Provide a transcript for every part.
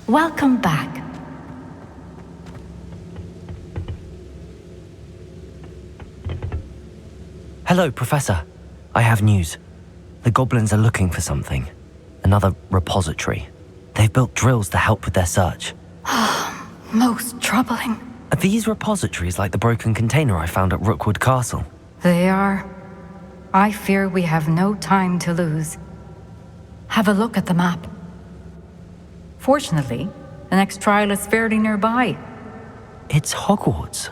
Welcome back. Hello, Professor. I have news. The goblins are looking for something. Another repository. They've built drills to help with their search. Most troubling. Are these repositories like the broken container I found at Rookwood Castle? They are. I fear we have no time to lose. Have a look at the map. Fortunately, the next trial is fairly nearby. It's Hogwarts.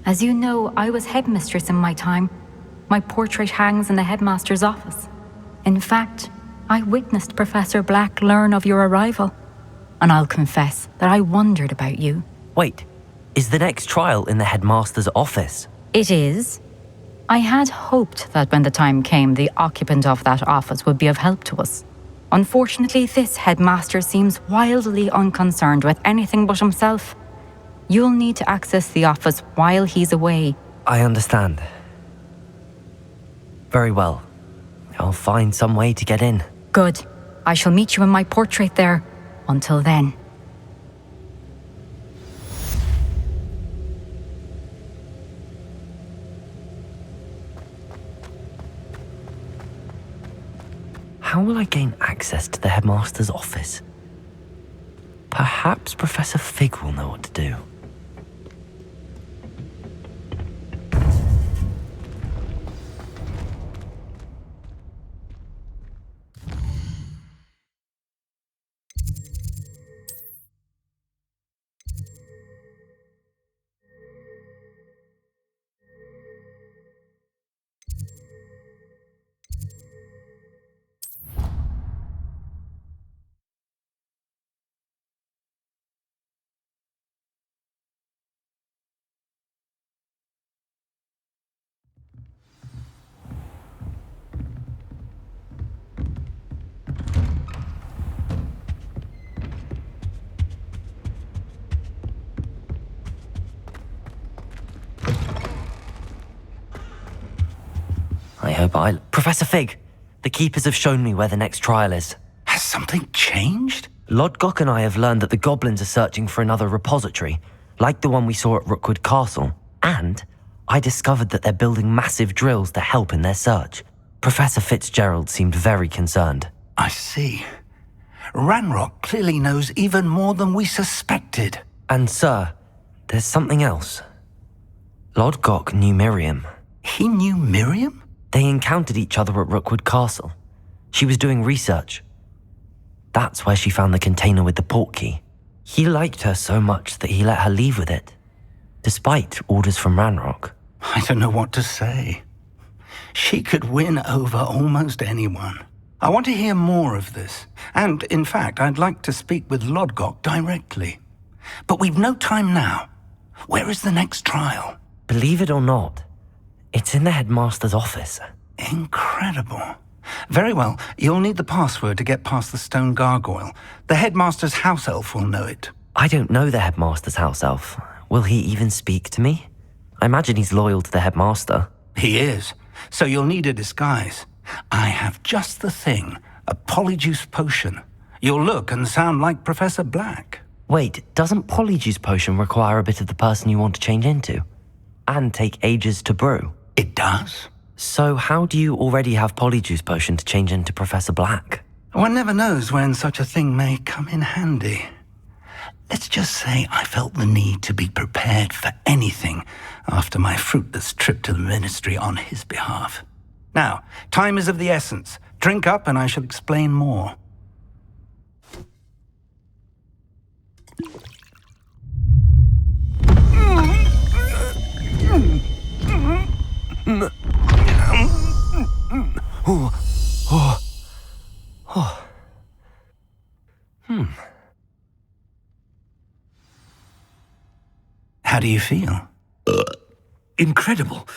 As you know, I was headmistress in my time. My portrait hangs in the headmaster's office. In fact, I witnessed Professor Black learn of your arrival. And I'll confess that I wondered about you. Wait, is the next trial in the headmaster's office? It is. I had hoped that when the time came, the occupant of that office would be of help to us. Unfortunately, this headmaster seems wildly unconcerned with anything but himself. You'll need to access the office while he's away. I understand. Very well. I'll find some way to get in. Good. I shall meet you in my portrait there. Until then. How will I gain access to the headmaster's office? Perhaps Professor Fig will know what to do. I hope Professor Fig, the keepers have shown me where the next trial is. Has something changed? Lodgok and I have learned that the goblins are searching for another repository, like the one we saw at Rookwood Castle. And I discovered that they're building massive drills to help in their search. Professor Fitzgerald seemed very concerned. I see. Ranrock clearly knows even more than we suspected. And sir, there's something else. Lodgok knew Miriam. He knew Miriam? They encountered each other at Rookwood Castle. She was doing research. That's where she found the container with the portkey. He liked her so much that he let her leave with it, despite orders from Ranrock. I don't know what to say. She could win over almost anyone. I want to hear more of this. And, in fact, I'd like to speak with Lodgok directly. But we've no time now. Where is the next trial? Believe it or not, it's in the headmaster's office. Incredible. Very well, you'll need the password to get past the stone gargoyle. The headmaster's house elf will know it. I don't know the headmaster's house elf. Will he even speak to me? I imagine he's loyal to the headmaster. He is, so you'll need a disguise. I have just the thing, a polyjuice potion. You'll look and sound like Professor Black. Wait, doesn't Polyjuice Potion require a bit of the person you want to change into? And take ages to brew? It does. So how do you already have Polyjuice Potion to change into Professor Black? One never knows when such a thing may come in handy. Let's just say I felt the need to be prepared for anything after my fruitless trip to the ministry on his behalf. Now, time is of the essence. Drink up and I shall explain more. How do you feel? Incredible.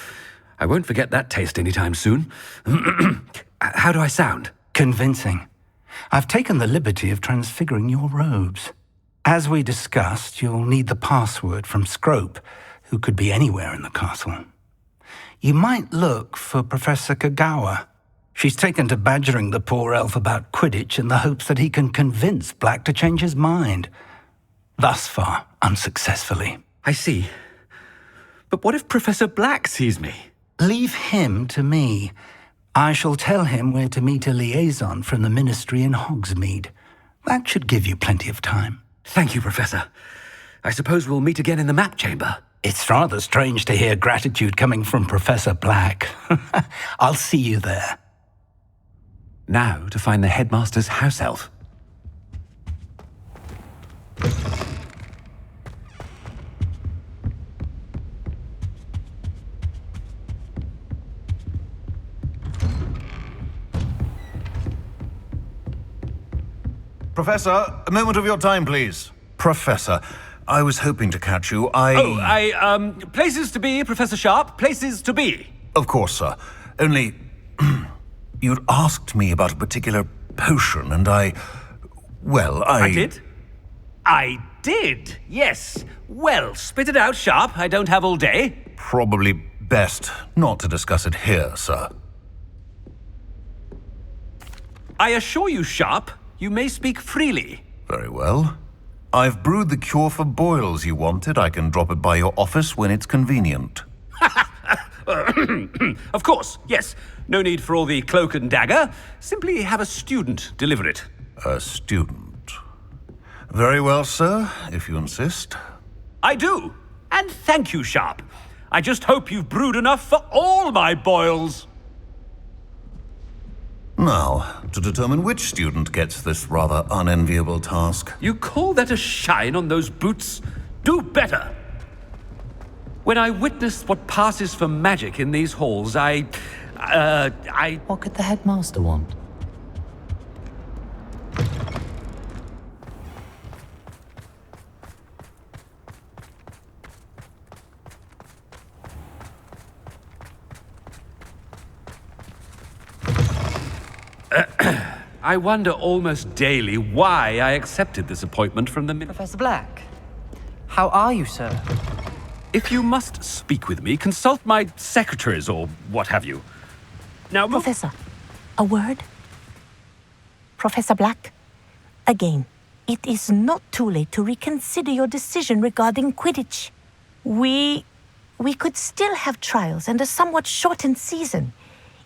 I won't forget that taste anytime soon. How do I sound? Convincing. I've taken the liberty of transfiguring your robes. As we discussed, you'll need the password from Scrope, who could be anywhere in the castle. You might look for Professor Kagawa. She's taken to badgering the poor elf about Quidditch in the hopes that he can convince Black to change his mind. Thus far, unsuccessfully. I see. But what if Professor Black sees me? Leave him to me. I shall tell him where to meet a liaison from the Ministry in Hogsmeade. That should give you plenty of time. Thank you, Professor. I suppose we'll meet again in the map chamber. It's rather strange to hear gratitude coming from Professor Black. I'll see you there. Now to find the headmaster's house elf. Professor, a moment of your time, please. Professor, I was hoping to catch you. Places to be, Professor Sharp, places to be. Of course, sir. Only, you'd asked me about a particular potion, and I did? I did, yes. Well, spit it out, Sharp. I don't have all day. Probably best not to discuss it here, sir. I assure you, Sharp, you may speak freely. Very well. I've brewed the cure for boils you wanted. I can drop it by your office when it's convenient. Of course, yes. No need for all the cloak and dagger. Simply have a student deliver it. A student. Very well, sir, if you insist. I do. And thank you, Sharp. I just hope you've brewed enough for all my boils. Now, to determine which student gets this rather unenviable task. You call that a shine on those boots? Do better! When I witnessed what passes for magic in these halls, I... What could the headmaster want? I wonder almost daily why I accepted this appointment from the Professor Black, how are you, sir? If you must speak with me, consult my secretaries or what have you. Now, Professor, a word? Professor Black, again, it is not too late to reconsider your decision regarding Quidditch. We could still have trials and a somewhat shortened season.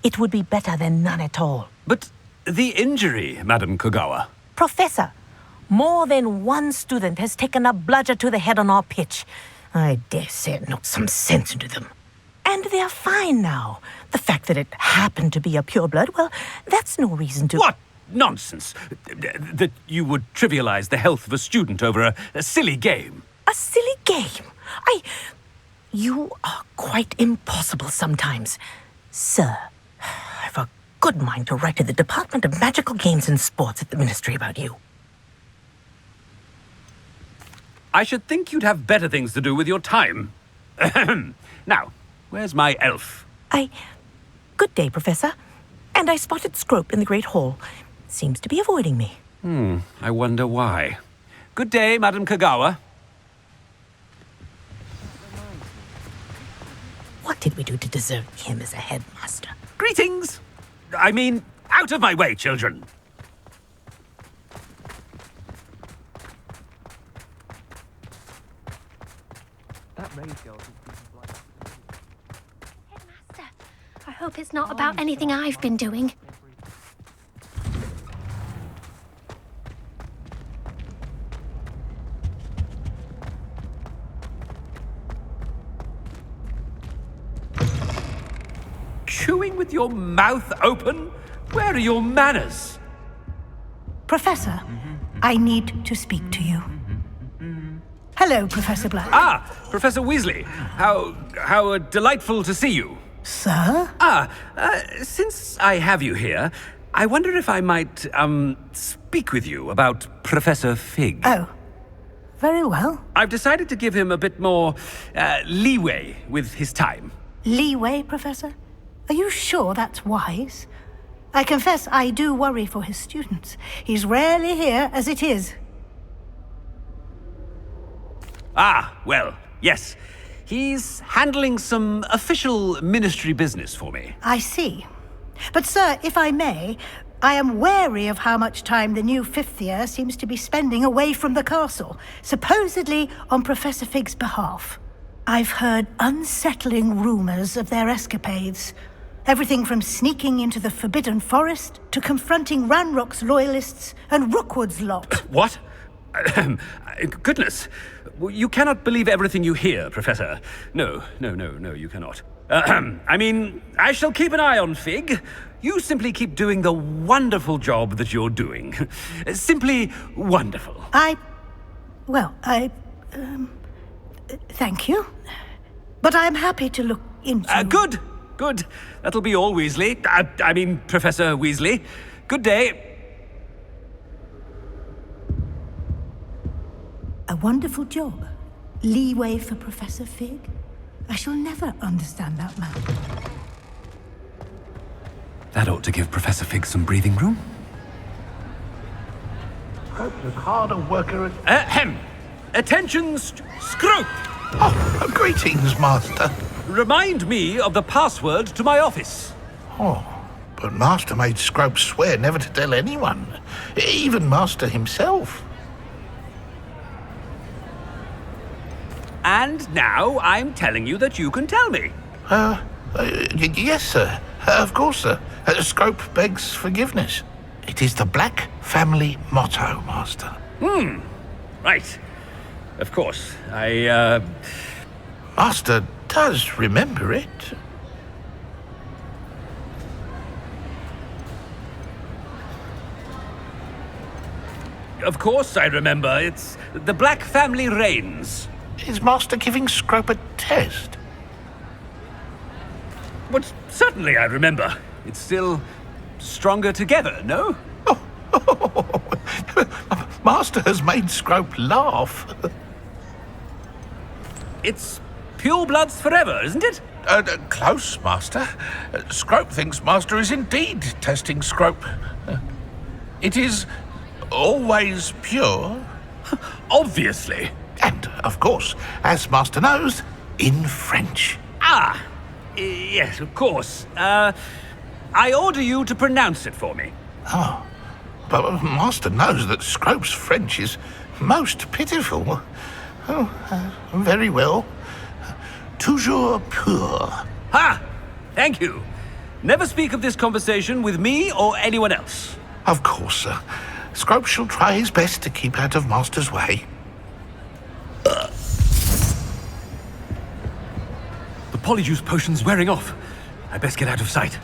It would be better than none at all. But the injury, Madam Kogawa. Professor, more than one student has taken a bludger to the head on our pitch. I dare say it knocked some sense into them. And they're fine now. The fact that it happened to be a pureblood, well, that's no reason to... What nonsense! That you would trivialize the health of a student over a silly game. A silly game? You are quite impossible sometimes. Sir, I've a good mind to write to the Department of Magical Games and Sports at the Ministry about you. I should think you'd have better things to do with your time. Now, where's my elf? Good day, Professor. And I spotted Scrope in the Great Hall. Seems to be avoiding me. I wonder why. Good day, Madam Kogawa. What did we do to deserve him as a headmaster? Greetings! I mean, out of my way, children! Headmaster, I hope it's not about anything I've been doing. Chewing with your mouth open? Where are your manners? Professor, I need to speak to you. Hello, Professor Black. Ah, Professor Weasley. How delightful to see you. Sir? Since I have you here, I wonder if I might, speak with you about Professor Fig. Oh, very well. I've decided to give him a bit more, leeway with his time. Leeway, Professor? Are you sure that's wise? I confess I do worry for his students. He's rarely here as it is. Ah, well, yes. He's handling some official ministry business for me. I see. But, sir, if I may, I am wary of how much time the new fifth year seems to be spending away from the castle, supposedly on Professor Fig's behalf. I've heard unsettling rumors of their escapades. Everything from sneaking into the Forbidden Forest to confronting Ranrock's loyalists and Rookwood's lot. What? Goodness. You cannot believe everything you hear, Professor. No, you cannot. I mean, I shall keep an eye on Fig. You simply keep doing the wonderful job that you're doing. Simply wonderful. Thank you. But I'm happy to look into... Good. That'll be all, Weasley. I mean, Professor Weasley. Good day. A wonderful job. Leeway for Professor Fig. I shall never understand that man. That ought to give Professor Fig some breathing room. Scrope's as hard a worker as... Attention, Scrope! Oh, greetings, Master. Remind me of the password to my office. Oh, but Master made Scrope swear never to tell anyone, even Master himself. And now I'm telling you that you can tell me. Yes, sir. Of course, sir. Scrope begs forgiveness. It is the Black family motto, Master. Right. Of course. Master does remember it. Of course I remember. It's the Black family reigns. Is Master giving Scrope a test? But certainly I remember. It's still stronger together, no? Master has made Scrope laugh. It's pure bloods forever, isn't it? Close, Master. Scrope thinks Master is indeed testing Scrope. It is always pure. Obviously. And, of course, as Master knows, in French. Yes, of course. I order you to pronounce it for me. Oh, but Master knows that Scrope's French is most pitiful. Oh, very well. Toujours pur. Ha! Thank you. Never speak of this conversation with me or anyone else. Of course, sir. Scrope shall try his best to keep out of Master's way. The polyjuice potion's wearing off. I best get out of sight.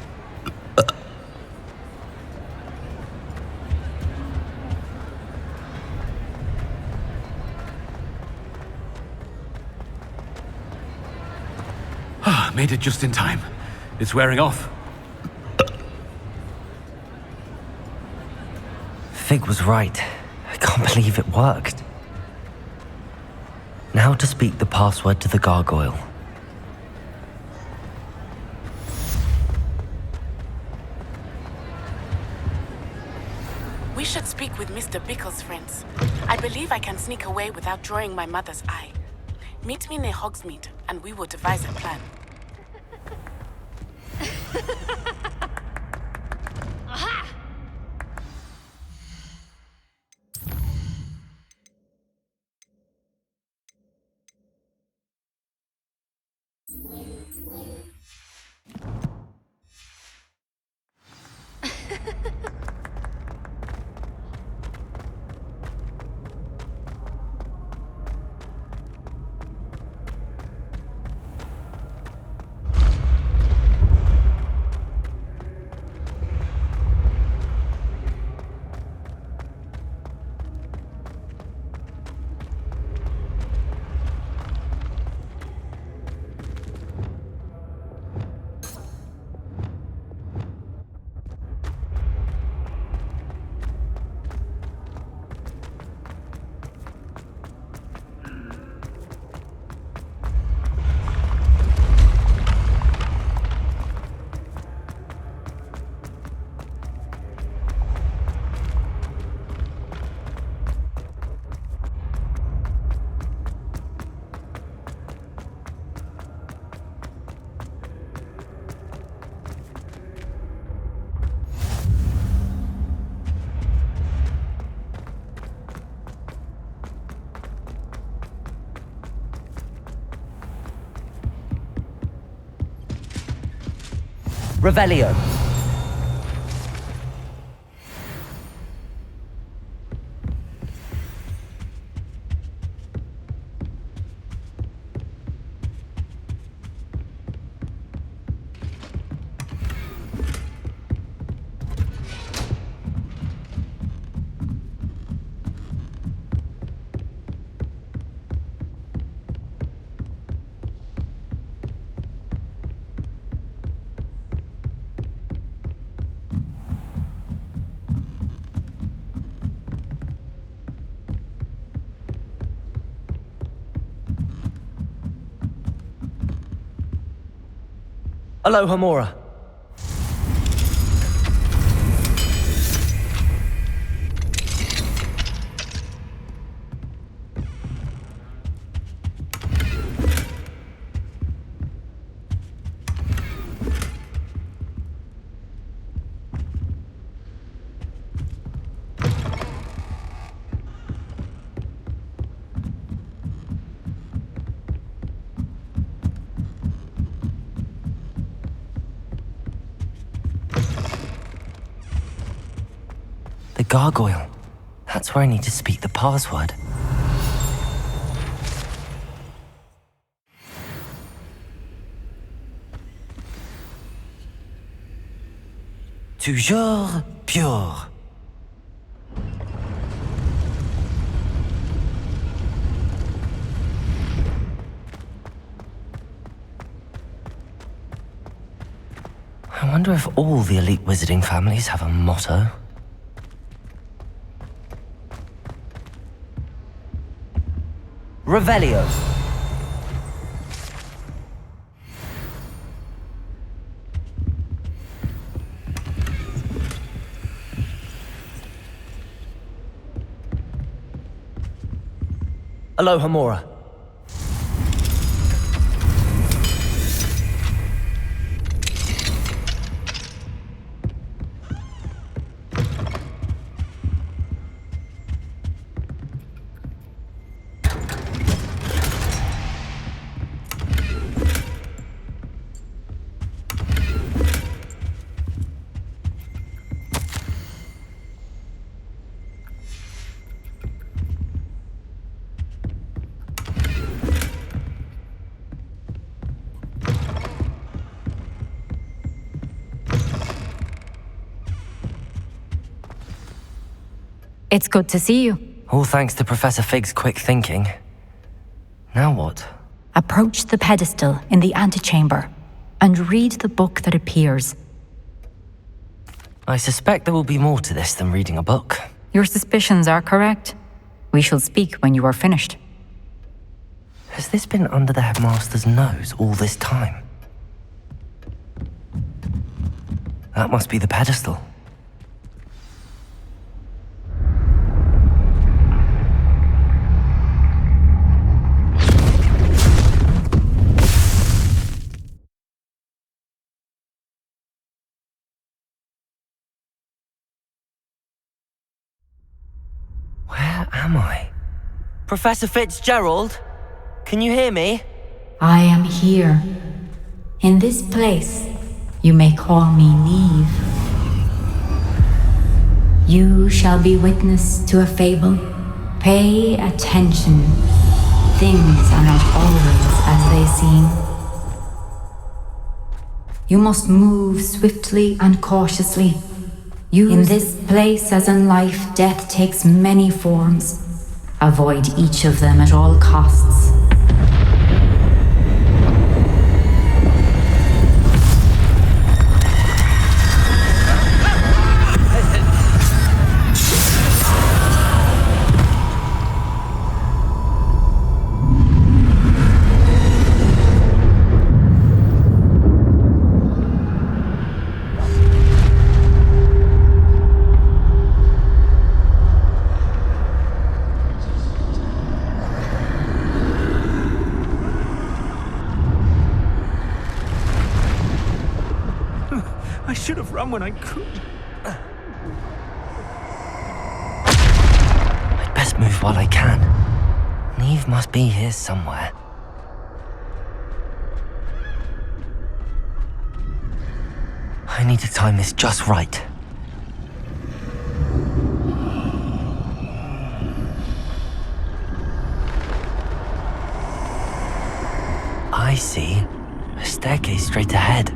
Made it just in time. It's wearing off. Fig was right. I can't believe it worked. Now to speak the password to the gargoyle. We should speak with Mr. Bickle's friends. I believe I can sneak away without drawing my mother's eye. Meet me near Hogsmeade, and we will devise a plan. Revelio. Aloha Mora. The gargoyle. That's where I need to speak the password. Toujours pure. I wonder if all the elite wizarding families have a motto. Revelio. Aloha Mora. It's good to see you. All thanks to Professor Fig's quick thinking. Now what? Approach the pedestal in the antechamber and read the book that appears. I suspect there will be more to this than reading a book. Your suspicions are correct. We shall speak when you are finished. Has this been under the headmaster's nose all this time? That must be the pedestal. Where am I? Professor Fitzgerald? Can you hear me? I am here. In this place, you may call me Neve. You shall be witness to a fable. Pay attention. Things are not always as they seem. You must move swiftly and cautiously. In this place, as in life, death takes many forms. Avoid each of them at all costs. I should have run when I could. I'd best move while I can. Neve must be here somewhere. I need to time this just right. I see. A staircase straight ahead.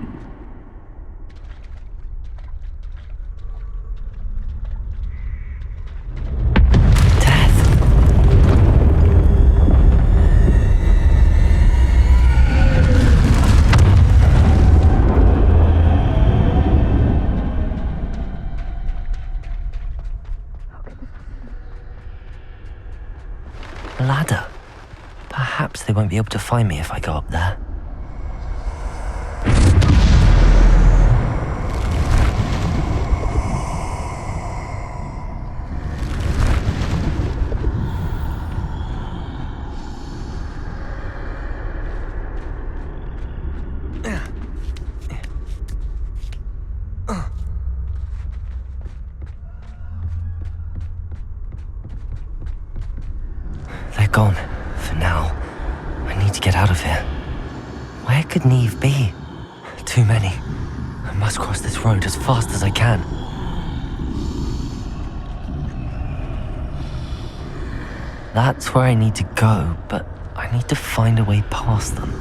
Ladder. Perhaps they won't be able to find me if I go up there. They're gone, for now. I need to get out of here. Where could Neve be? Too many. I must cross this road as fast as I can. That's where I need to go, but I need to find a way past them.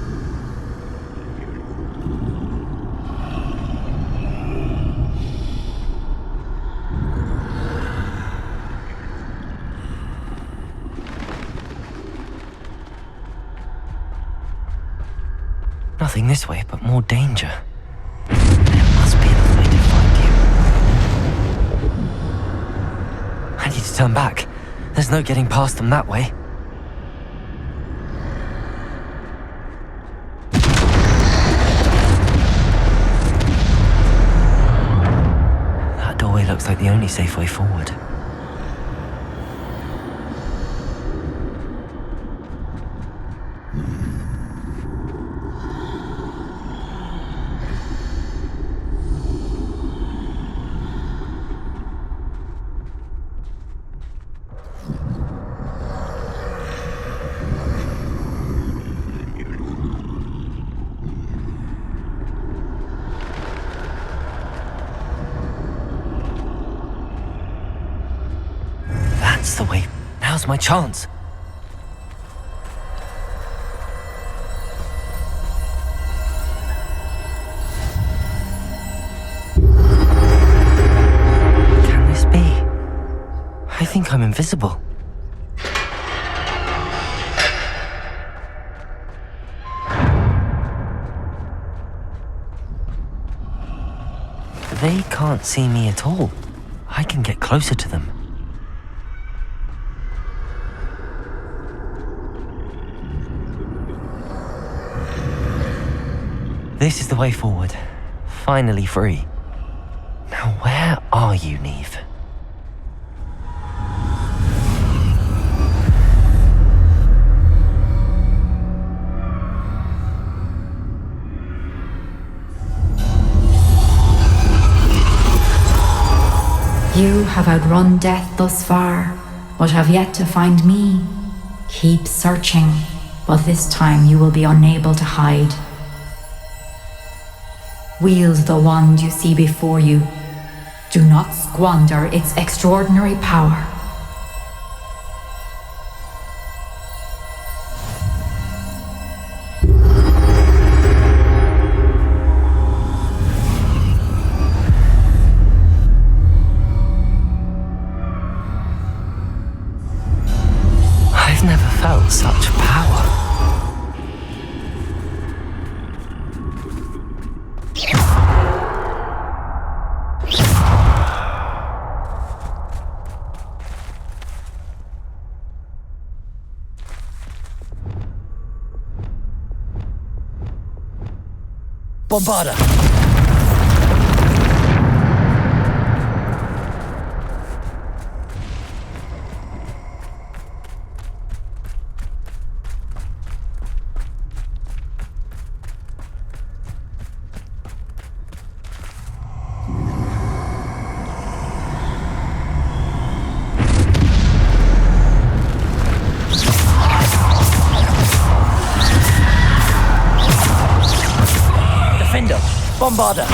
Nothing this way, but more danger. There must be another way to find you. I need to turn back. There's no getting past them that way. That doorway looks like the only safe way forward. That's the way. Now's my chance. Can this be? I think I'm invisible. They can't see me at all. I can get closer to them. This is the way forward. Finally free. Now where are you, Neve? You have outrun death thus far, but have yet to find me. Keep searching, but this time you will be unable to hide. Wield the wand you see before you. Do not squander its extraordinary power. I've never felt such power. Bombarda! Bombarda!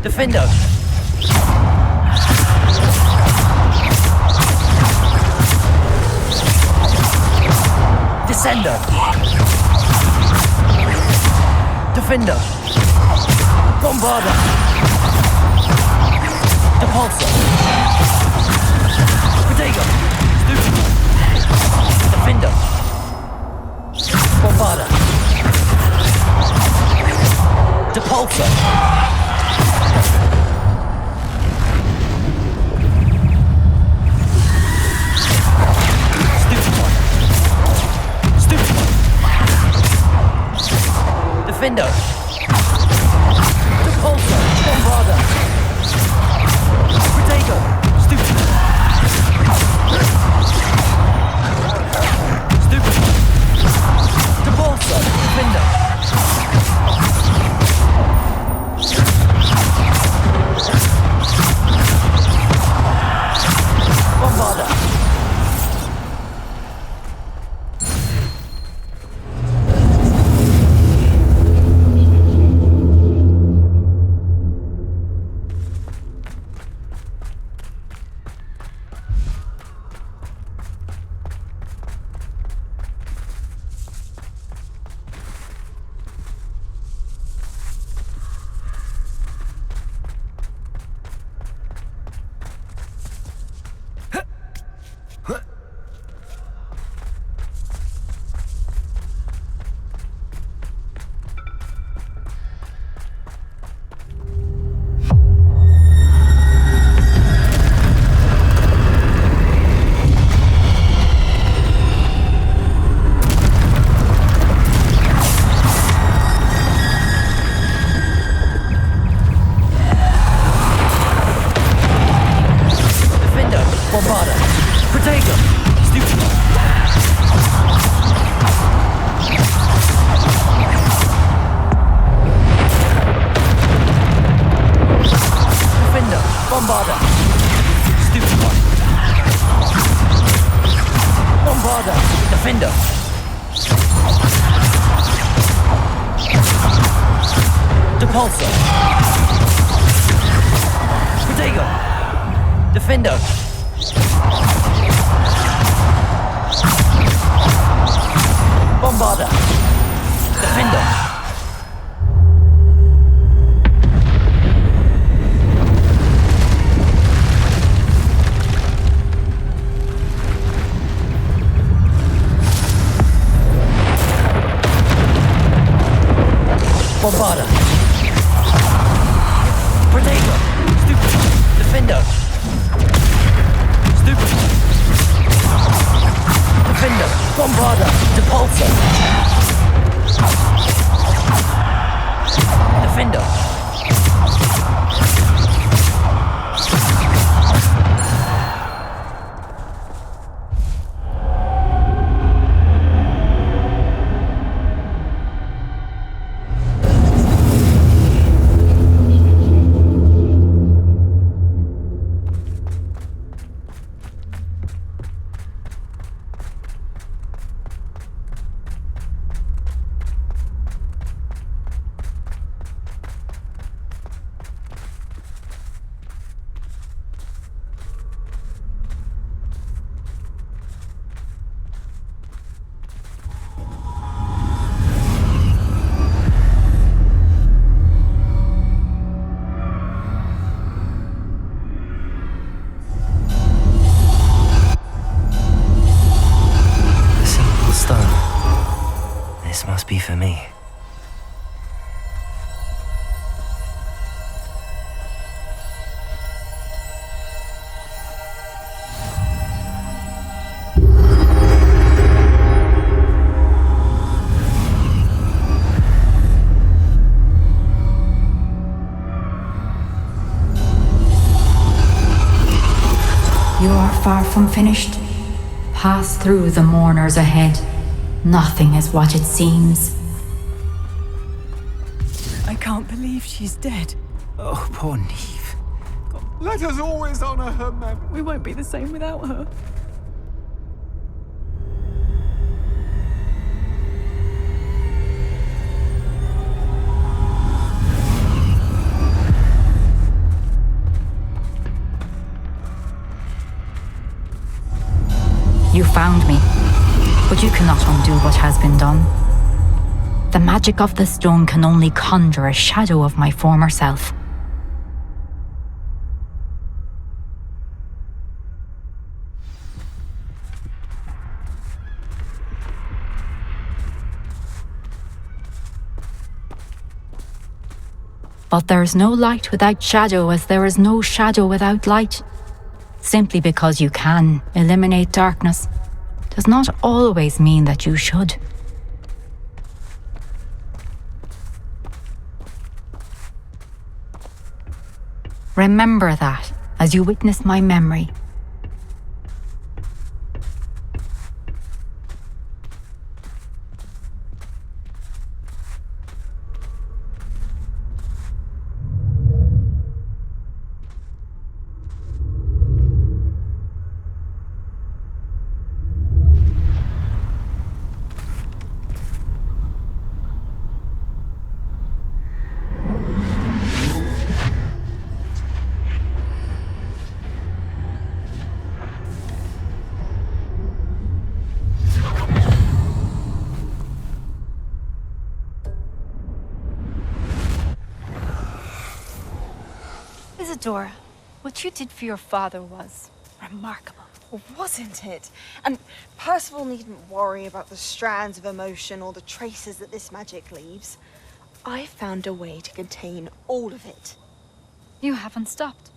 Defender! Descender! Defender! Bombarder! Depulsor! Protego! Stupid! Defender! Bombarder! Depulsor! Defender! Depulsor! Bombarder! Protego! Stupid! Stupid! Depulsor! Defender! Bombarder! Bombarder! Stupid one! Bombarder! Defender! Depulsor! Protego! Defender! Bombarder! Defender! Bombarder! Protego! Stupid! Defender! Stupid! Defender! Bombarder! Depulsor! Defender! This must be for me. You are far from finished. Pass through the mourners ahead. Nothing is what it seems. I can't believe she's dead. Oh, poor Neve. Let us always honor her memory. We won't be the same without her. found me, but you cannot undo what has been done. The magic of the stone can only conjure a shadow of my former self. But there is no light without shadow, as there is no shadow without light. Simply because you can eliminate darkness does not always mean that you should. Remember that as you witness my memory. Isadora, what you did for your father was remarkable. Well, wasn't it? And Percival needn't worry about the strands of emotion or the traces that this magic leaves. I found a way to contain all of it. You haven't stopped.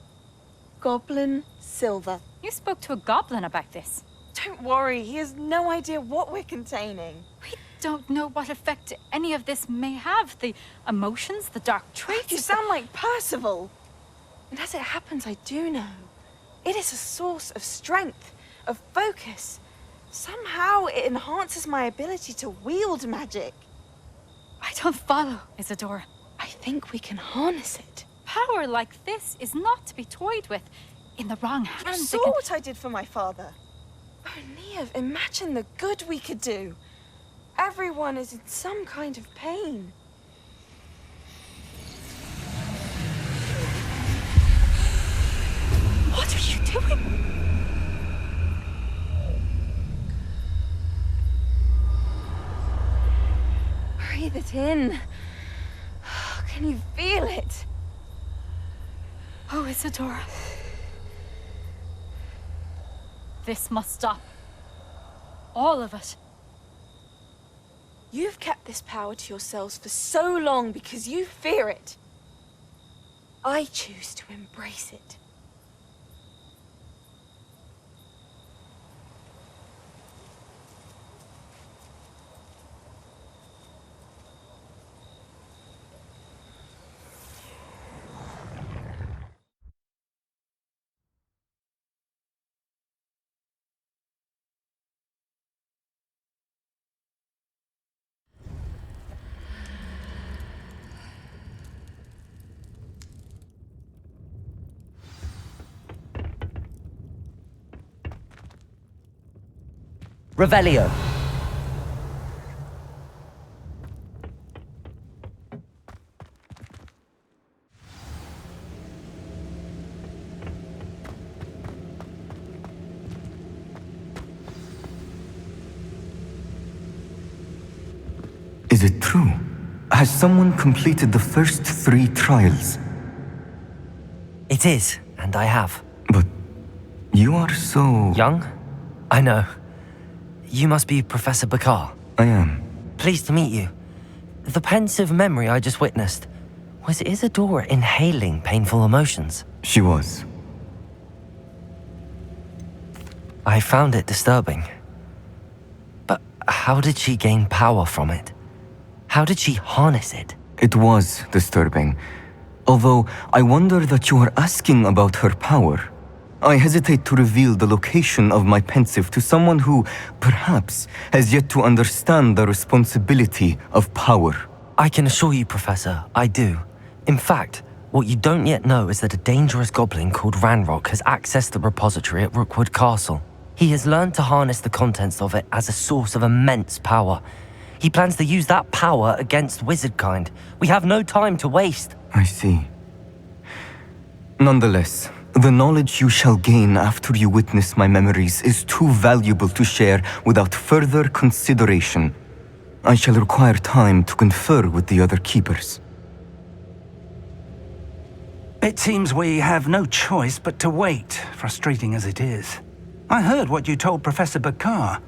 Goblin Silver. You spoke to a goblin about this. Don't worry, he has no idea what we're containing. We don't know what effect any of this may have. The emotions, the dark traits. You sound like Percival. And as it happens, I do know. It is a source of strength, of focus. Somehow it enhances my ability to wield magic. I don't follow, Isadora. I think we can harness it. Power like this is not to be toyed with. In the wrong hands, You saw what I did for my father. Oh, Neve, imagine the good we could do. Everyone is in some kind of pain. What are you doing? Breathe it in. Can you feel it? Oh, Isadora. This must stop. All of it. You've kept this power to yourselves for so long because you fear it. I choose to embrace it. Revelio. Is it true? Has someone completed the first 3 trials? It is, and I have. But you are so... Young? I know. You must be Professor Bakar. I am. Pleased to meet you. The pensive memory I just witnessed, was Isadora inhaling painful emotions? She was. I found it disturbing. But how did she gain power from it? How did she harness it? It was disturbing. Although I wonder that you are asking about her power. I hesitate to reveal the location of my pensive to someone who, perhaps, has yet to understand the responsibility of power. I can assure you, Professor, I do. In fact, what you don't yet know is that a dangerous goblin called Ranrock has accessed the repository at Rookwood Castle. He has learned to harness the contents of it as a source of immense power. He plans to use that power against wizardkind. We have no time to waste. I see. Nonetheless, The knowledge you shall gain after you witness my memories is too valuable to share without further consideration. I shall require time to confer with the other keepers. It seems we have no choice but to wait, frustrating as it is. I heard what you told Professor Bakar.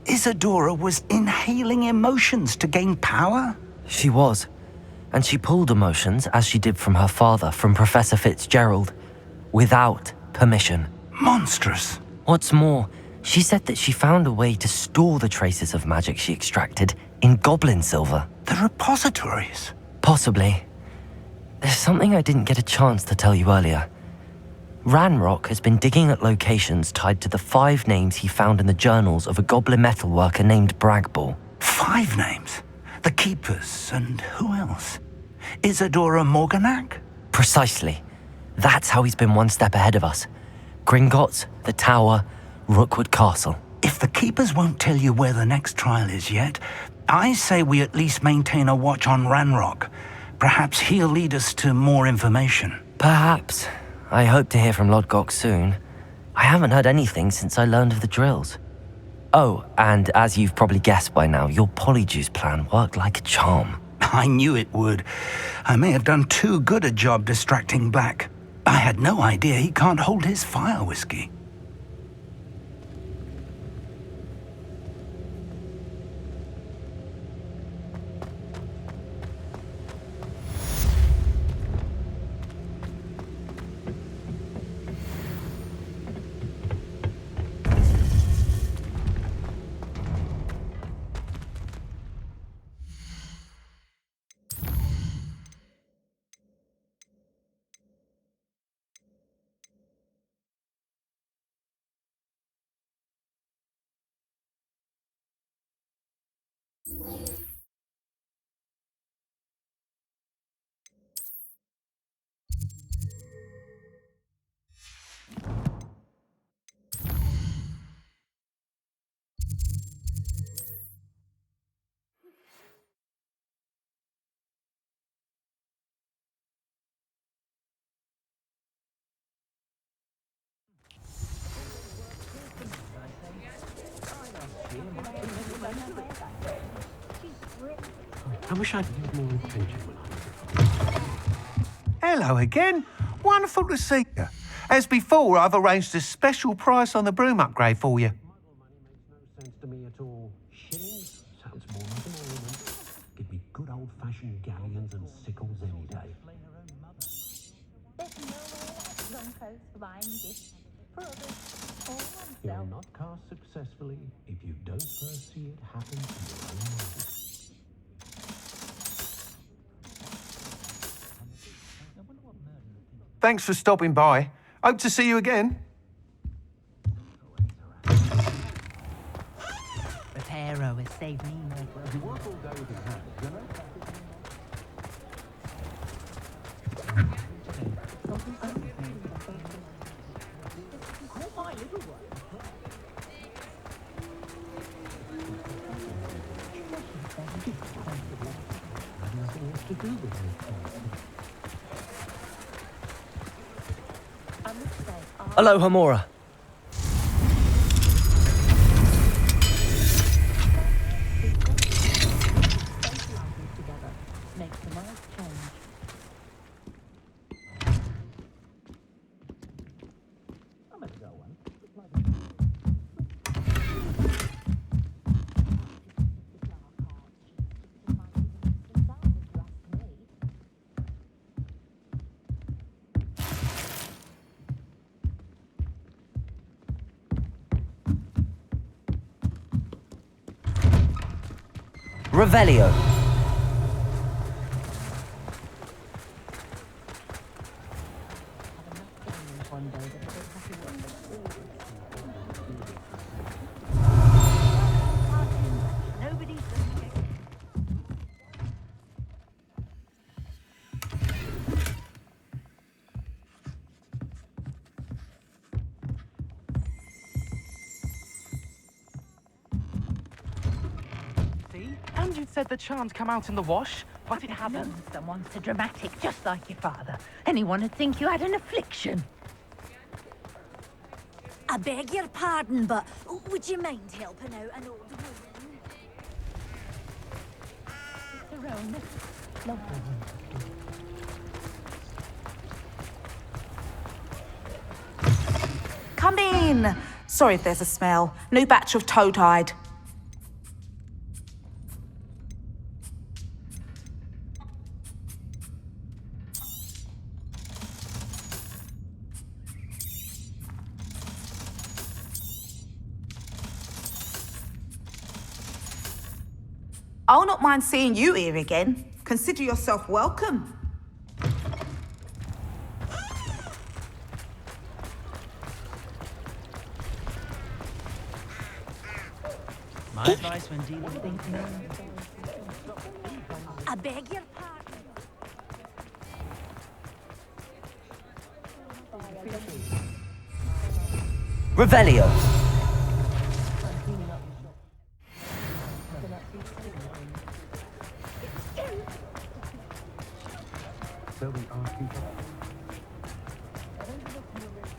Isadora was inhaling emotions to gain power? She was. And she pulled emotions, as she did from her father, from Professor Fitzgerald, without permission. Monstrous. What's more, she said that she found a way to store the traces of magic she extracted in goblin silver. The repositories? Possibly. There's something I didn't get a chance to tell you earlier. Ranrock has been digging at locations tied to the 5 names he found in the journals of a goblin metalworker named Bragball. 5 names? The Keepers, and who else? Isadora Morganac? Precisely. That's how he's been one step ahead of us. Gringotts, the Tower, Rookwood Castle. If the Keepers won't tell you where the next trial is yet, I say we at least maintain a watch on Ranrock. Perhaps he'll lead us to more information. Perhaps. I hope to hear from Lodgok soon. I haven't heard anything since I learned of the drills. Oh, and as you've probably guessed by now, your polyjuice plan worked like a charm. I knew it would. I may have done too good a job distracting Black. I had no idea he can't hold his fire whiskey. I wish I'd paid more attention when Hello again. Wonderful to see you. As before, I've arranged a special price on the broom upgrade for you. Sense to me at all. Shillings sounds more like an ornament. Give me good old-fashioned galleons and sickles any day. You'll not cast successfully if you don't first see it happen to your own mind. Thanks for stopping by. Hope to see you again. The Pharaoh has saved me. Hello, Hamora. Revelio. You said the charms come out in the wash, but it hasn't. Someone's so dramatic, just like your father. Anyone would think you had an affliction. I beg your pardon, but would you mind helping out an old woman? Come in. Sorry if there's a smell. New batch of toe-tied. I'll not mind seeing you here again. Consider yourself welcome. My advice when dealing with things. I beg your pardon. Revelio.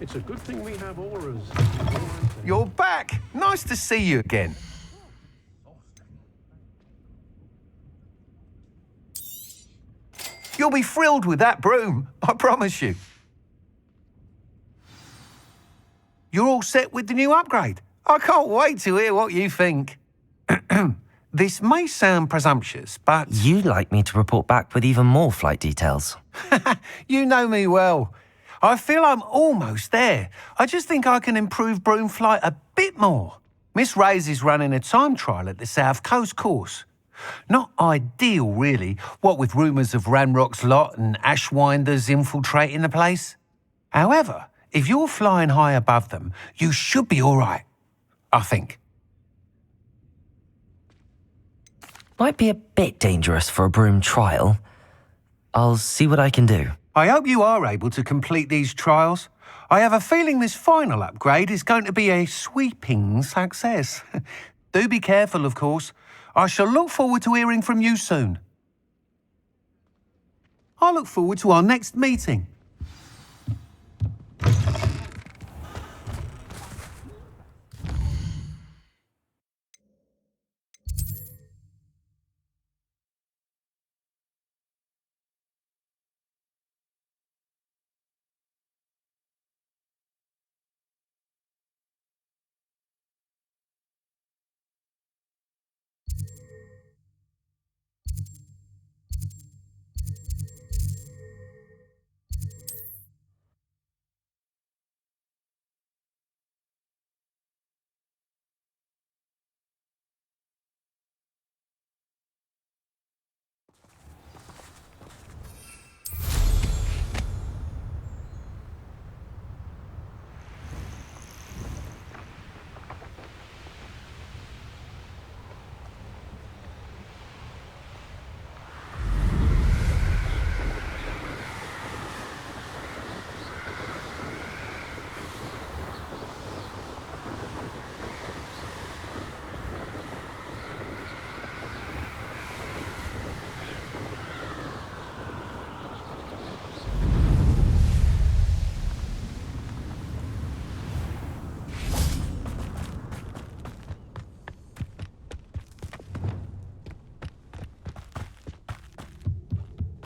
It's a good thing we have auras. You're back! Nice to see you again. You'll be thrilled with that broom, I promise you. You're all set with the new upgrade. I can't wait to hear what you think. This may sound presumptuous, but... You'd like me to report back with even more flight details. You know me well. I feel I'm almost there. I just think I can improve broom flight a bit more. Miss Ray's is running a time trial at the South Coast course. Not ideal, really, what with rumours of Ranrock's lot and Ashwinders infiltrating the place. However, if you're flying high above them, you should be all right, I think. Might be a bit dangerous for a broom trial. I'll see what I can do. I hope you are able to complete these trials. I have a feeling this final upgrade is going to be a sweeping success. Do be careful, of course. I shall look forward to hearing from you soon. I look forward to our next meeting.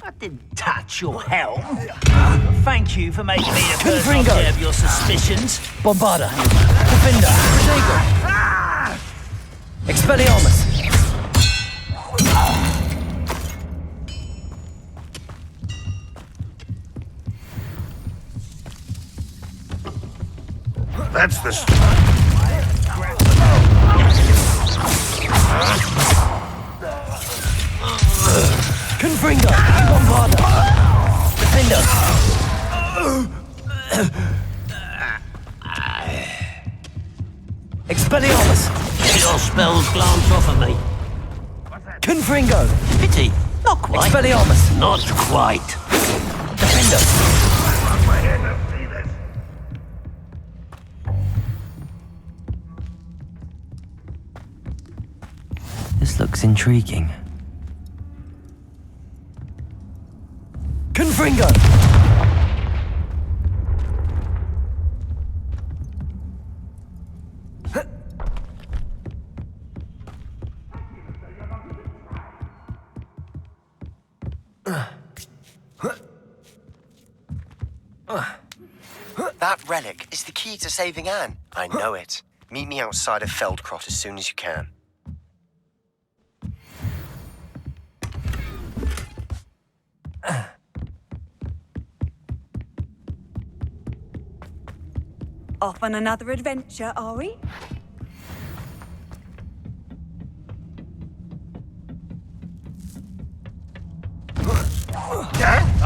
I didn't touch your helm. Thank you for making me the first object of your suspicions. Bombarda. Defender. Expelliarmus. That's the... Confringo. Bombarda. Defender. Expelliarmus. Your spells glance off of me. Confringo. Pity. Not quite. Expelliarmus. Not quite. Defender. This looks intriguing. Confringo! That relic is the key to saving Anne. I know it. Meet me outside of Feldcroft as soon as you can. Off on another adventure, are we?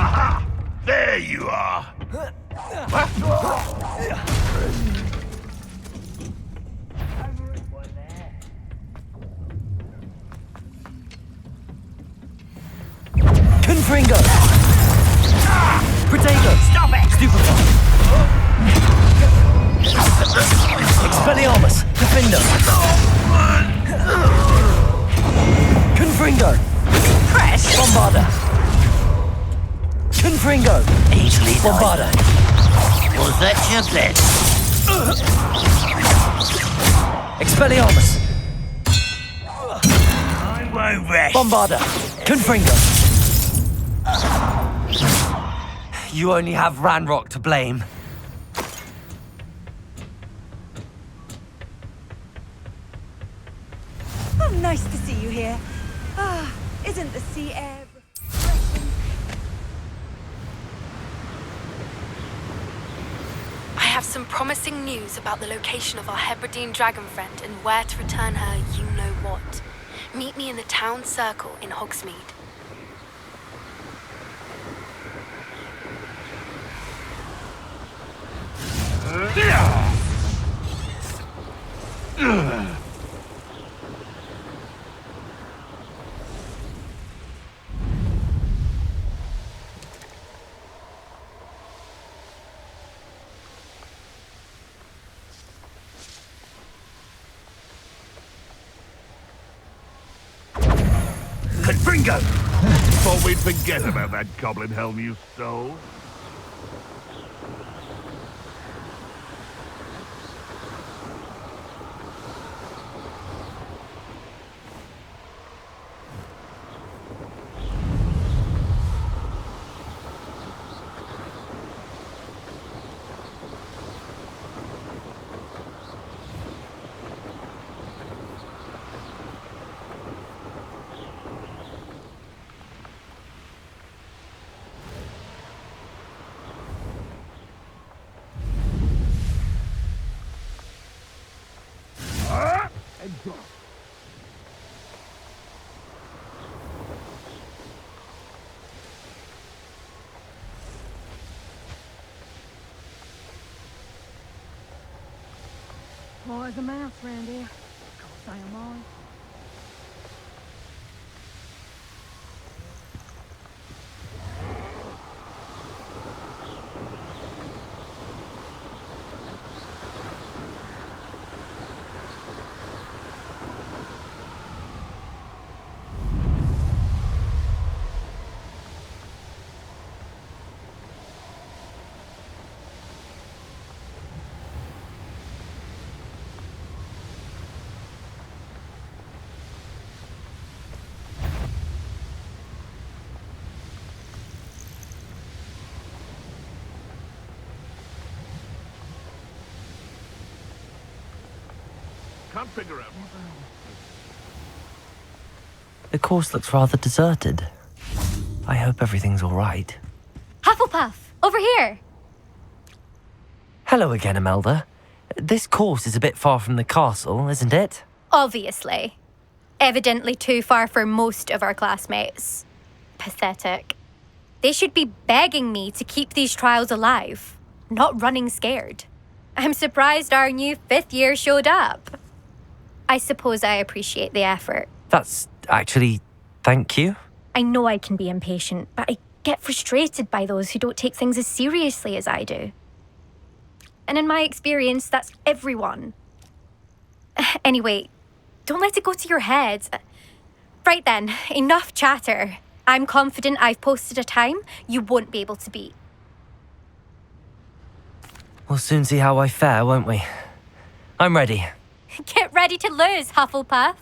Aha! There you are. Confringo! Protego! Stop it! Stupefy! Expelliarmus! Defender! Confringo! Press! Bombarda! Confringo! Easily Bombarda! Was that your blitz? Expelliarmus! I won't rest. Bombarda! Confringo! You only have Ranrock to blame. Oh, nice to see you here. Ah, isn't the sea air refreshing? I have some promising news about the location of our Hebridean dragon friend and where to return her you-know-what. Meet me in the town circle in Hogsmeade. Confringo! Thought we'd forget about that goblin helm you stole. More as a mouse round here. Of course I am on. Can't figure out. The course looks rather deserted. I hope everything's all right. Hufflepuff, over here. Hello again, Imelda. This course is a bit far from the castle, isn't it? Obviously. Evidently too far for most of our classmates. Pathetic. They should be begging me to keep these trials alive, not running scared. I'm surprised our new 5th year showed up. I suppose I appreciate the effort. That's actually... thank you. I know I can be impatient, but I get frustrated by those who don't take things as seriously as I do. And in my experience, that's everyone. Anyway, don't let it go to your head. Right then, enough chatter. I'm confident I've posted a time you won't be able to beat. We'll soon see how I fare, won't we? I'm ready. Get ready to lose, Hufflepuff.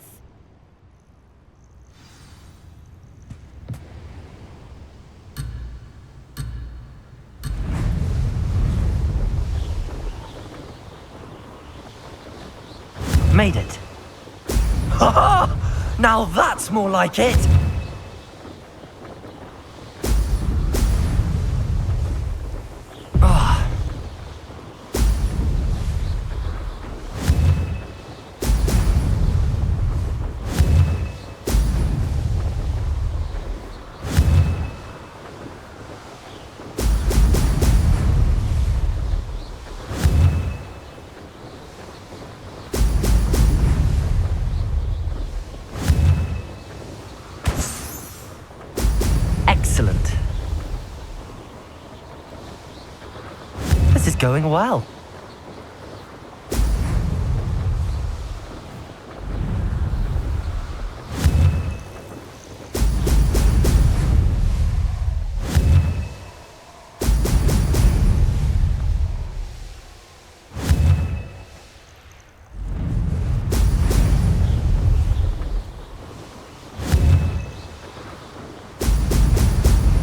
made it. Ha ha! Now that's more like it! Excellent. This is going well.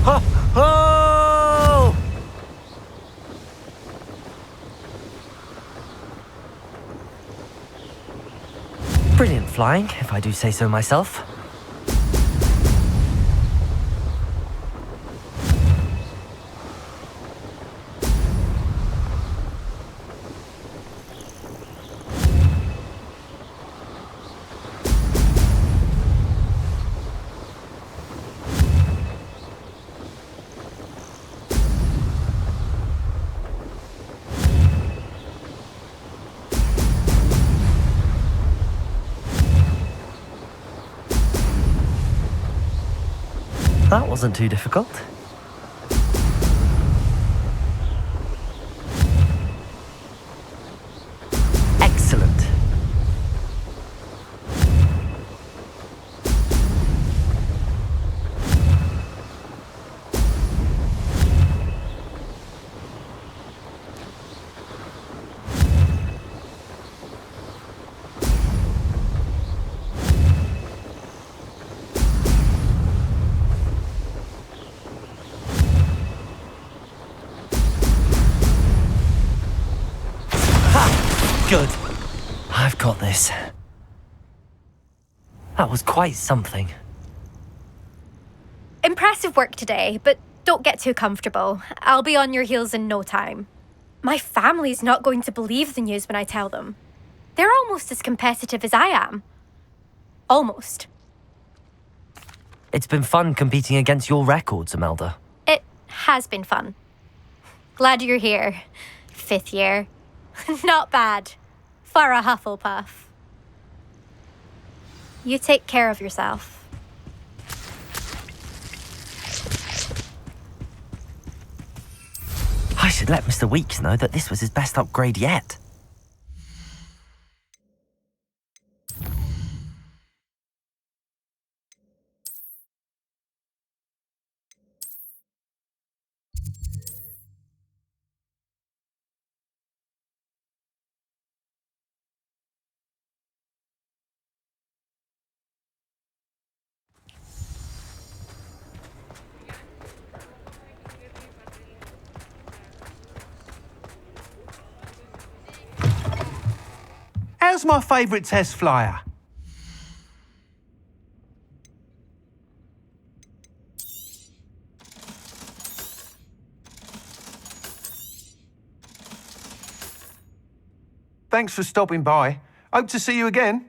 Ha! Ho! Brilliant flying, if I do say so myself. That wasn't too difficult. Excellent. Good. I've got this. That was quite something. Impressive work today, but don't get too comfortable. I'll be on your heels in no time. My family's not going to believe the news when I tell them. They're almost as competitive as I am. Almost. It's been fun competing against your records, Imelda. It has been fun. Glad you're here. 5th year. Not bad. For a Hufflepuff. You take care of yourself. I should let Mr. Weeks know that this was his best upgrade yet. How's my favourite test flyer? Thanks for stopping by. Hope to see you again.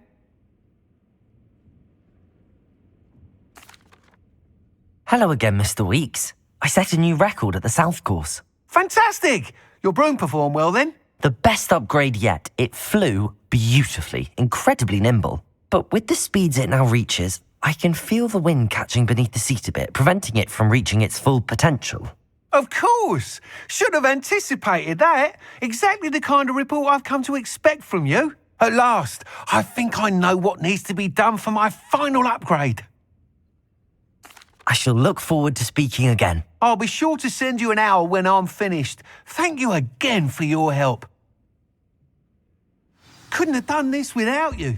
Hello again, Mr. Weeks. I set a new record at the South Course. Fantastic! Your broom performed well then? The best upgrade yet. It flew beautifully, incredibly nimble. But with the speeds it now reaches, I can feel the wind catching beneath the seat a bit, preventing it from reaching its full potential. Of course! Should have anticipated that. Exactly the kind of report I've come to expect from you. At last, I think I know what needs to be done for my final upgrade. I shall look forward to speaking again. I'll be sure to send you an hour when I'm finished. Thank you again for your help. Couldn't have done this without you.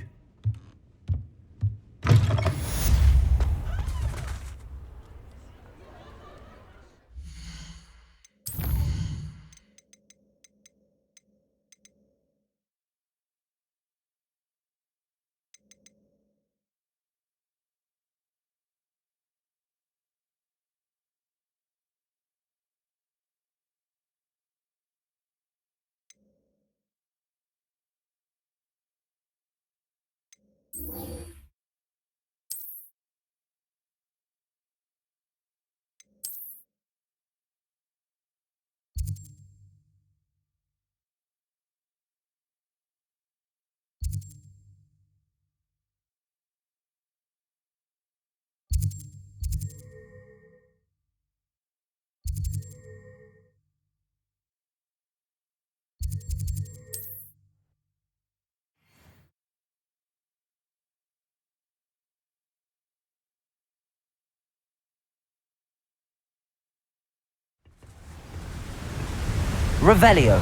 Revelio.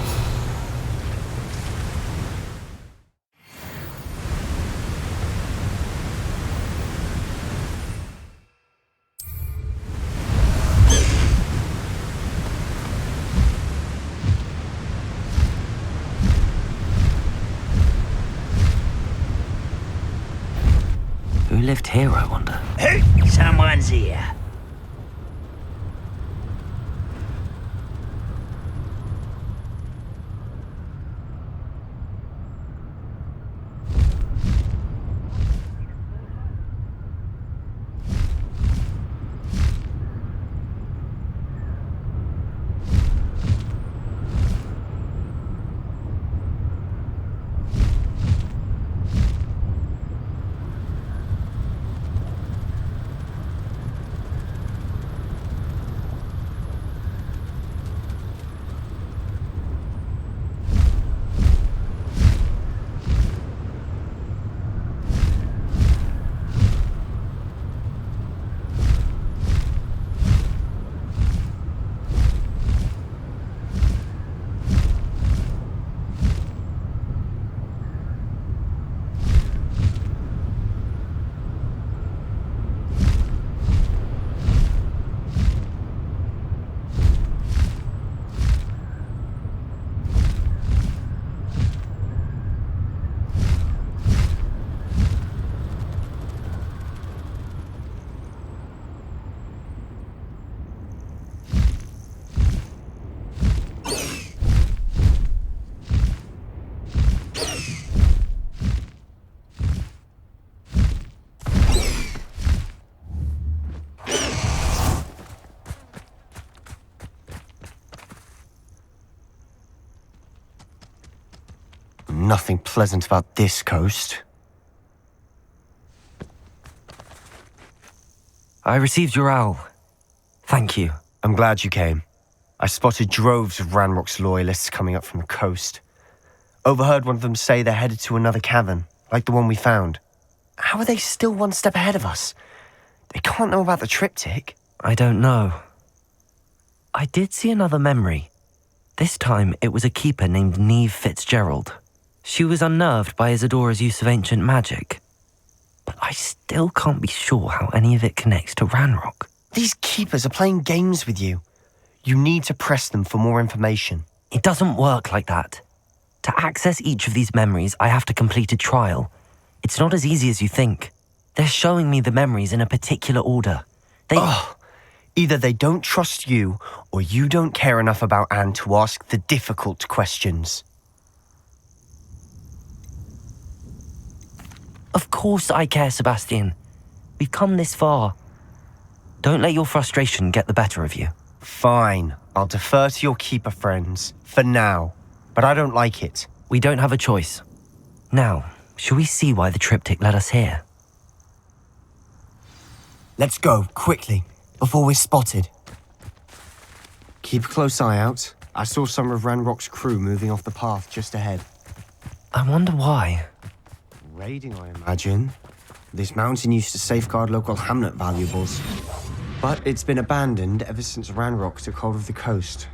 Who lived here, I wonder? Hey, someone's here. Nothing pleasant about this coast. I received your owl. Thank you. I'm glad you came. I spotted droves of Ranrock's loyalists coming up from the coast. Overheard one of them say they're headed to another cavern, like the one we found. How are they still one step ahead of us? They can't know about the triptych. I don't know. I did see another memory. This time it was a keeper named Neve Fitzgerald. She was unnerved by Isadora's use of ancient magic. But I still can't be sure how any of it connects to Ranrock. These keepers are playing games with you. You need to press them for more information. It doesn't work like that. To access each of these memories, I have to complete a trial. It's not as easy as you think. They're showing me the memories in a particular order. Either they don't trust you, or you don't care enough about Anne to ask the difficult questions. Of course I care, Sebastian. We've come this far. Don't let your frustration get the better of you. Fine, I'll defer to your keeper friends, for now. But I don't like it. We don't have a choice. Now, shall we see why the triptych led us here? Let's go, quickly, before we're spotted. Keep a close eye out. I saw some of Ranrock's crew moving off the path just ahead. I wonder why. Raiding, I imagine. This mountain used to safeguard local hamlet valuables. But it's been abandoned ever since Ranrock took hold of the coast.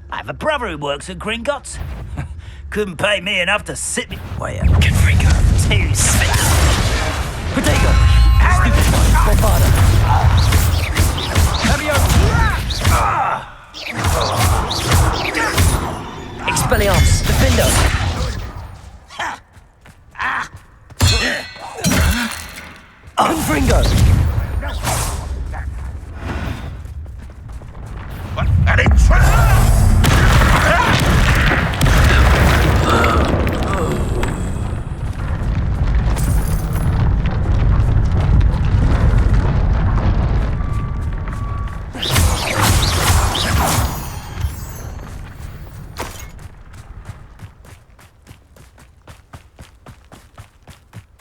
I have a brother who works at Gringotts. Couldn't pay me enough to sit me. Wait, Confringo. Too sweet. Protego. Stupid one. Bovada. Expelliarmus. Defendo. Confringo.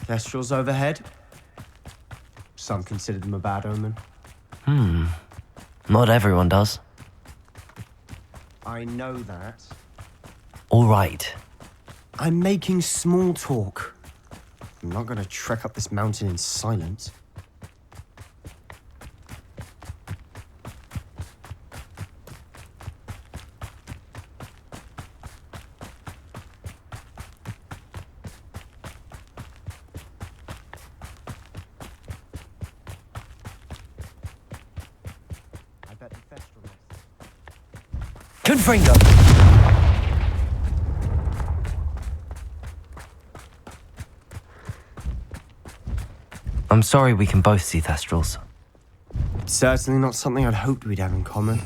Thestrals overhead. Some consider them a bad omen. Not everyone does. I know that. All right. I'm making small talk. I'm not gonna trek up this mountain in silence. I bet the festival. Confringo! I'm sorry we can both see Thestrals. It's certainly not something I'd hoped we'd have in common.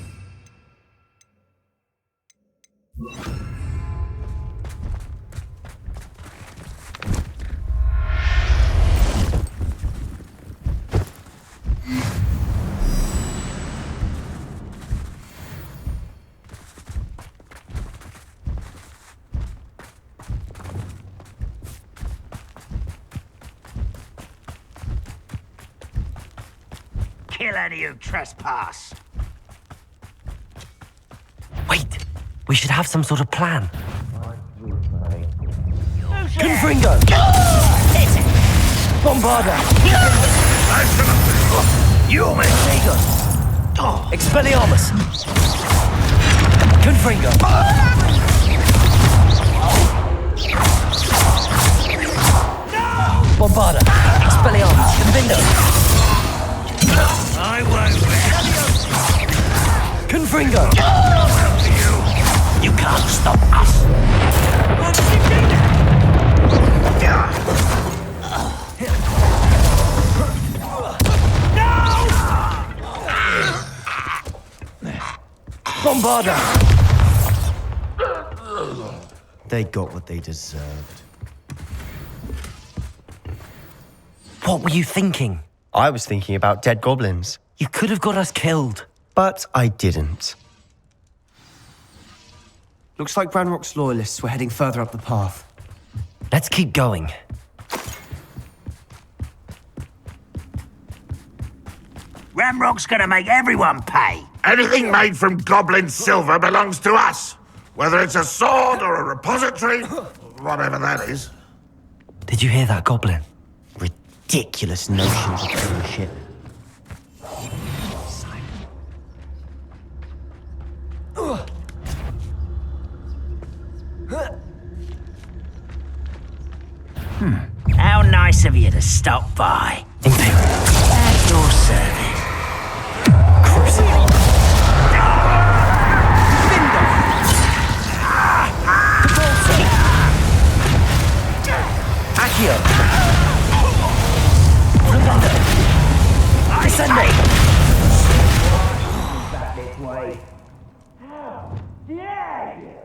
Kill any who trespass. Wait! We should have some sort of plan. Confringo! Bombarda! Human! Expelliarmus! Confringo! Bombarda! Expelliarmus! Convindo! I won't win. Confringo! You can't stop us. Bombarda! They got what they deserved. What were you thinking? I was thinking about dead goblins. You could have got us killed. But I didn't. Looks like Ranrock's loyalists were heading further up the path. Let's keep going. Ramrock's gonna make everyone pay. Anything made from goblin silver belongs to us. Whether it's a sword or a repository, whatever that is. Did you hear that, Goblin? Ridiculous notions of ownership. How nice of you to stop by. At your service. Accio! Descending! Back this way. How dare you?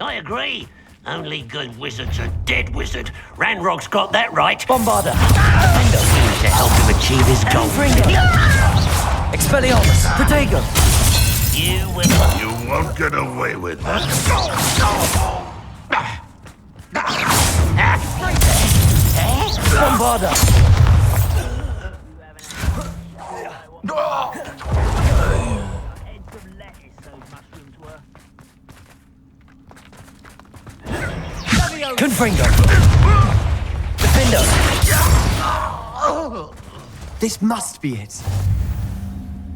I agree. Only good wizards are dead wizard. Ranrock's got that right. Bombarda! Seems to help him achieve his goal. Expelliarmus! Protego! You will. You won't get away with that. Bombarda! Confringo! Defendo! This must be it.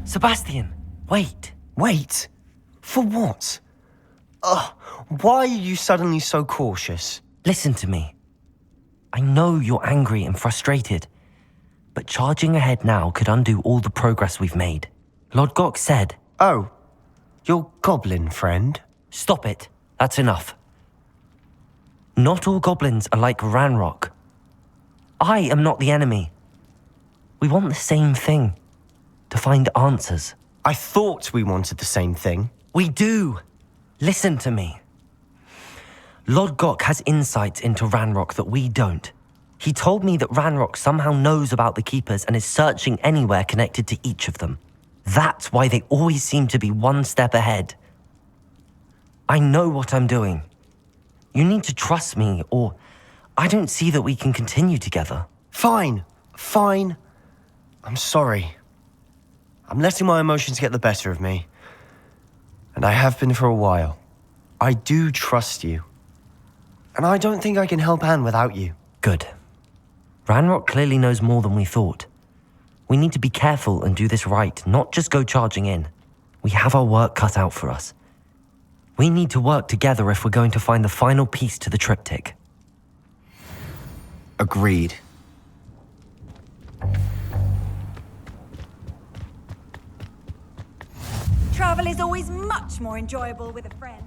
Sebastian, wait. Wait? For what? Why are you suddenly so cautious? Listen to me. I know you're angry and frustrated, but charging ahead now could undo all the progress we've made. Lord Gok said... Oh, your goblin friend? Stop it. That's enough. Not all goblins are like Ranrock. I am not the enemy. We want the same thing. To find answers. I thought we wanted the same thing. We do. Listen to me. Lodgok has insights into Ranrock that we don't. He told me that Ranrock somehow knows about the Keepers and is searching anywhere connected to each of them. That's why they always seem to be one step ahead. I know what I'm doing. You need to trust me, or I don't see that we can continue together. Fine. I'm sorry. I'm letting my emotions get the better of me. And I have been for a while. I do trust you. And I don't think I can help Anne without you. Good. Ranrock clearly knows more than we thought. We need to be careful and do this right, not just go charging in. We have our work cut out for us. We need to work together if we're going to find the final piece to the triptych. Agreed. Travel is always much more enjoyable with a friend.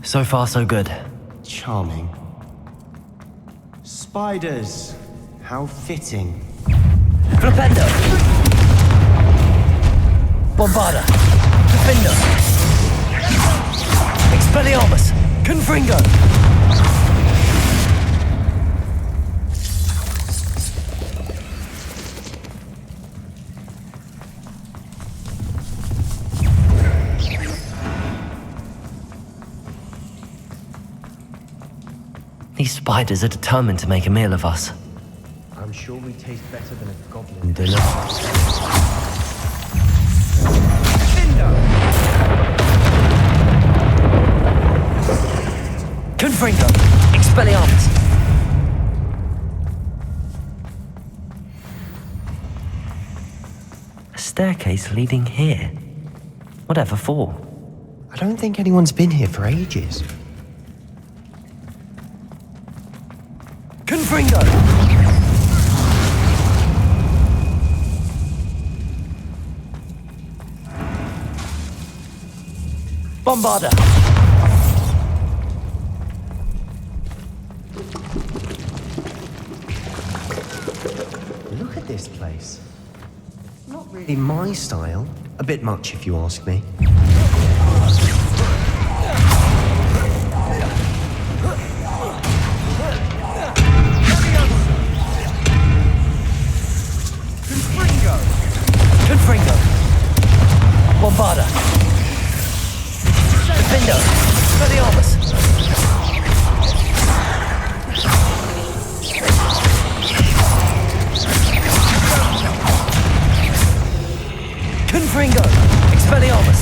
So far, so good. Charming. Spiders. How fitting. Flipendo! Bombarda! Defender! Expelliarmus! Confringo! These spiders are determined to make a meal of us. I'm sure we taste better than a goblin dinner. Confringo! Expelliarmus! A staircase leading here? Whatever for? I don't think anyone's been here for ages. Confringo! Bombarda! Look at this place. Not really my style. A bit much, if you ask me. Confringo! Bombarda! Defender! Expelliarmus! Confringo! Expelliarmus!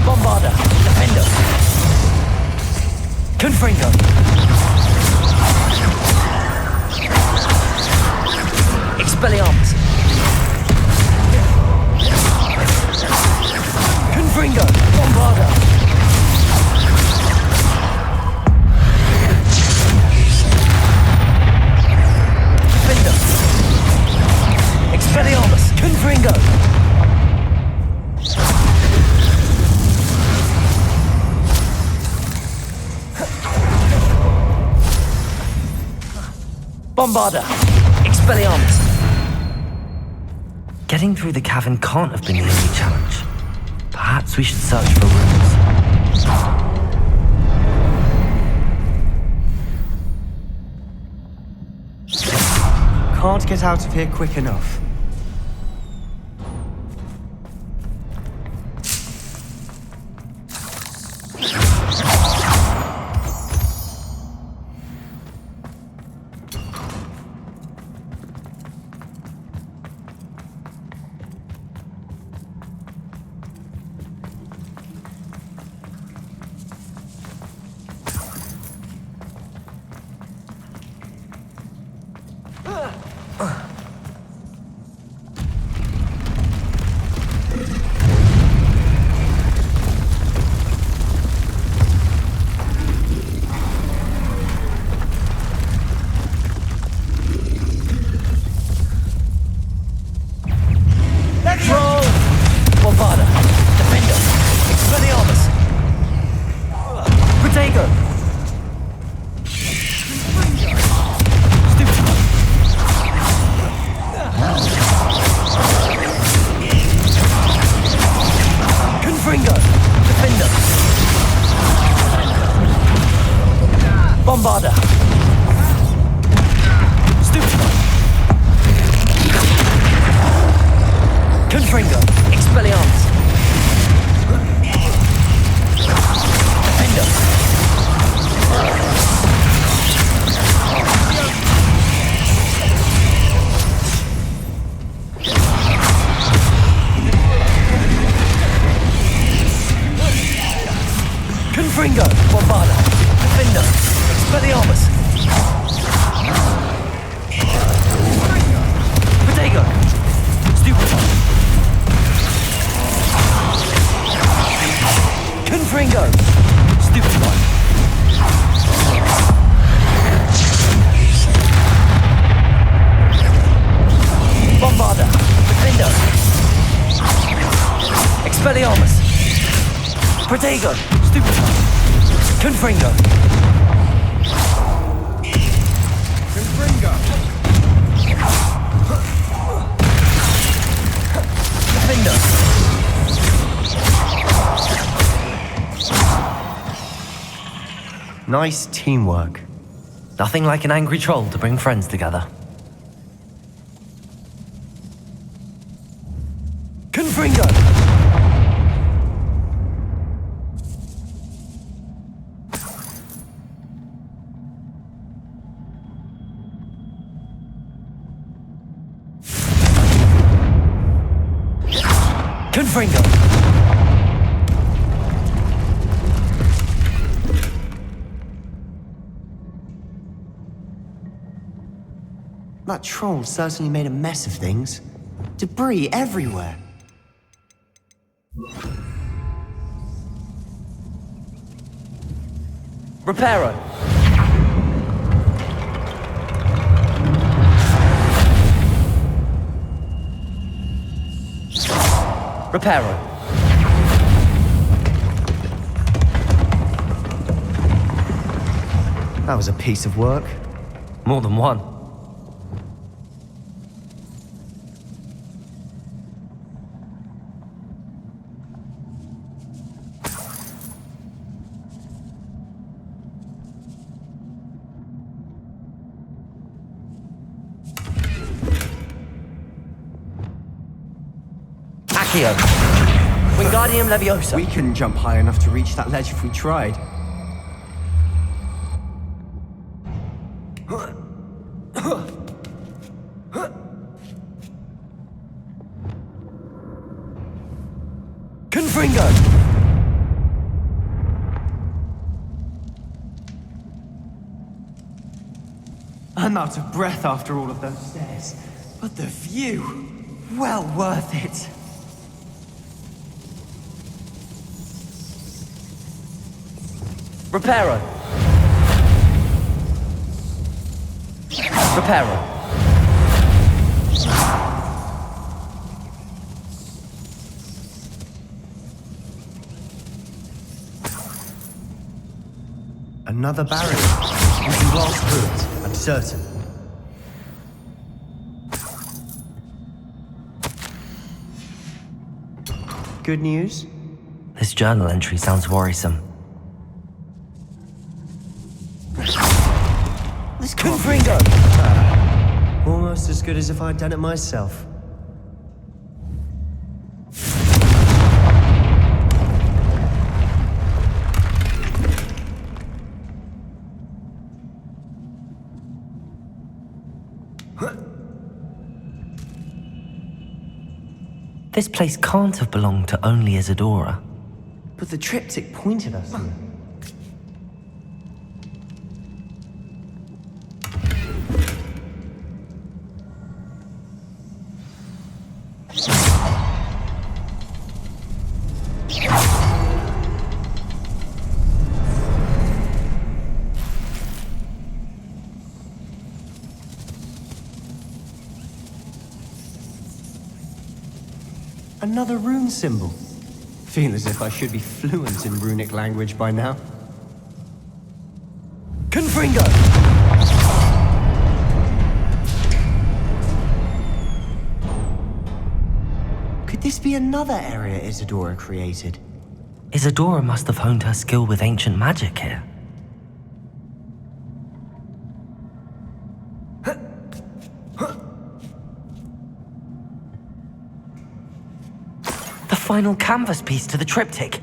Bombarda! Defender! Confringo! Expelliarmus! Confringo! Bombarda! Defender! Expelliarmus! Confringo! Bombarda! Expelliarmus! Getting through the cavern can't have been the only challenge. Perhaps we should search for rooms. Can't get out of here quick enough. Protego! Stupefy! Confringo! Confringo! Defender! Nice teamwork. Nothing like an angry troll to bring friends together. Confringo! Confringo! That troll certainly made a mess of things. Debris everywhere. Reparo! Reparo! That was a piece of work. More than one. Wingardium Leviosa. We couldn't jump high enough to reach that ledge if we tried. Confringo! I'm out of breath after all of those stairs. But the view, well worth it. Reparo! Reparo! Another barrier. We can blast through it, I'm certain. Good news? This journal entry sounds worrisome. This Confringo! Almost as good as if I'd done it myself. This place can't have belonged to only Isadora. But the triptych pointed us here. Another rune symbol. Feel as if I should be fluent in runic language by now. Confringo! Could this be another area Isadora created? Isadora must have honed her skill with ancient magic here. The final canvas piece to the triptych.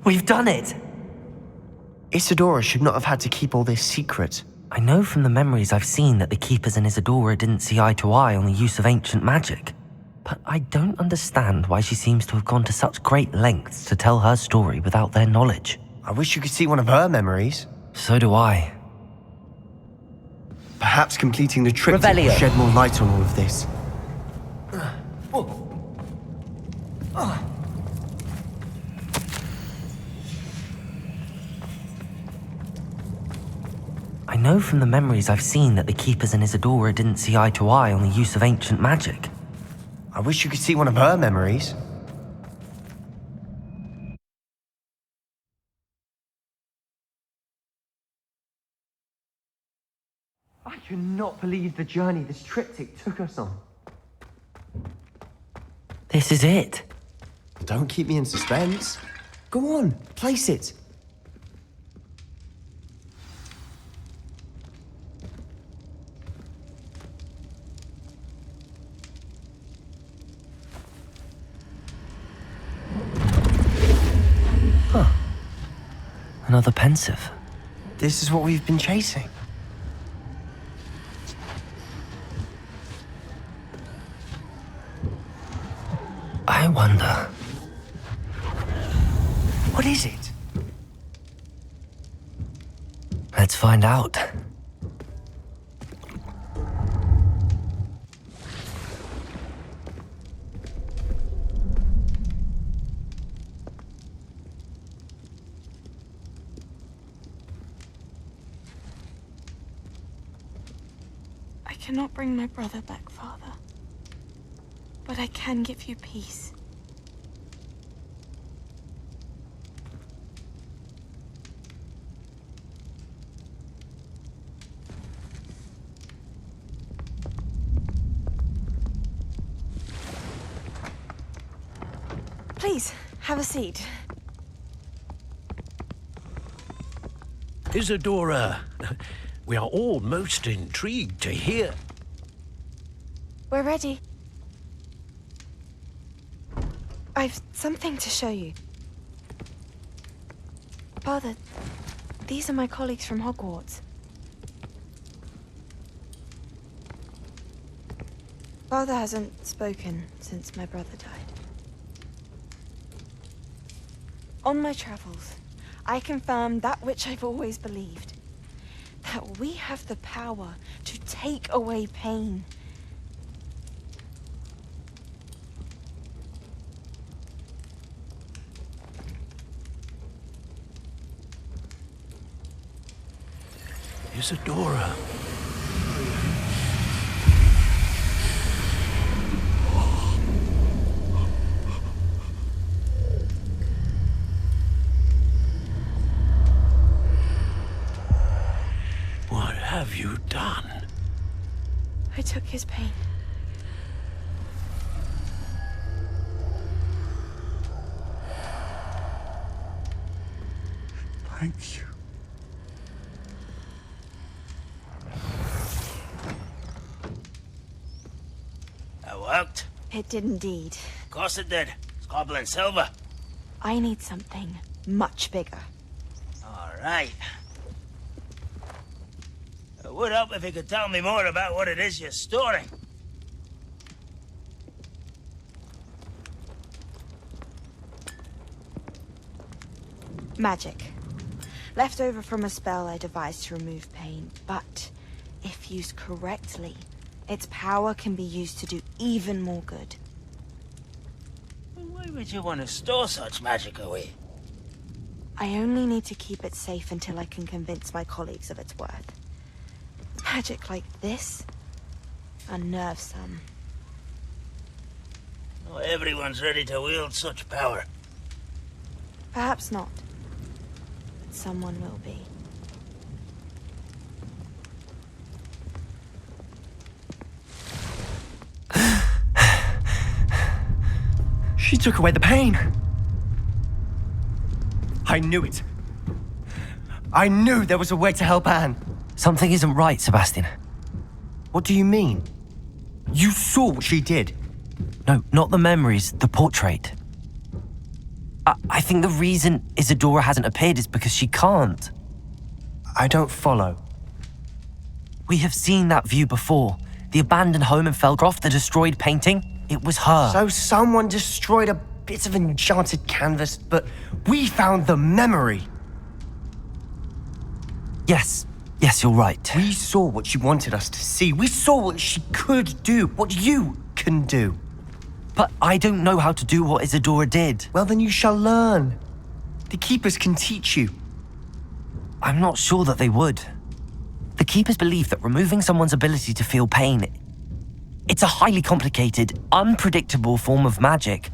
We've done it! Isadora should not have had to keep all this secret. I know from the memories I've seen that the Keepers and Isadora didn't see eye to eye on the use of ancient magic. But I don't understand why she seems to have gone to such great lengths to tell her story without their knowledge. I wish you could see one of her memories. So do I. Perhaps completing the triptych will shed more light on all of this. I know from the memories I've seen that the Keepers and Isadora didn't see eye to eye on the use of ancient magic. I wish you could see one of her memories. cannot believe the journey this triptych took us on. This is it. Don't keep me in suspense. Go on, place it. Huh. Another pensive. This is what we've been chasing. I wonder. What is it? Let's find out. I cannot bring my brother back, Father. But I can give you peace. Please, have a seat. Isadora, we are all most intrigued to hear. We're ready. I've something to show you. Father, these are my colleagues from Hogwarts. Father hasn't spoken since my brother died. On my travels, I confirmed that which I've always believed. That we have the power to take away pain. Isadora. What have you done? I took his pain. Thank you. That worked. It did indeed. Of course it did. It's goblin silver. I need something much bigger. All right. It would help if you could tell me more about what it is you're storing. Magic. Left over from a spell I devised to remove pain, but if used correctly, its power can be used to do even more good. Why would you want to store such magic away? I only need to keep it safe until I can convince my colleagues of its worth. Magic like this unnerves some. Not everyone's ready to wield such power. Perhaps not, but someone will be. She took away the pain. I knew it. I knew there was a way to help Anne. Something isn't right, Sebastian. What do you mean? You saw what she did. No, not the memories, the portrait. I think the reason Isadora hasn't appeared is because she can't. I don't follow. We have seen that view before. The abandoned home in Felgroth, the destroyed painting. It was her. So someone destroyed a bit of enchanted canvas, but we found the memory. Yes, you're right. We saw what she wanted us to see. We saw what she could do, what you can do. But I don't know how to do what Isadora did. Well, then you shall learn. The Keepers can teach you. I'm not sure that they would. The Keepers believe that removing someone's ability to feel pain, it's a highly complicated, unpredictable form of magic.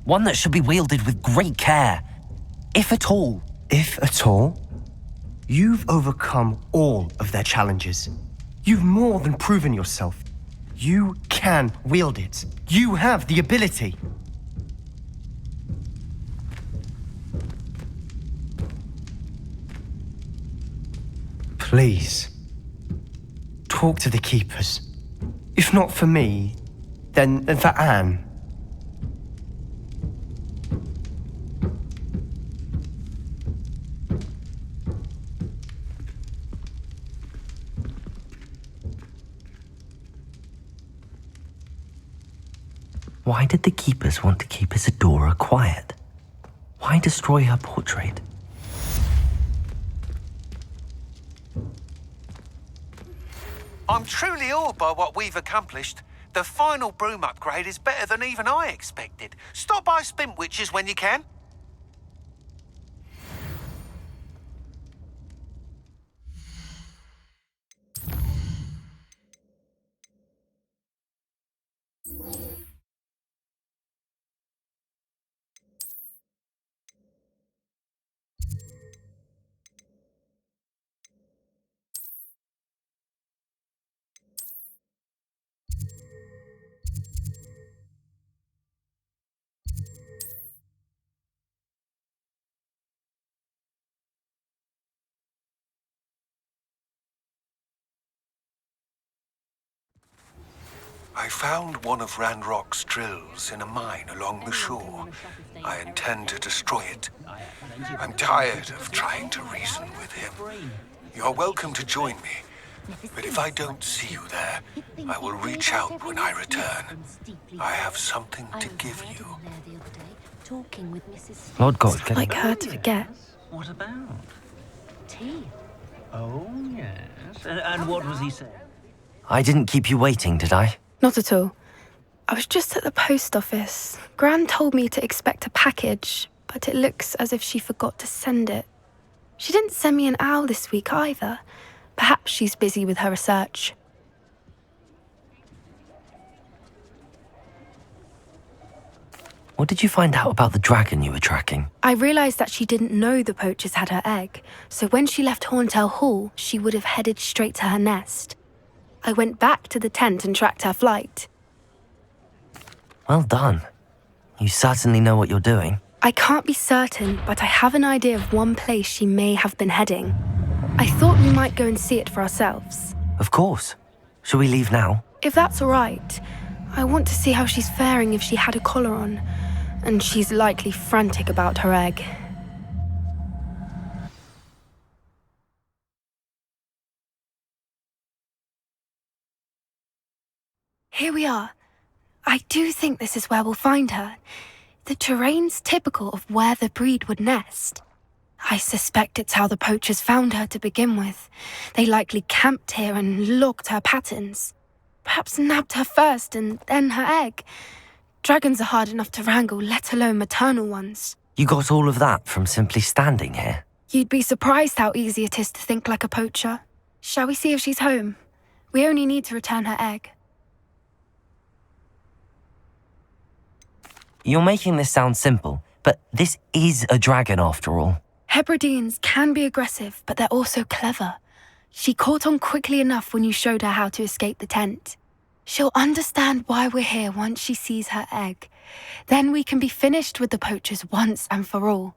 One that should be wielded with great care. If at all. If at all? You've overcome all of their challenges. You've more than proven yourself. You can wield it. You have the ability. Please, talk to the keepers. If not for me, then for Anne. Why did the keepers want to keep Isadora quiet? Why destroy her portrait? I'm truly awed by what we've accomplished. The final broom upgrade is better than even I expected. Stop by Spintwitches when you can. I found one of Ranrock's drills in a mine along the shore. I intend to destroy it. I'm tired of trying to reason with him. You're welcome to join me, but if I don't see you there, I will reach out when I return. I have something to give you. Lord God's getting... Like her to forget. What about? Tea. Oh, yes. And what was he saying? I didn't keep you waiting, did I? Not at all. I was just at the post office. Gran told me to expect a package, but it looks as if she forgot to send it. She didn't send me an owl this week either. Perhaps she's busy with her research. What did you find out about the dragon you were tracking? I realised that she didn't know the poachers had her egg, so when she left Horntail Hall, she would have headed straight to her nest. I went back to the tent and tracked her flight. Well done. You certainly know what you're doing. I can't be certain, but I have an idea of one place she may have been heading. I thought we might go and see it for ourselves. Of course. Shall we leave now? If that's all right. I want to see how she's faring if she had a collar on. And she's likely frantic about her egg. Here we are. I do think this is where we'll find her. The terrain's typical of where the breed would nest. I suspect it's how the poachers found her to begin with. They likely camped here and logged her patterns. Perhaps nabbed her first and then her egg. Dragons are hard enough to wrangle, let alone maternal ones. You got all of that from simply standing here? You'd be surprised how easy it is to think like a poacher. Shall we see if she's home? We only need to return her egg. You're making this sound simple, but this is a dragon after all. Hebrideans can be aggressive, but they're also clever. She caught on quickly enough when you showed her how to escape the tent. She'll understand why we're here once she sees her egg. Then we can be finished with the poachers once and for all.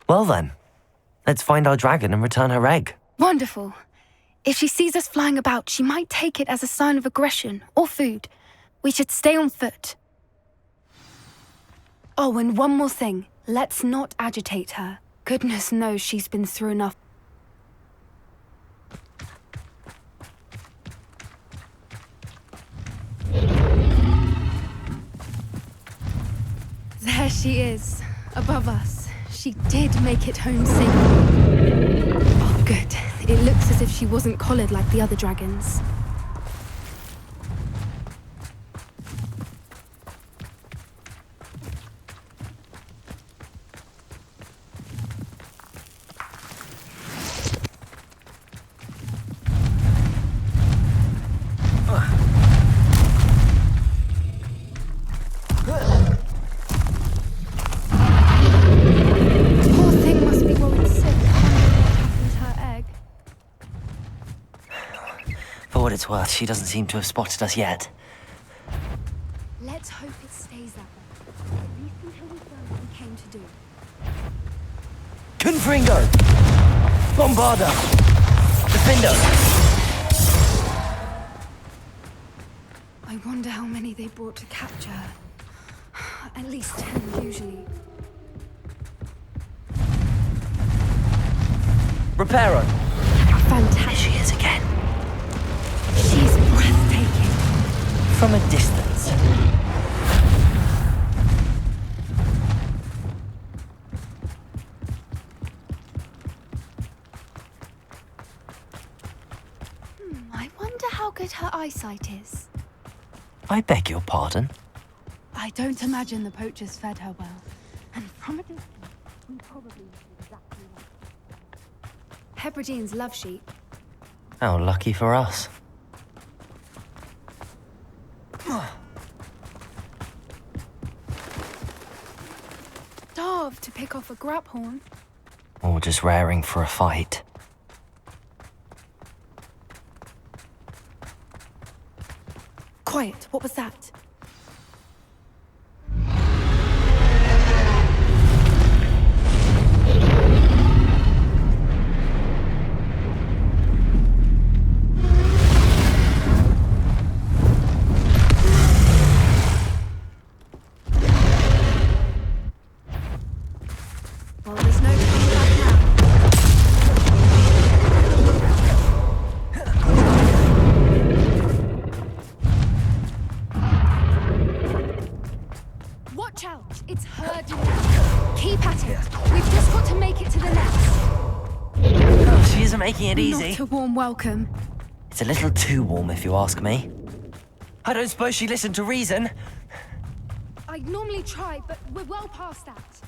Well then, let's find our dragon and return her egg. Wonderful. If she sees us flying about, she might take it as a sign of aggression or food. We should stay on foot. Oh, and one more thing. Let's not agitate her. Goodness knows she's been through enough. There she is, above us. She did make it home safely. Oh, good. It looks as if she wasn't collared like the other dragons. it's worth, she doesn't seem to have spotted us yet. Let's hope it stays that way. At least until we've done what we came to do. Confringo! Bombarda! Defender! I wonder how many they brought to capture her. At least 10, usually. Reparo! Fantastic. There she is again. She's breathtaking. From a distance. I wonder how good her eyesight is. I beg your pardon? I don't imagine the poachers fed her well. And from a distance, we probably look exactly like Hebridean's love sheet. How lucky for us. Starved to pick off a grabhorn. Or just raring for a fight. Quiet, what was that? Well, there's no coming back now. Watch out! It's her doing. Keep at it. We've just got to make it to the nest. Oh, she isn't making it easy. Not a warm welcome. It's a little too warm, if you ask me. I don't suppose she listened to reason. I'd normally try, but we're well past that.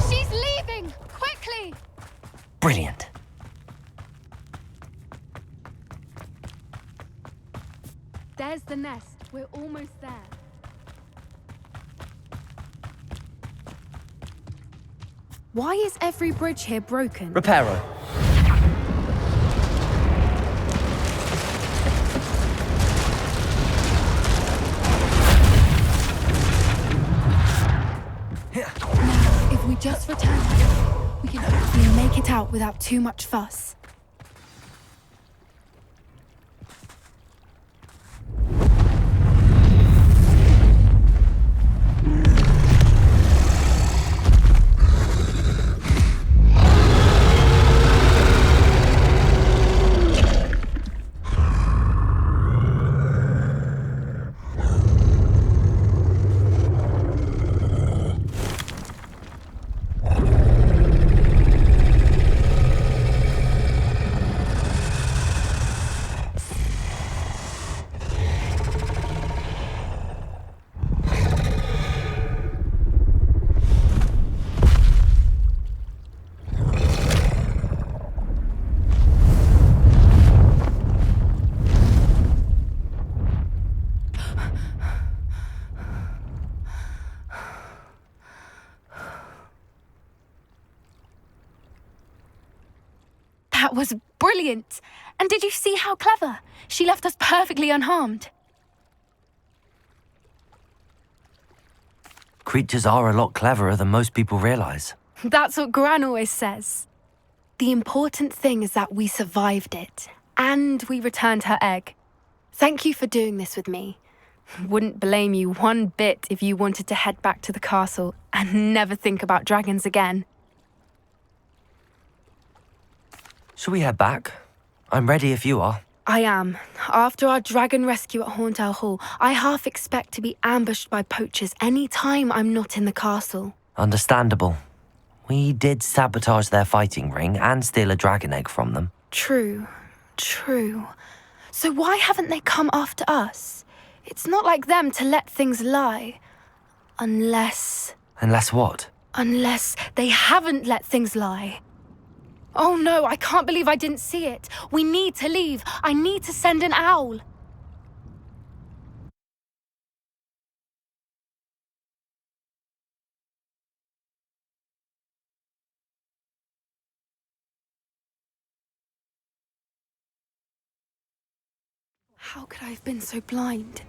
She's leaving! Quickly! Brilliant. There's the nest. We're almost there. Why is every bridge here broken? Reparo. Now, if we just return her, we can hopefully make it out without too much fuss. That was brilliant! And did you see how clever? She left us perfectly unharmed. Creatures are a lot cleverer than most people realize. That's what Gran always says. The important thing is that we survived it, and we returned her egg. Thank you for doing this with me. Wouldn't blame you one bit if you wanted to head back to the castle and never think about dragons again. Shall we head back? I'm ready if you are. I am. After our dragon rescue at Hauntow Hall, I half expect to be ambushed by poachers any time I'm not in the castle. Understandable. We did sabotage their fighting ring and steal a dragon egg from them. True. So why haven't they come after us? It's not like them to let things lie. Unless what? Unless they haven't let things lie. Oh no, I can't believe I didn't see it. We need to leave. I need to send an owl. How could I have been so blind?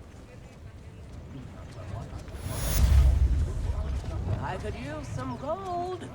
I could use some gold.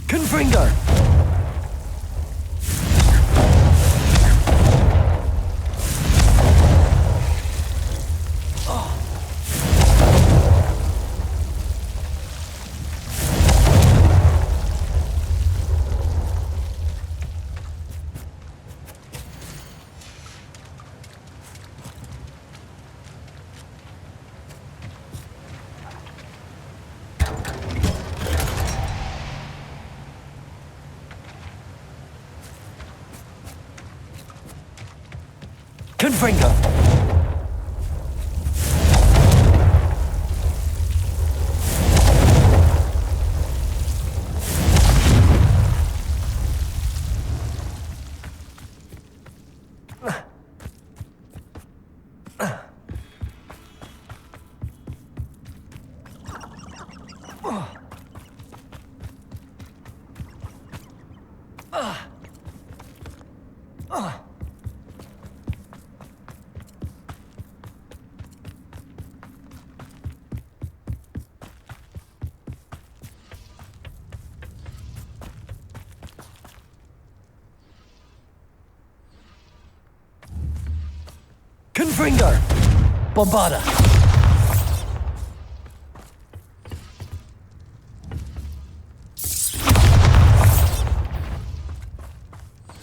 Confringo! Confringo! Confringo! Bombarda!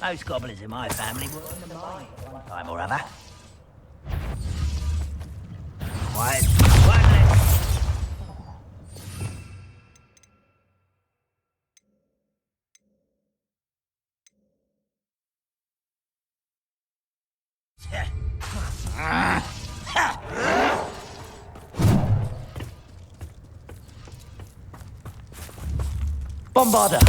Most goblins in my family were on the mine one time or other. Quiet. Bombarda!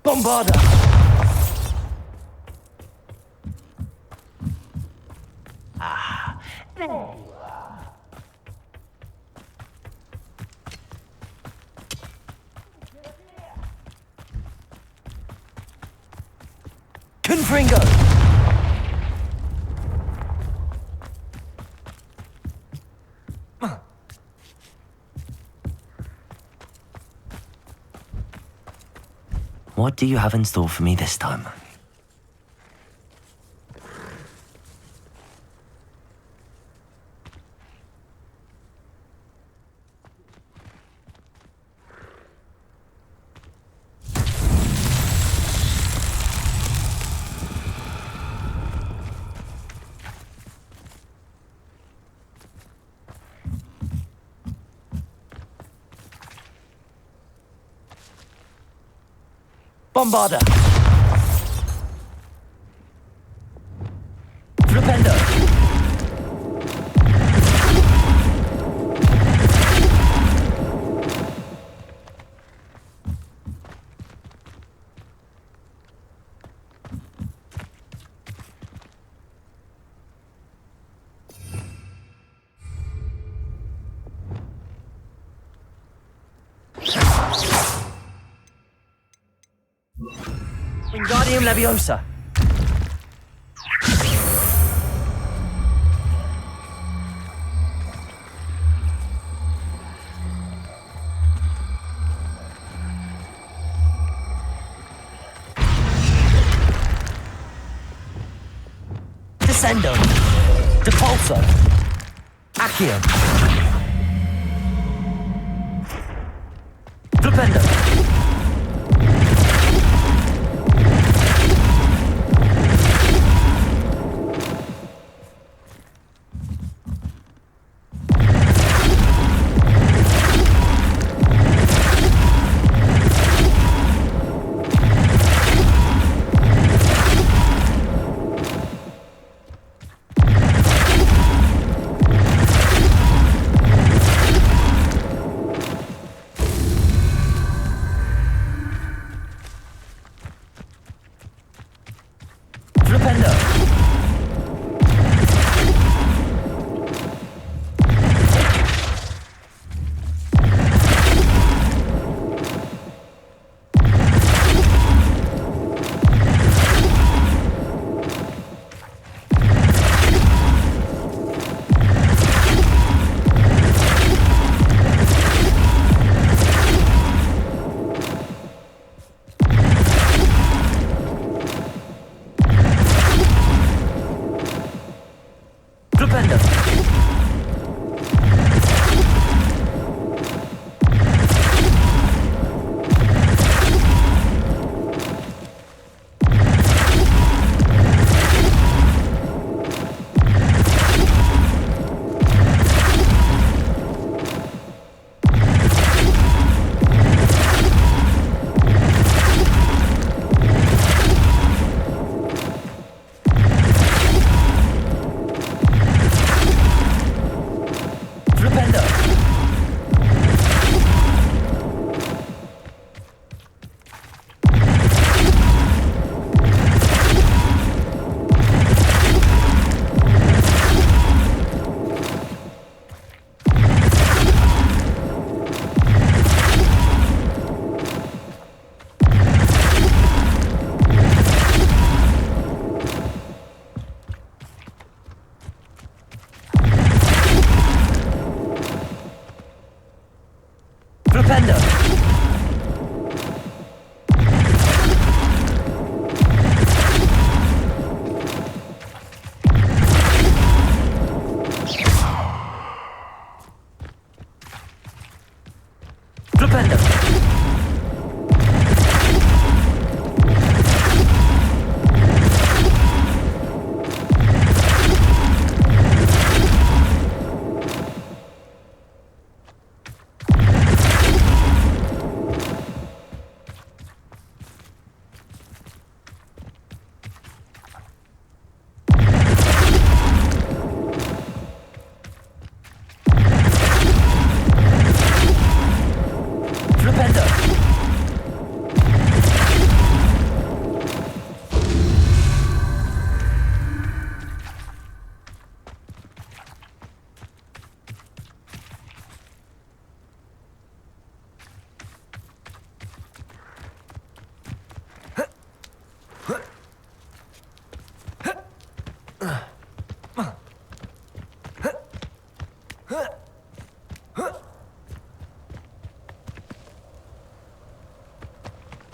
Bombarda! There you are. Confringo! What do you have in store for me this time? Bombarda! Flipendo! Wingardium Leviosa. Descendo. Depulso. Accio. Flipendo.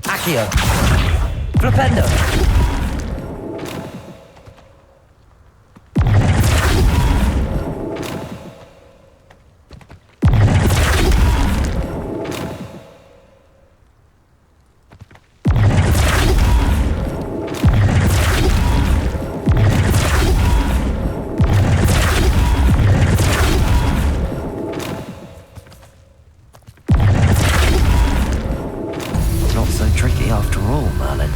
Accio. Flipendo. Not so tricky after all, Merlin.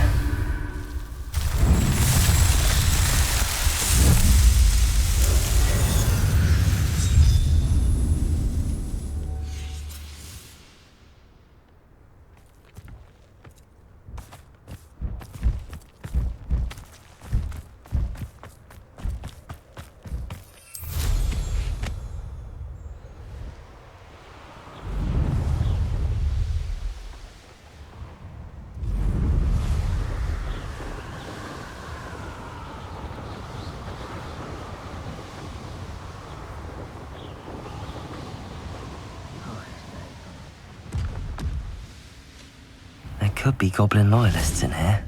could be goblin loyalists in here.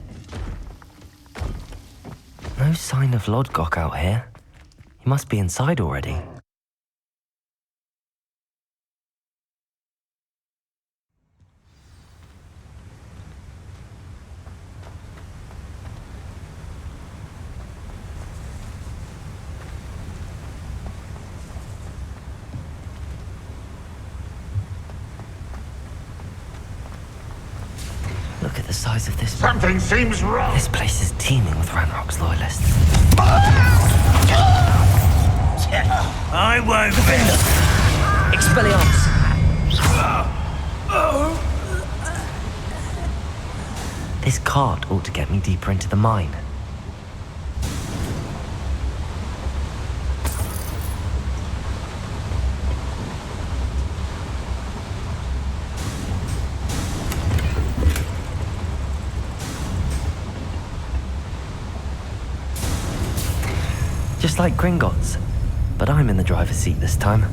No sign of Lodgok out here. He must be inside already. Look at the size of this. Something seems wrong. This place is teeming with Ranrock's loyalists. I won't. Befriended. Expelliarmus. This cart ought to get me deeper into the mine. Just like Gringotts, but I'm in the driver's seat this time.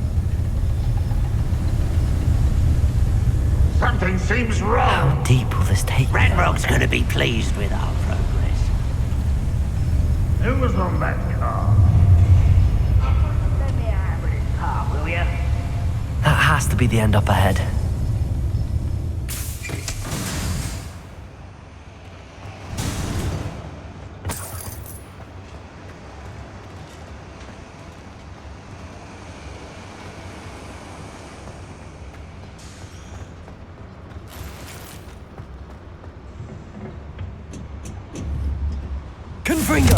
Something seems wrong. How deep will this take me? Ranrock's gonna be pleased with our progress. Who was on that car? Let me have this car, will ya? That has to be the end up ahead. Confringo!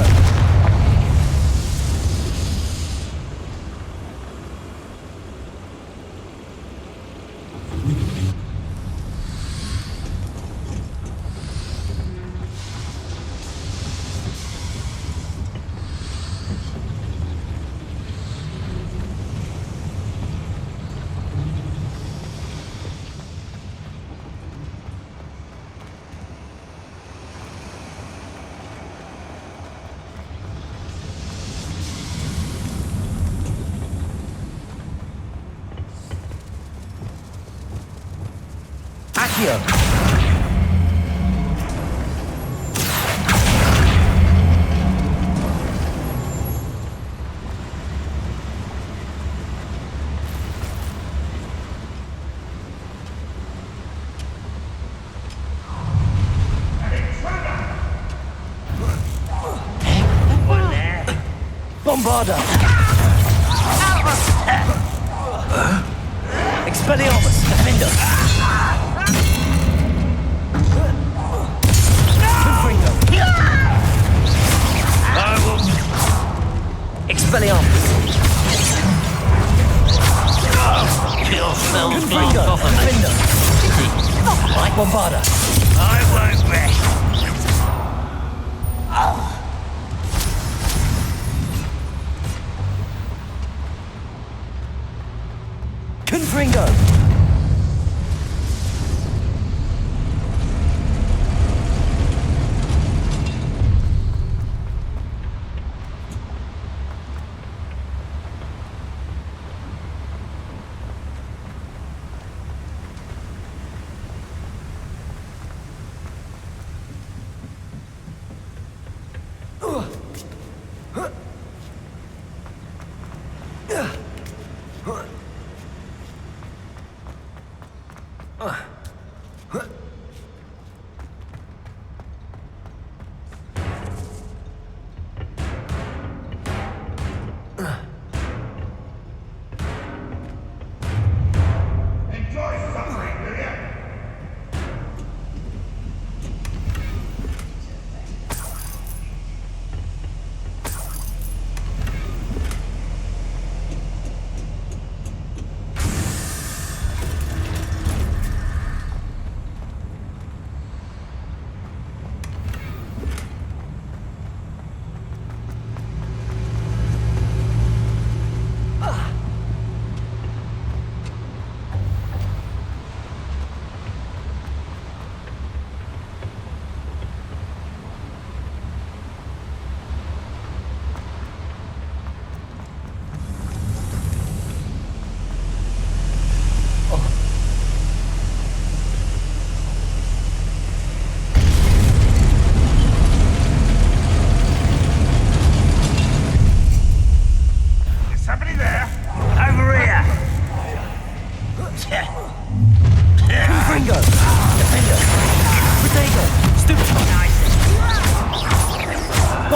Accio! Bombarda! Expelliarmus! Defender! Confringo! I will... Expelliarmus! Kill smells Confringo! off of me. Defender! Like Bombarda! I won't rest. Confringo!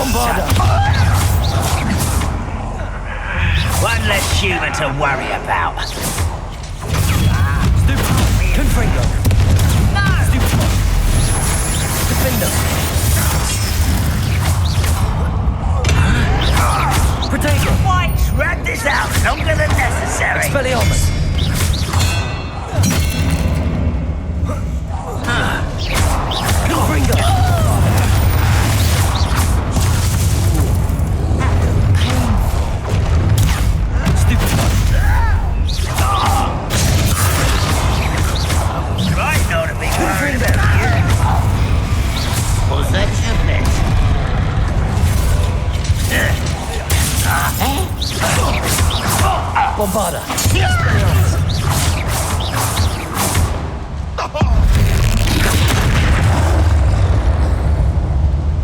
Bombarder! One less human to worry about. Confringo! No! Defender! Protego! Why drag this out longer than necessary? Expelliarmus! Confringo! Right, not to be worried about you. Was that your bet? Bombarder!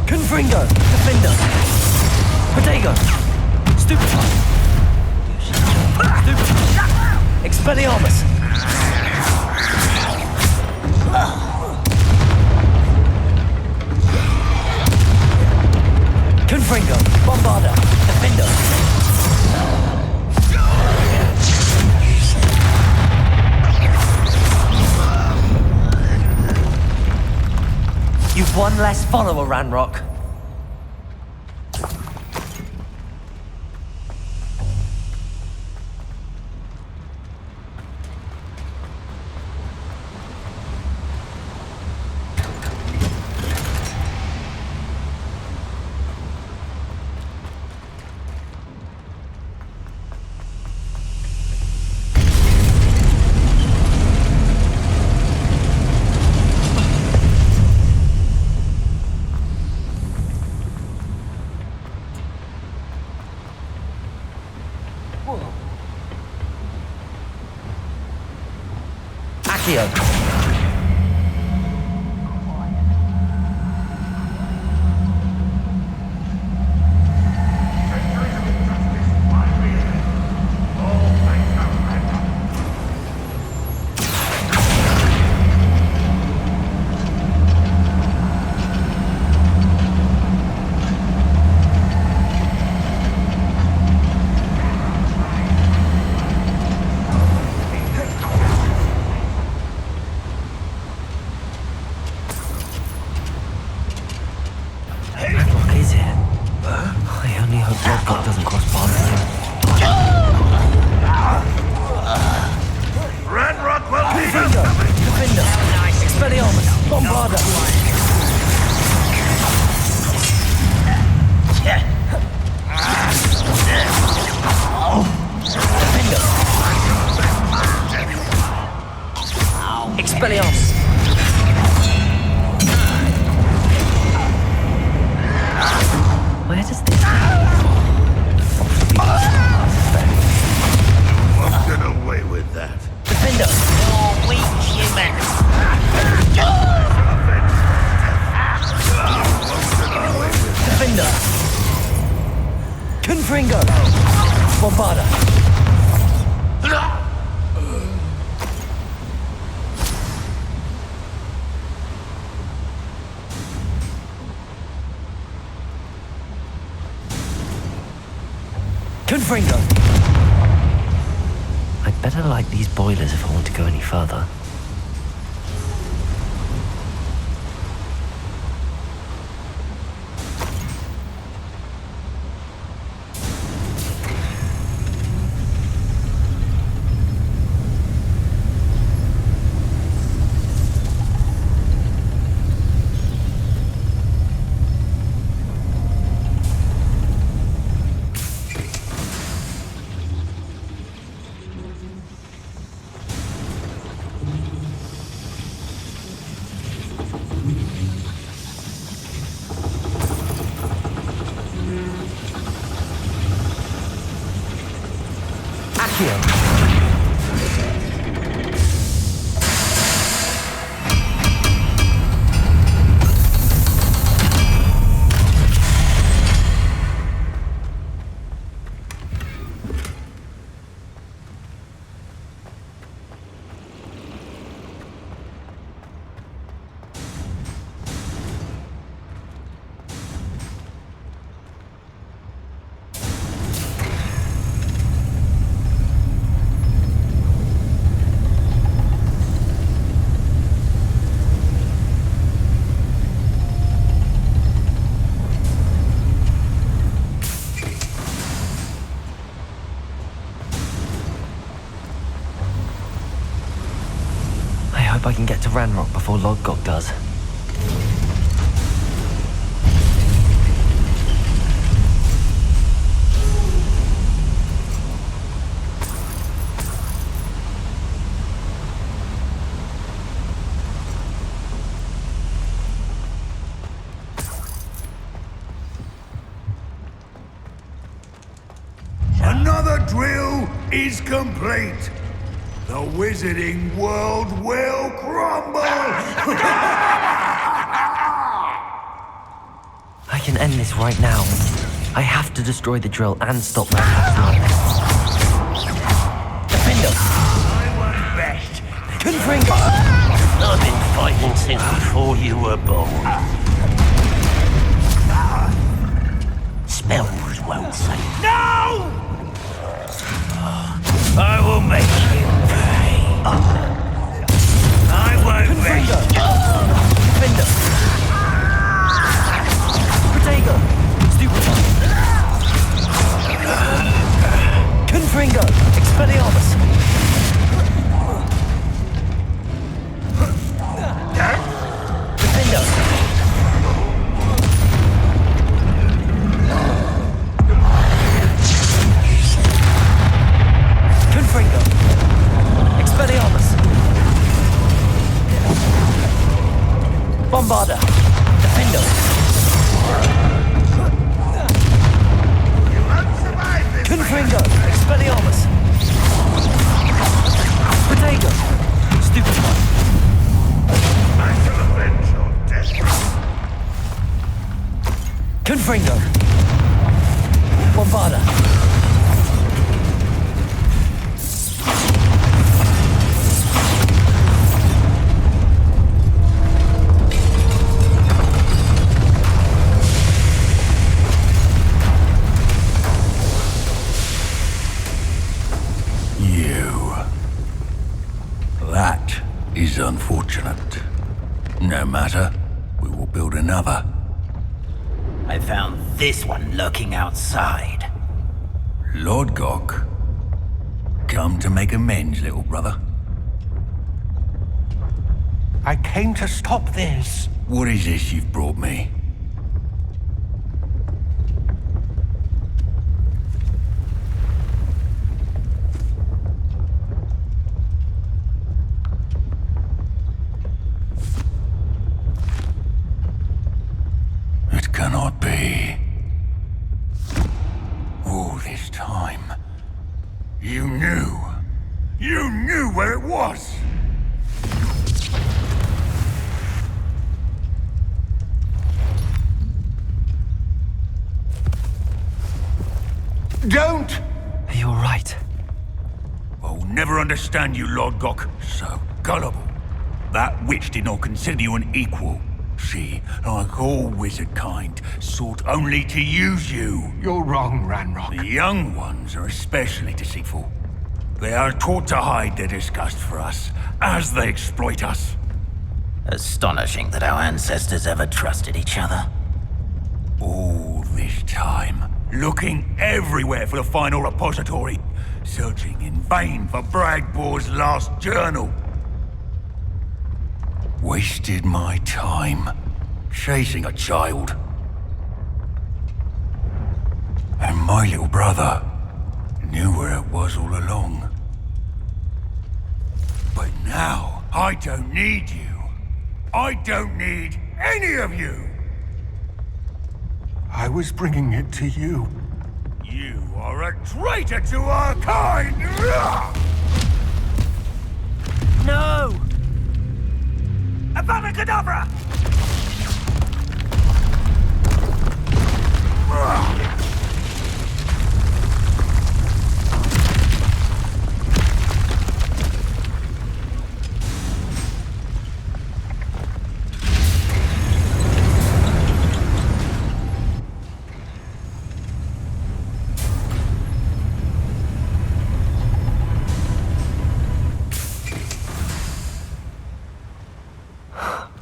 Confringo! Defender! Protego! Stupefy! Expelliarmus! Confringo! Bombarder! Defender! You've one less follower, Ranrock. Accio. Expelliarmus! Where does this Won't get away with that. Defender! You're weak, human. Defender! Confringo! Bombarder! Confringo! I'd better light these boilers if I want to go any further. hope I can get to Ranrock before Lodgok does. Another drill is complete. The wizarding world will crumble! I can end this right now. I have to destroy the drill and stop Ranrock's loyalists. Defend us! I won best. Confringo! I've been fighting since before you were born. Spells won't save. No! I will make you pay. I won't rest. Defender! Protego! Stupid! Confringo! Expelliarmus! Defender! Confringo! Expelliarmus! Bombarda! Defendo! Confringo! Expelliarmus! Protego! Stupid one! I shall avenge your death. Confringo! Bombarda! That is unfortunate. No matter, we will build another. I found this one lurking outside. Lodgok, come to make amends, little brother. I came to stop this. What is this you've brought me? It cannot be. All this time, you knew. You knew where it was! Don't! Are you alright? I'll never understand you, Lodgok. So gullible. That witch did not consider you an equal. She, like all wizard kind, sought only to use you. You're wrong, Ranrock. The young ones are especially deceitful. They are taught to hide their disgust for us, as they exploit us. Astonishing that our ancestors ever trusted each other. All this time, looking everywhere for the final repository, searching in vain for Bragbor's last journal. Wasted my time, chasing a child. And my little brother knew where it was all along. But now, I don't need you. I don't need any of you. I was bringing it to you. You are a traitor to our kind! No! Avada Kedavra!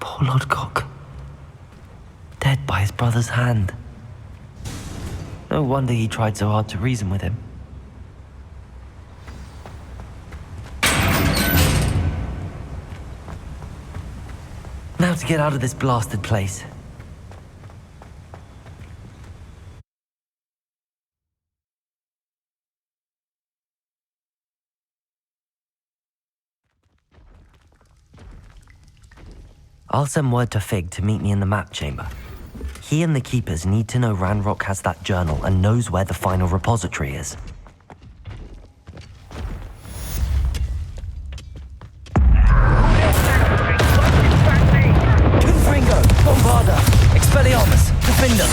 Poor Lodgok. Dead by his brother's hand. No wonder he tried so hard to reason with him. to get out of this blasted place. I'll send word to Fig to meet me in the map chamber. He and the Keepers need to know Ranrock has that journal and knows where the final repository is. Confringo, Bombarda, Expelliarmus, Befriended.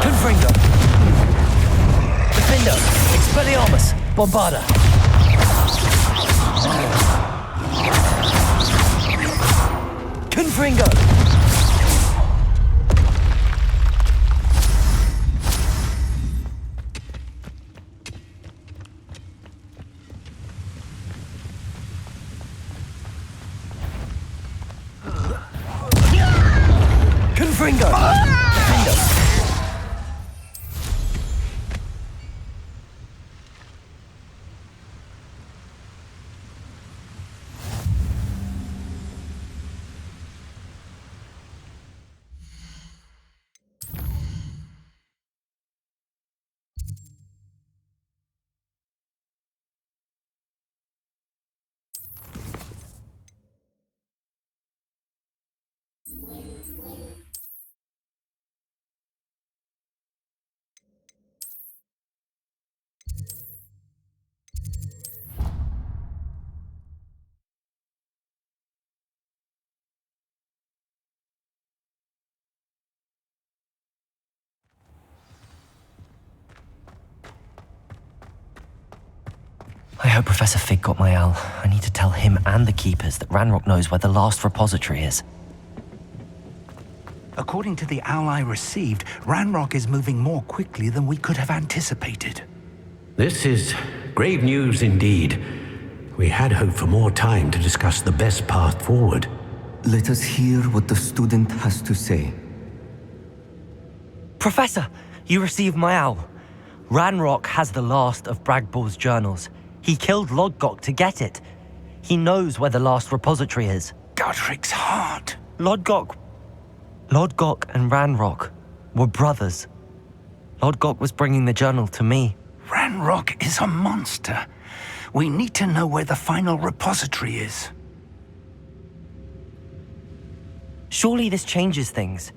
Confringo, Befriended, Expelliarmus, Bombarda. Confringo. Confringo! Defender! I hope Professor Fig got my owl. I need to tell him and the Keepers that Ranrock knows where the last repository is. According to the owl I received, Ranrock is moving more quickly than we could have anticipated. This is grave news indeed. We had hoped for more time to discuss the best path forward. Let us hear what the student has to say. Professor, you received my owl. Ranrock has the last of Bragbor's journals. He killed Lodgok to get it. He knows where the last repository is. Godric's heart. Lodgok and Ranrock were brothers. Lodgok was bringing the journal to me. Ranrock is a monster. We need to know where the final repository is. Surely this changes things.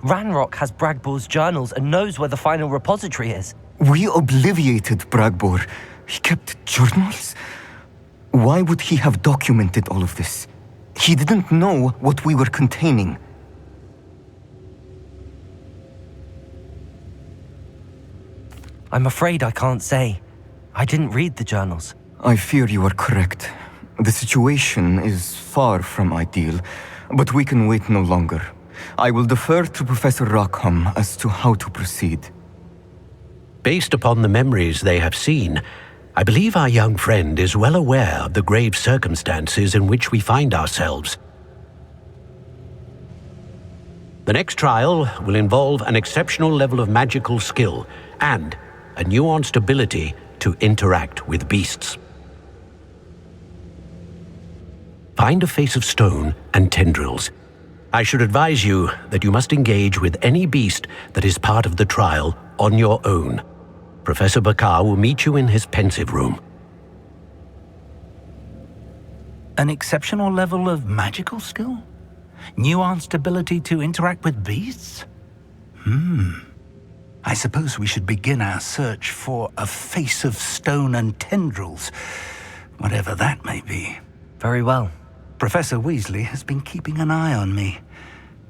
Ranrock has Bragbor's journals and knows where the final repository is. We obliviated Bragbor. He kept journals? Why would he have documented all of this? He didn't know what we were containing. I'm afraid I can't say. I didn't read the journals. I fear you are correct. The situation is far from ideal, but we can wait no longer. I will defer to Professor Rockham as to how to proceed. Based upon the memories they have seen, I believe our young friend is well aware of the grave circumstances in which we find ourselves. The next trial will involve an exceptional level of magical skill and a nuanced ability to interact with beasts. Find a face of stone and tendrils. I should advise you that you must engage with any beast that is part of the trial on your own. Professor Bakar will meet you in his pensive room. An exceptional level of magical skill? Nuanced ability to interact with beasts? I suppose we should begin our search for a face of stone and tendrils, whatever that may be. Very well. Professor Weasley has been keeping an eye on me.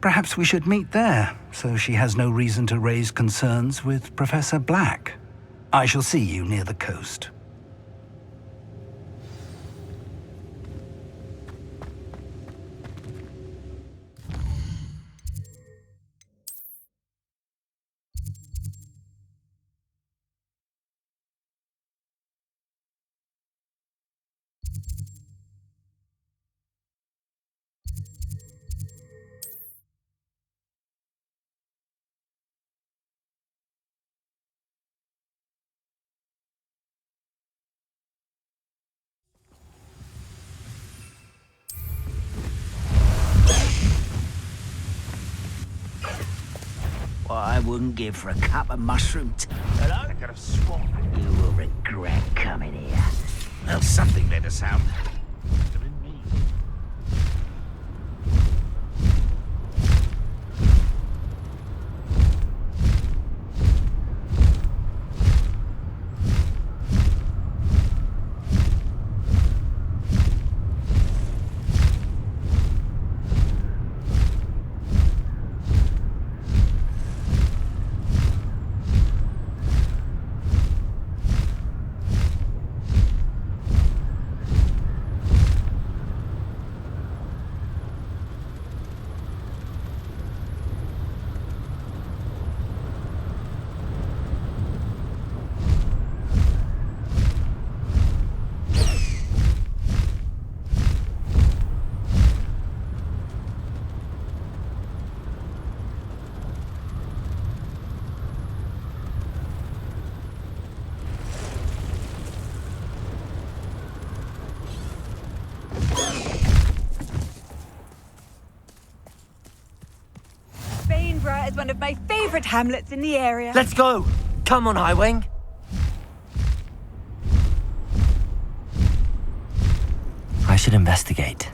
Perhaps we should meet there, so she has no reason to raise concerns with Professor Black. I shall see you near the coast. I wouldn't give for a cup of mushroom. Hello? I got a swamp. You will regret coming here. Well, something let us out. Bainborough is one of my favourite hamlets in the area. Let's go! Come on, Highwing. I should investigate.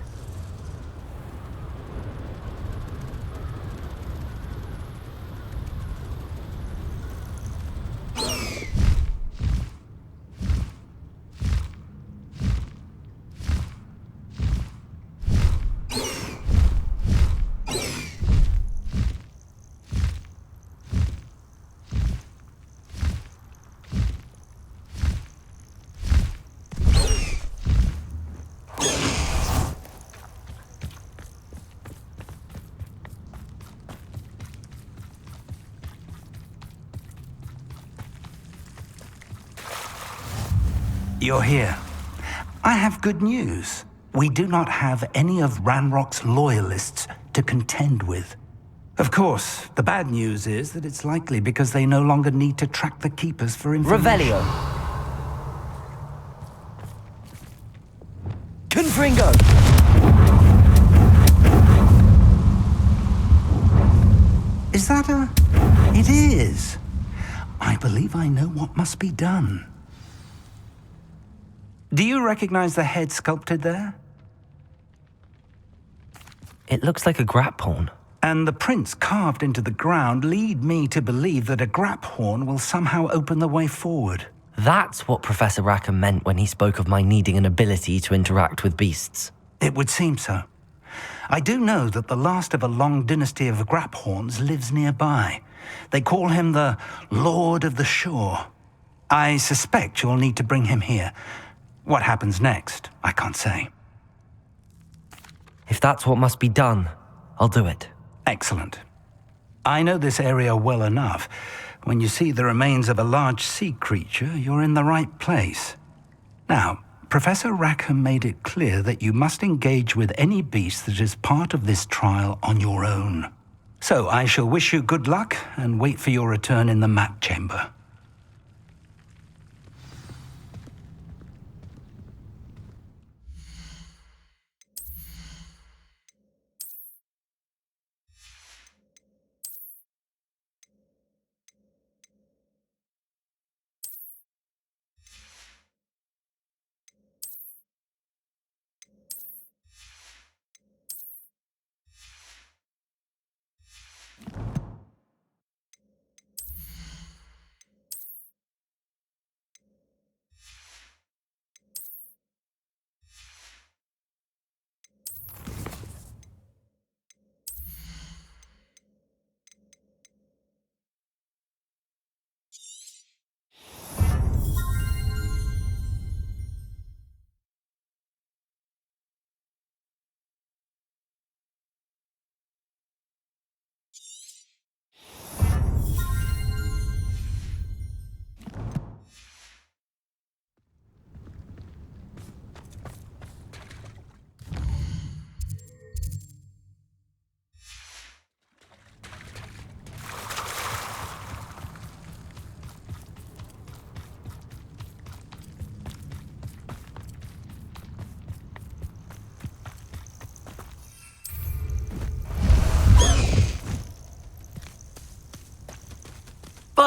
You're here. I have good news. We do not have any of Ranrock's loyalists to contend with. Of course, the bad news is that it's likely because they no longer need to track the Keepers for information. Revelio. Confringo. Is that a... It is. I believe I know what must be done. Do you recognize the head sculpted there? It looks like a grap horn. And the prints carved into the ground lead me to believe that a grap horn will somehow open the way forward. That's what Professor Rackham meant when he spoke of my needing an ability to interact with beasts. It would seem so. I do know that the last of a long dynasty of grap horns lives nearby. They call him the Lord of the Shore. I suspect you'll need to bring him here. What happens next, I can't say. If that's what must be done, I'll do it. Excellent. I know this area well enough. When you see the remains of a large sea creature, you're in the right place. Now, Professor Rackham made it clear that you must engage with any beast that is part of this trial on your own. So I shall wish you good luck and wait for your return in the map chamber.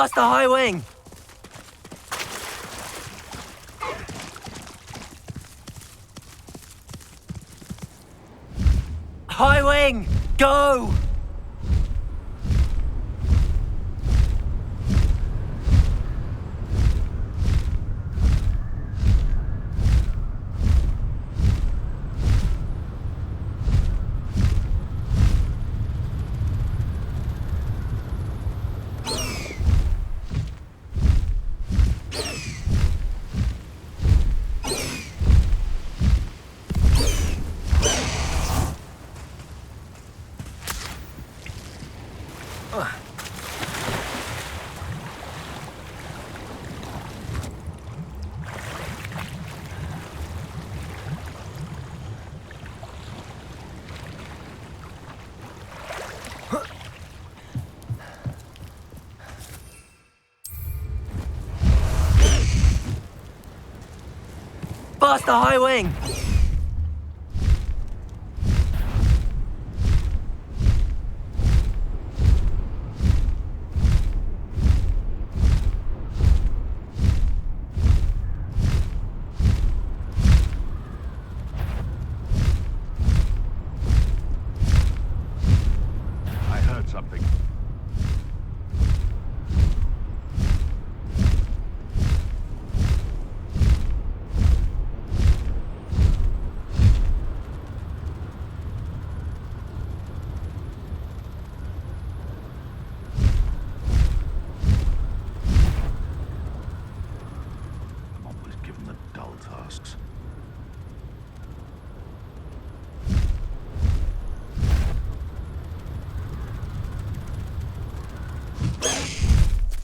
Past the high wing! High wing! Go! Past the high wing! I heard something. I'm always given the dull tasks.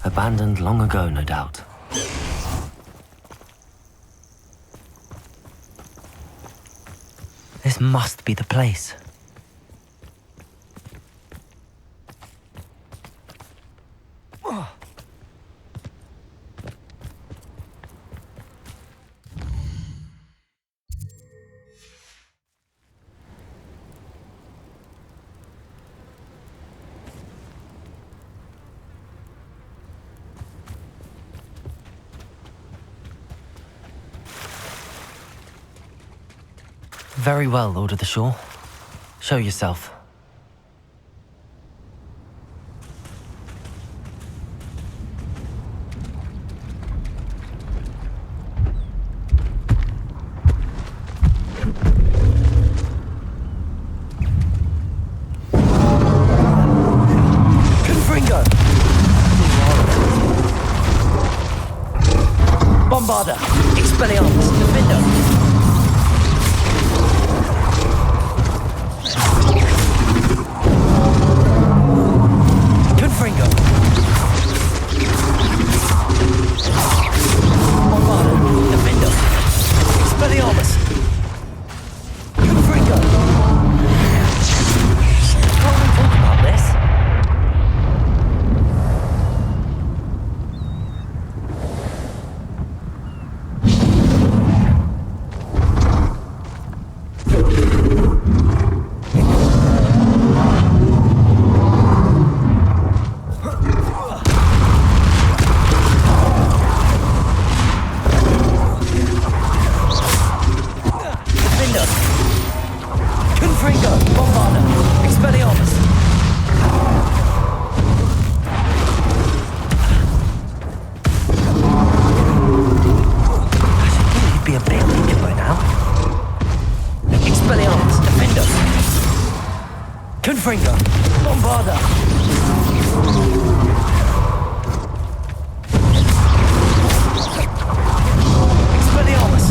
Abandoned long ago, no doubt. This must be the place. Very well, Lord of the Shore. Show yourself. Confringo! Bombarda! Expelliarmus! Defendo! Confringo! Bombarda! Defendo! Expelliarmus! Confringo! Can't we talk about this? Confringo! Bombarda! Expelliarmus!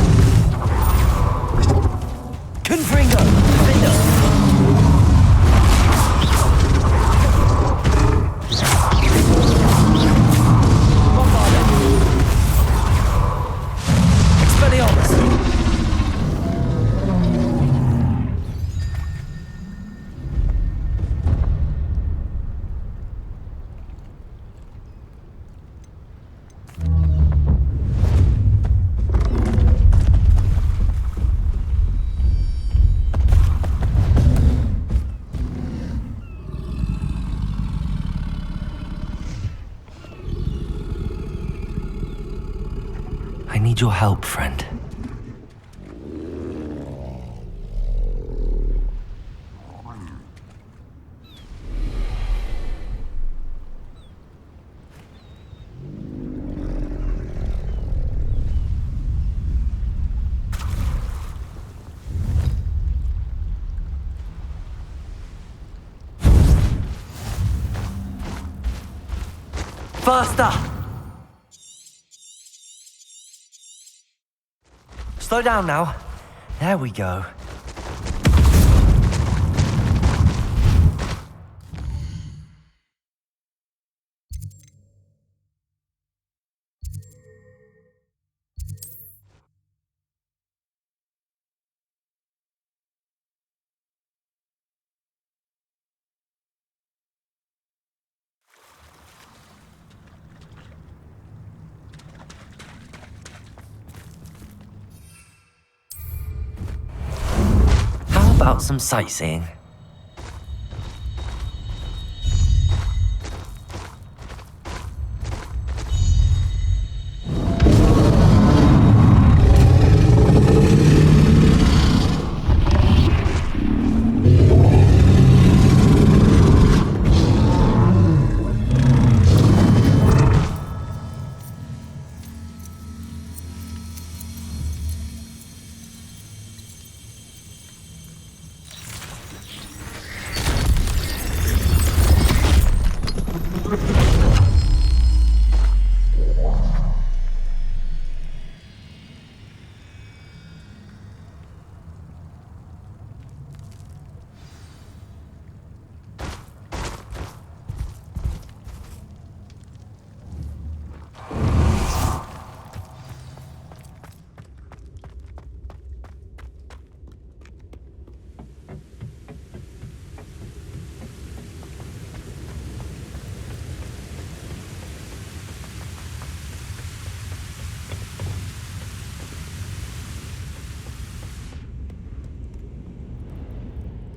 Confringo! Defendo! Bombarda! Expelliarmus! need your help, friend. Faster! Slow down now. There we go. How about some sightseeing?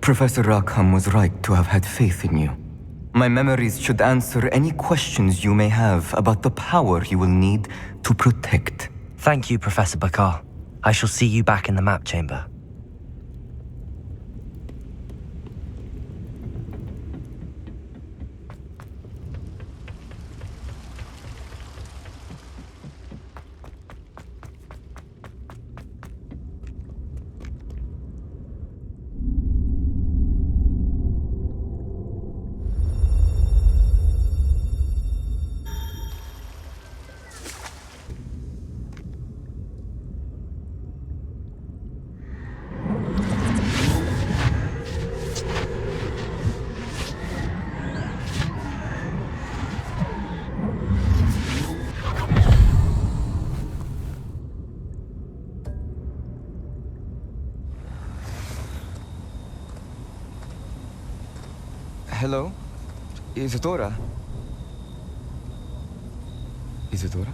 Professor Rackham was right to have had faith in you. My memories should answer any questions you may have about the power you will need to protect. Thank you, Professor Bakar. I shall see you back in the map chamber. Hello? Isadora? Isadora?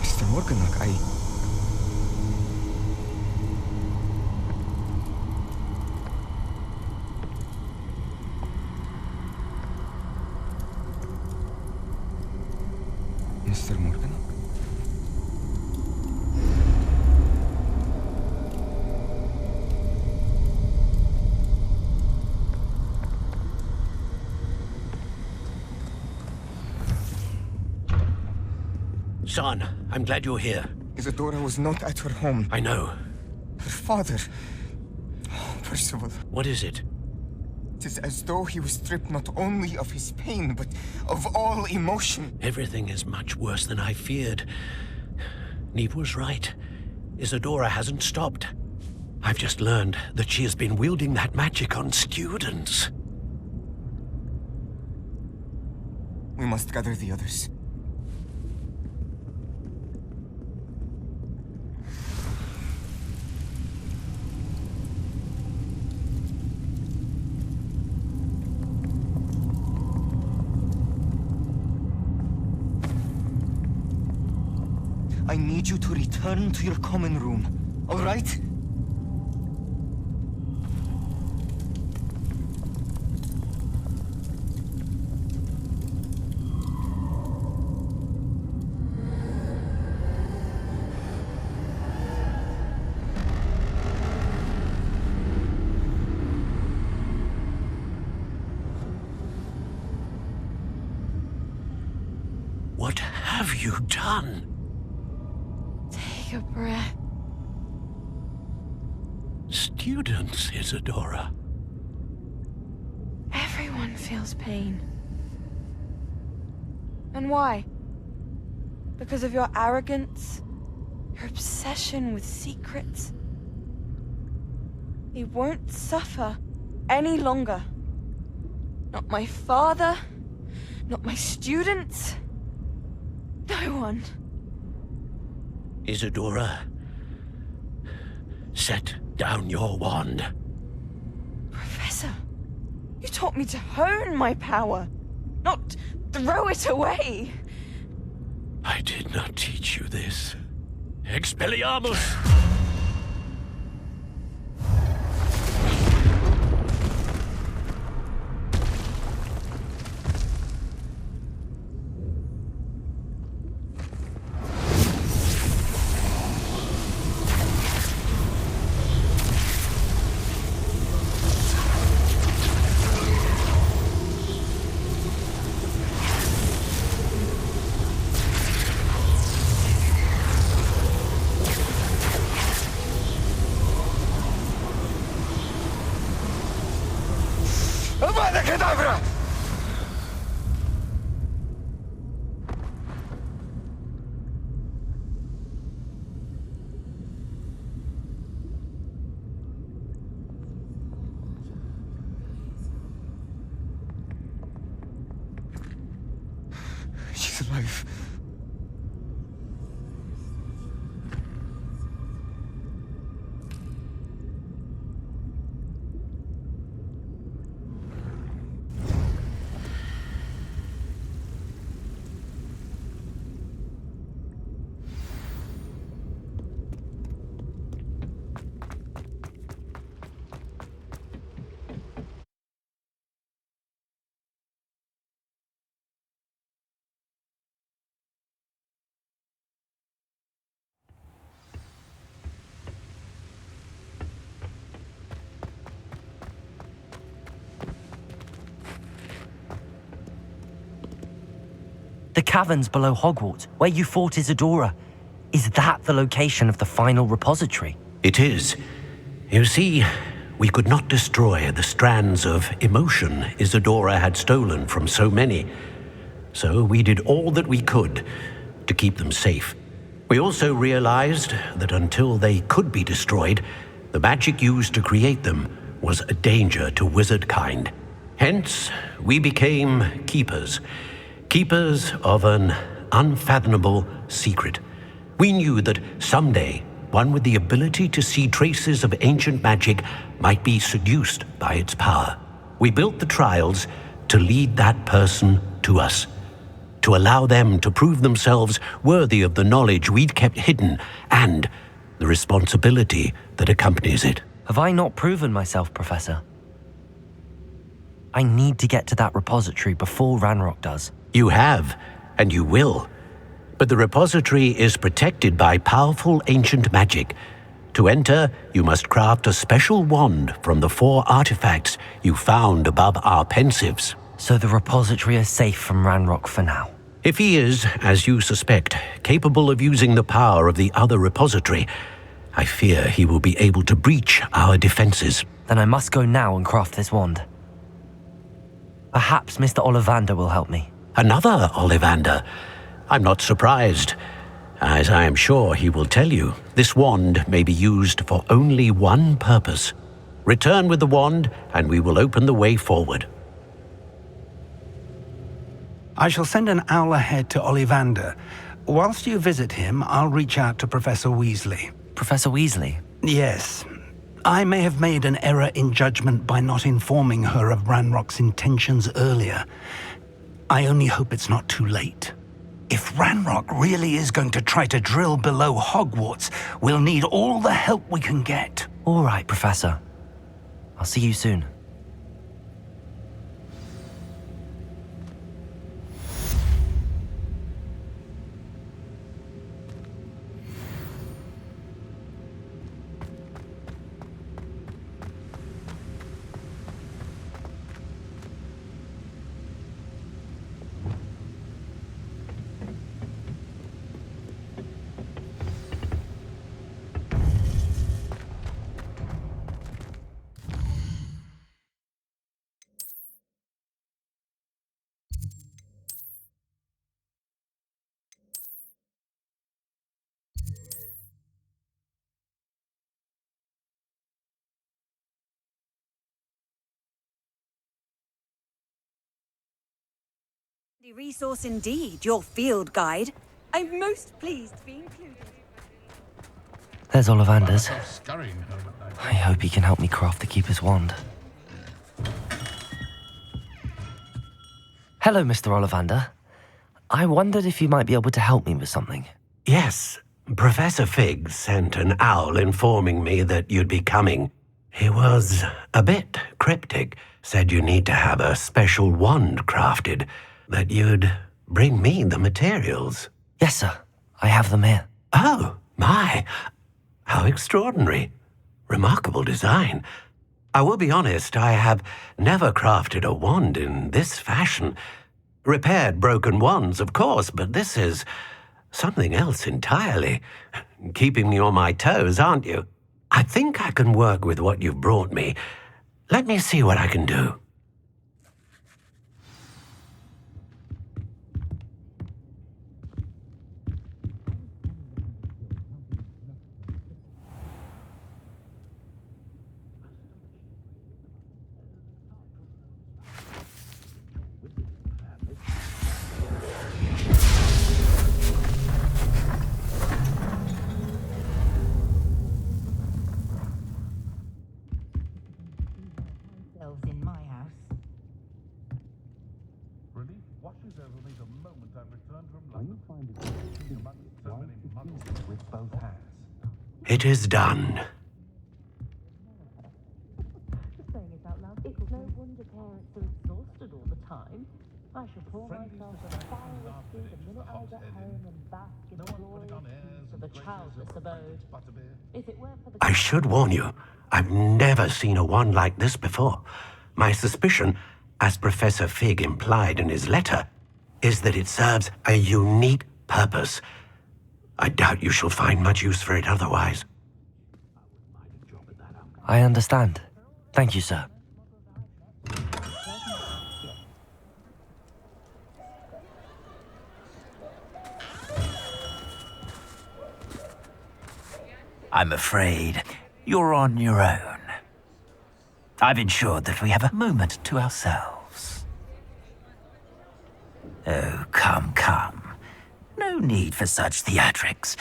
Mr. Morganach, Mr. Morgan? Son, I'm glad you're here. Isadora was not at her home. I know. Her father... Oh, Percival. What is it? It is as though he was stripped not only of his pain, but of all emotion. Everything is much worse than I feared. Neve was right. Isadora hasn't stopped. I've just learned that she has been wielding that magic on students. We must gather the others. I need you to return to your common room, all right? What have you done? Take a breath. Students, Isadora. Everyone feels pain. And why? Because of your arrogance? Your obsession with secrets? He won't suffer any longer. Not my father, not my students, no one. Isadora, set down your wand. Professor, you taught me to hone my power, not throw it away. I did not teach you this. Expelliarmus! Avada Kedavra! She's alive. The caverns below Hogwarts, where you fought Isadora. Is that the location of the final repository? It is. You see, we could not destroy the strands of emotion Isadora had stolen from so many. So we did all that we could to keep them safe. We also realized that until they could be destroyed, the magic used to create them was a danger to wizard kind. Hence, we became keepers. Keepers of an unfathomable secret. We knew that someday, one with the ability to see traces of ancient magic might be seduced by its power. We built the trials to lead that person to us, to allow them to prove themselves worthy of the knowledge we'd kept hidden and the responsibility that accompanies it. Have I not proven myself, Professor? I need to get to that repository before Ranrock does. You have, and you will. But the repository is protected by powerful ancient magic. To enter, you must craft a special wand from the 4 artifacts you found above our pensives. So the repository is safe from Ranrock for now? If he is, as you suspect, capable of using the power of the other repository, I fear he will be able to breach our defenses. Then I must go now and craft this wand. Perhaps Mr. Ollivander will help me. Another Ollivander? I'm not surprised. As I am sure he will tell you, this wand may be used for only one purpose. Return with the wand, and we will open the way forward. I shall send an owl ahead to Ollivander. Whilst you visit him, I'll reach out to Professor Weasley. Professor Weasley? Yes. I may have made an error in judgment by not informing her of Ranrock's intentions earlier. I only hope it's not too late. If Ranrock really is going to try to drill below Hogwarts, we'll need all the help we can get. All right, Professor. I'll see you soon. The resource indeed, your field guide. I'm most pleased to be included. There's Ollivander's. I hope he can help me craft the Keeper's wand. Hello, Mr. Ollivander. I wondered if you might be able to help me with something. Yes, Professor Fig sent an owl informing me that you'd be coming. He was a bit cryptic, said you need to have a special wand crafted, that you'd bring me the materials. Yes, sir. I have them here. Oh, my. How extraordinary. Remarkable design. I will be honest, I have never crafted a wand in this fashion. Repaired broken wands, of course, but this is something else entirely. Keeping me on my toes, aren't you? I think I can work with what you've brought me. Let me see what I can do. In my house. Relief washes over me the moment I return from London. Amongst so many muggles with both hands. It is done. Saying it out loud, it's no wonder parents are exhausted all the time. I shall pour myself in a fire whiskey the minute I get home and bask in the glory of the childless abode. If it weren't for the... I should warn you, I've never seen a wand like this before. My suspicion, as Professor Fig implied in his letter, is that it serves a unique purpose. I doubt you shall find much use for it otherwise. I understand. Thank you, sir. I'm afraid you're on your own. I've ensured that we have a moment to ourselves. Oh, come, come. No need for such theatrics.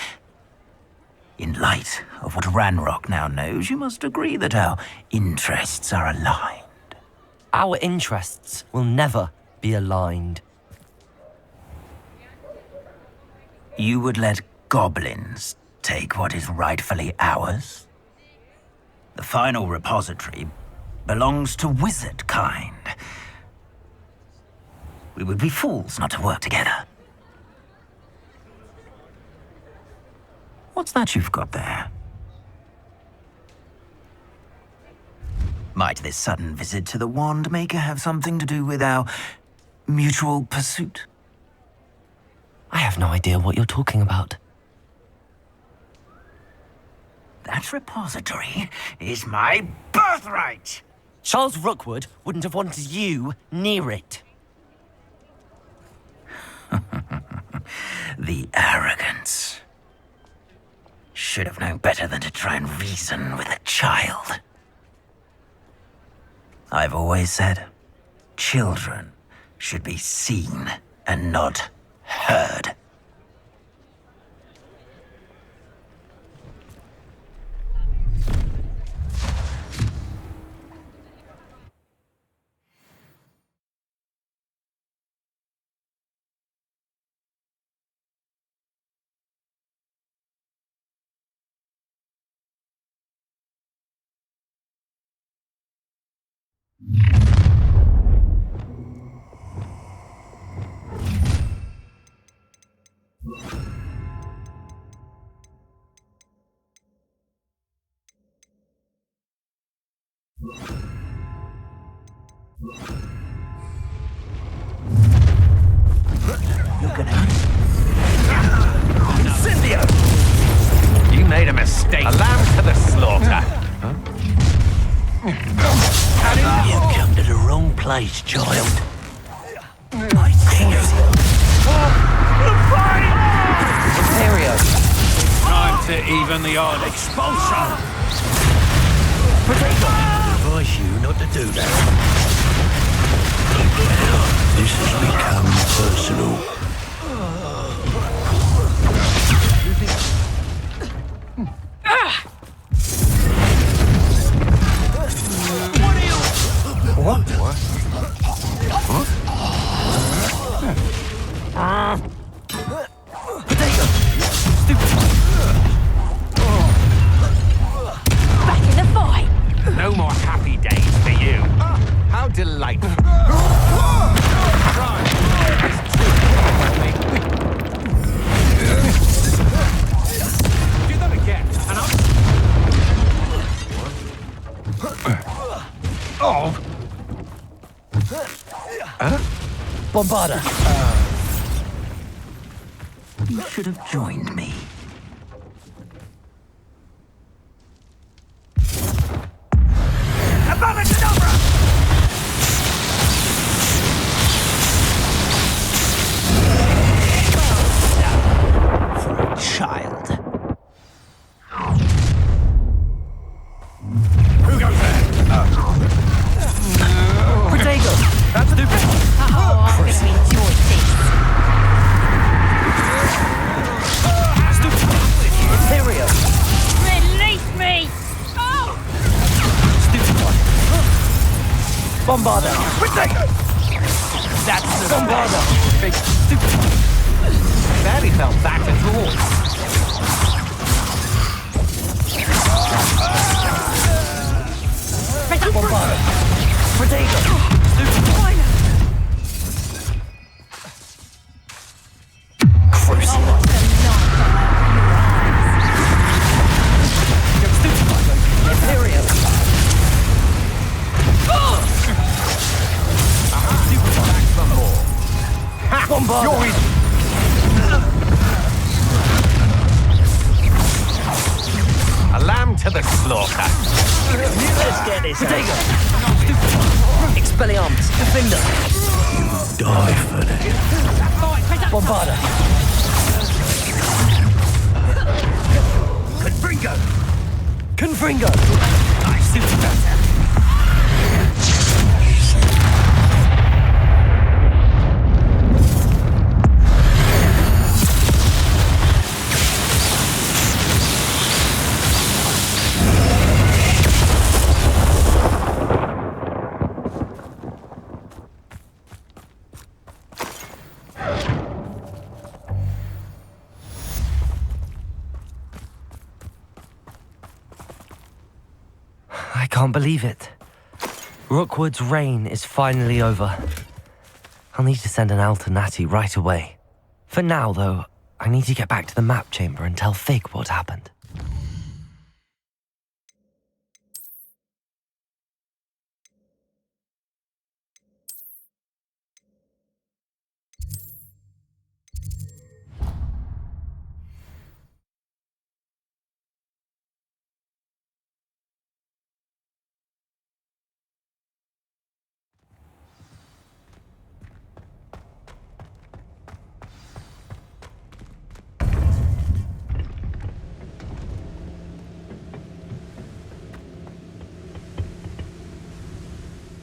In light of what Ranrock now knows, you must agree that our interests are aligned. Our interests will never be aligned. You would let goblins take what is rightfully ours? The final repository belongs to wizard kind. We would be fools not to work together. What's that you've got there? Might this sudden visit to the Wand Maker have something to do with our mutual pursuit? I have no idea what you're talking about. That repository is my birthright! Charles Rookwood wouldn't have wanted you near it. The arrogance. Should have known better than to try and reason with a child. I've always said, children should be seen and not heard. You're gonna... Incendio! You made a mistake. A lamb to the slaughter. You've come to the wrong place, child. I see you. Imperio! Time to even the odds. Expulsion! I advise you not to do that. This has become personal. What? Back in the fight! No more happy days for you. How delightful. Do that again, and I'll... Oh! Bombarda! You should have joined me. For a child. Who goes there? Protego! That's stupid. Oh, I'm going to enjoy this. Imperio! Release me! Oh! Bombarda! That's the Bombarda! big stupid. Barely fell back at all. Bombarda! Protego! Crucible! Imperio! Bombarda! A lamb to the slaughter. Let's get this out. Expelliarmus! Defender! Die for that. Bombarda! Confringo. Confringo! I see that. I can't believe it. Rookwood's reign is finally over. I'll need to send an alternati right away. For now, though, I need to get back to the map chamber and tell Fig what happened.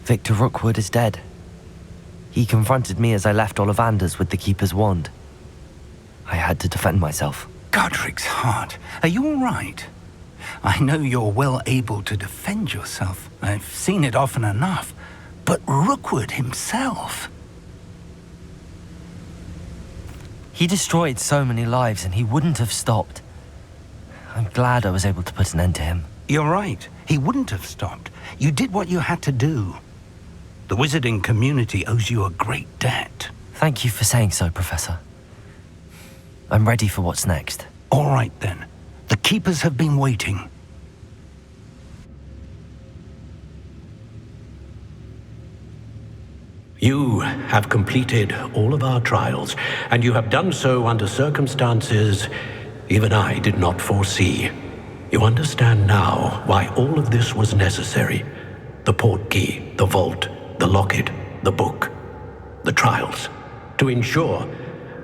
Victor Rookwood is dead. He confronted me as I left Ollivander's with the Keeper's wand. I had to defend myself. Godric's heart, are you all right? I know you're well able to defend yourself. I've seen it often enough. But Rookwood himself... He destroyed so many lives and he wouldn't have stopped. I'm glad I was able to put an end to him. You're right. He wouldn't have stopped. You did what you had to do. The wizarding community owes you a great debt. Thank you for saying so, Professor. I'm ready for what's next. All right, then. The Keepers have been waiting. You have completed all of our trials, and you have done so under circumstances even I did not foresee. You understand now why all of this was necessary. The portkey, the vault, the locket, the book, the trials. To ensure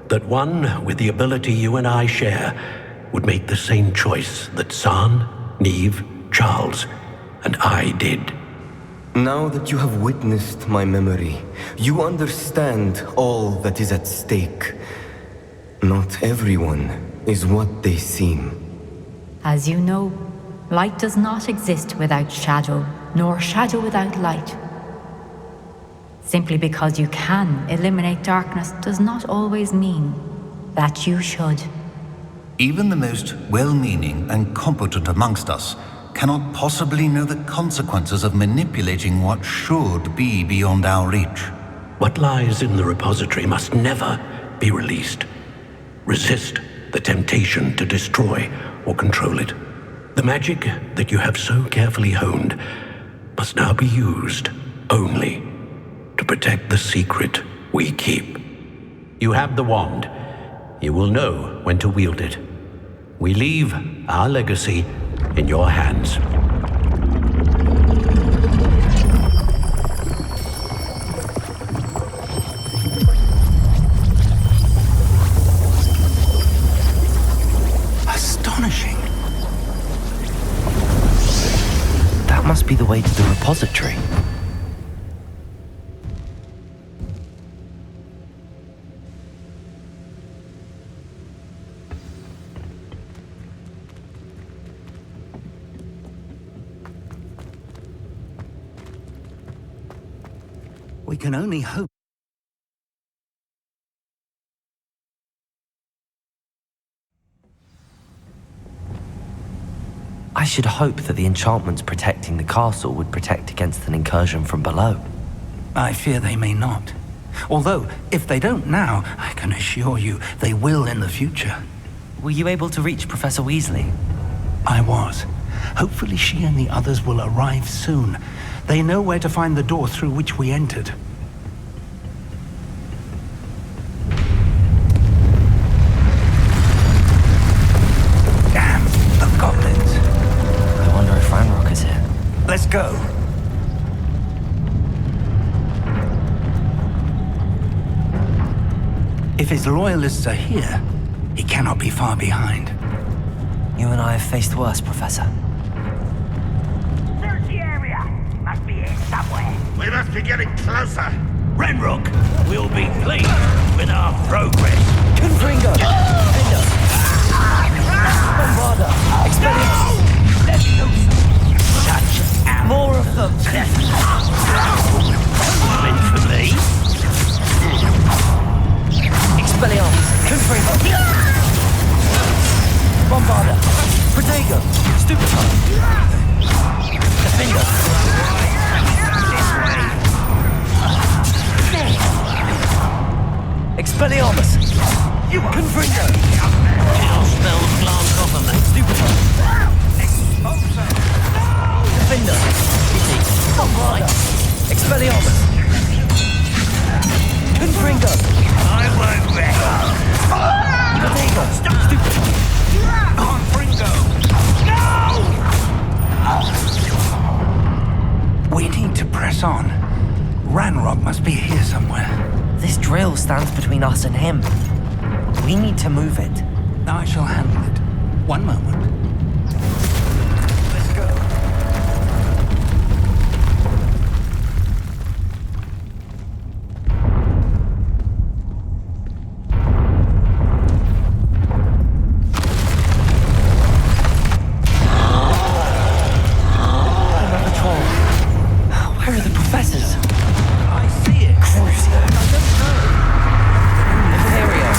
that one with the ability you and I share would make the same choice that San, Neve, Charles, and I did. Now that you have witnessed my memory, you understand all that is at stake. Not everyone is what they seem. As you know, light does not exist without shadow, nor shadow without light. Simply because you can eliminate darkness does not always mean that you should. Even the most well-meaning and competent amongst us cannot possibly know the consequences of manipulating what should be beyond our reach. What lies in the repository must never be released. Resist the temptation to destroy or control it. The magic that you have so carefully honed must now be used only to protect the secret we keep. You have the wand. You will know when to wield it. We leave our legacy in your hands. Astonishing. That must be the way to the repository. We can only hope. I should hope that the enchantments protecting the castle would protect against an incursion from below. I fear they may not. Although, if they don't now, I can assure you they will in the future. Were you able to reach Professor Weasley? I was. Hopefully she and the others will arrive soon. They know where to find the door through which we entered. Damn, the goblins. I wonder if Ranrock is here. Let's go. If his loyalists are here, he cannot be far behind. You and I have faced worse, Professor. Search the area. Must be here somewhere. We must be getting closer. Ranrock will be pleased with our progress. Confringo! Vindo! Bombarda! Expelliarmus! Let's do such more of them! Meant for me? Expelliarmus! Confringo! Bombarda! Protego! Stupefy! Defender! Expelliarmus! Confringo! Kill spells glance off of me. Stupefy! Defender! Bombarda! Expelliarmus! Confringo! I won't rest. Protego! Stupefy! Confringo! No! We need to press on. Ranrock must be here somewhere. This drill stands between us and him. We need to move it. I shall handle it. One moment. Let's go. Another troll. Where are the professors? I see it. Crucio. I don't know. Imperio.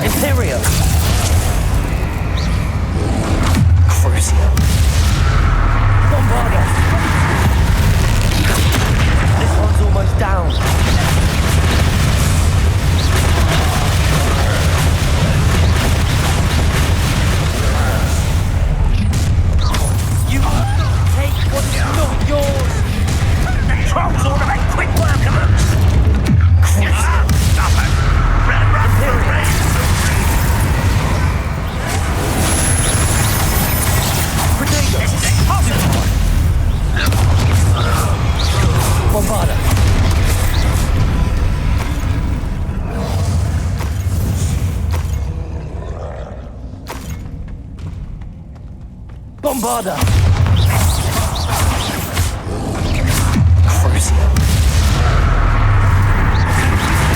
Imperium! Crucio! Bombarda! This one's almost down. You take what's not yours! The trolls ought to make quick work of them! Stop it! Run for race! Potato! This is impossible! Bombarda! Bombarda! Crucio!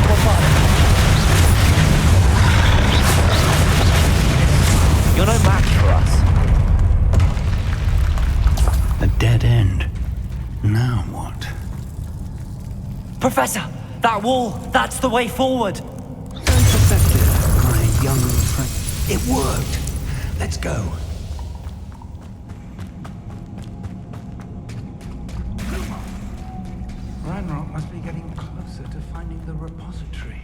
Bombarda! You're no match for us. A dead end. Now what? Professor! That wall! That's the way forward! Perfected, my young friend. It worked. Let's go. Ranrock must be getting closer to finding the repository.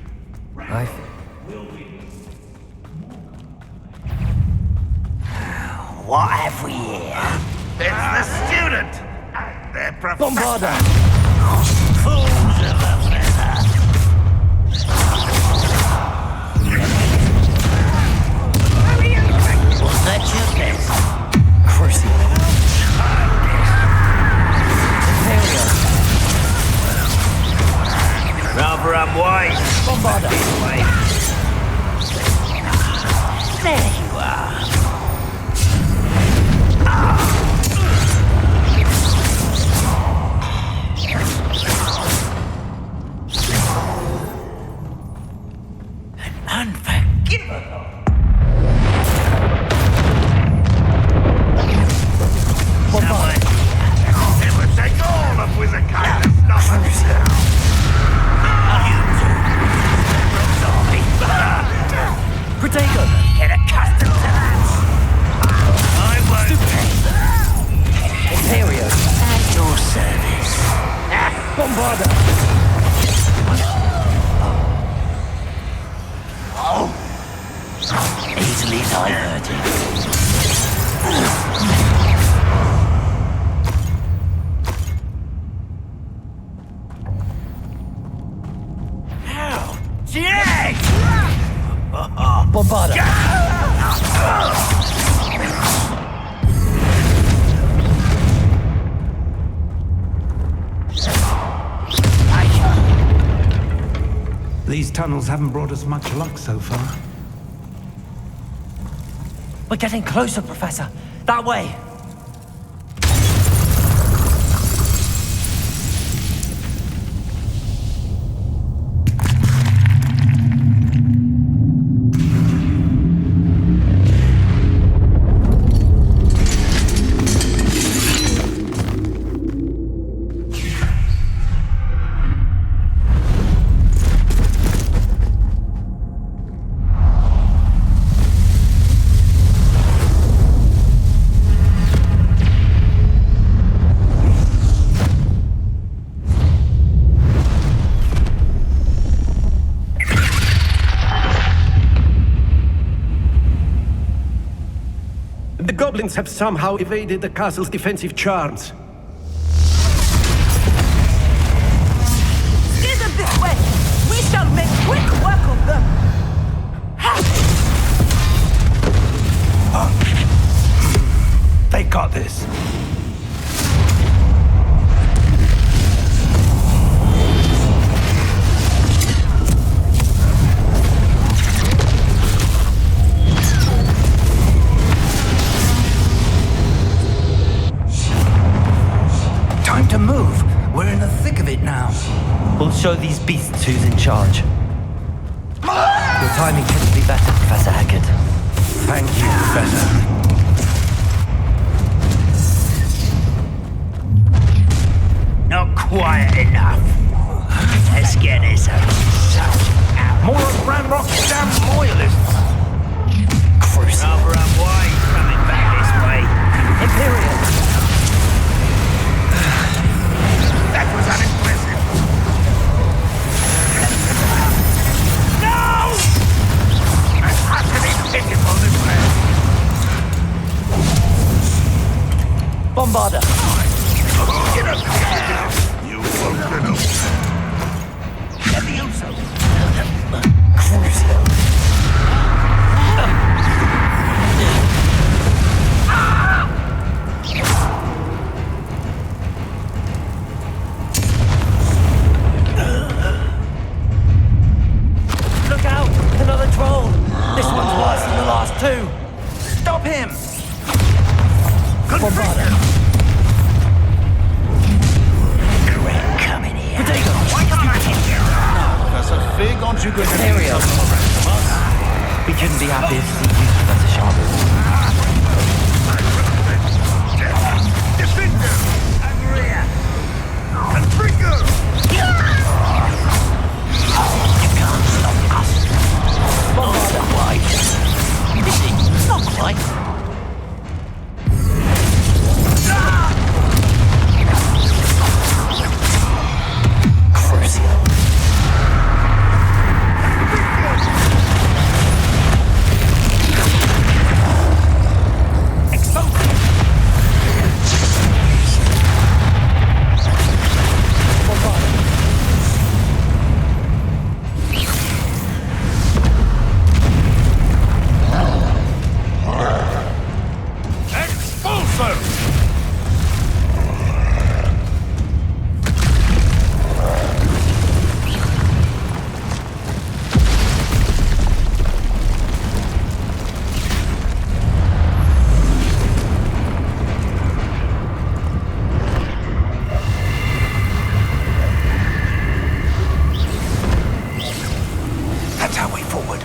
What have we here? It's the student! Their professor! Bombarda! Fools of a feather! Was that your best? Crucio! Imperium! Rather unwise. Bombarda! This way. There you are. Unforgivable. Bombarda! It would take all of Wizard kind to stop us now. Protego! Get accustomed to that. I won't. Imperio! At your service. Bombarda! Easily diverted. How? Jack! Bombarda! These tunnels haven't brought us much luck so far. We're getting closer, Professor. That way. The goblins have somehow evaded the castle's defensive charms. Steer them this way! We shall make quick work of them! They got this. Time to move. We're in the thick of it now. We'll show these beasts who's in charge. Your timing couldn't be better, Professor Haggard. Thank you, Professor. Not quiet enough. Let's get this out. More of Ranrock's damn loyalists. Why are you coming back this way? Imperial! That was unimpressive. No! That's utterly pitiful, this man. Bombarder! Get up here. You won't get up. Levioso! Crucio! Look out! Another troll! This one's worse than the last two! Stop him! Bombarder! Correct, come in here. Potato! Why can't I hit you? That's a fig, aren't you going to Imperial! We couldn't be happier to see you, Professor Sharp. Defender! Angria! Confringo! You can't stop us. Bombarder! Not quite. Is it? Not quite. Crucio! That's our way forward.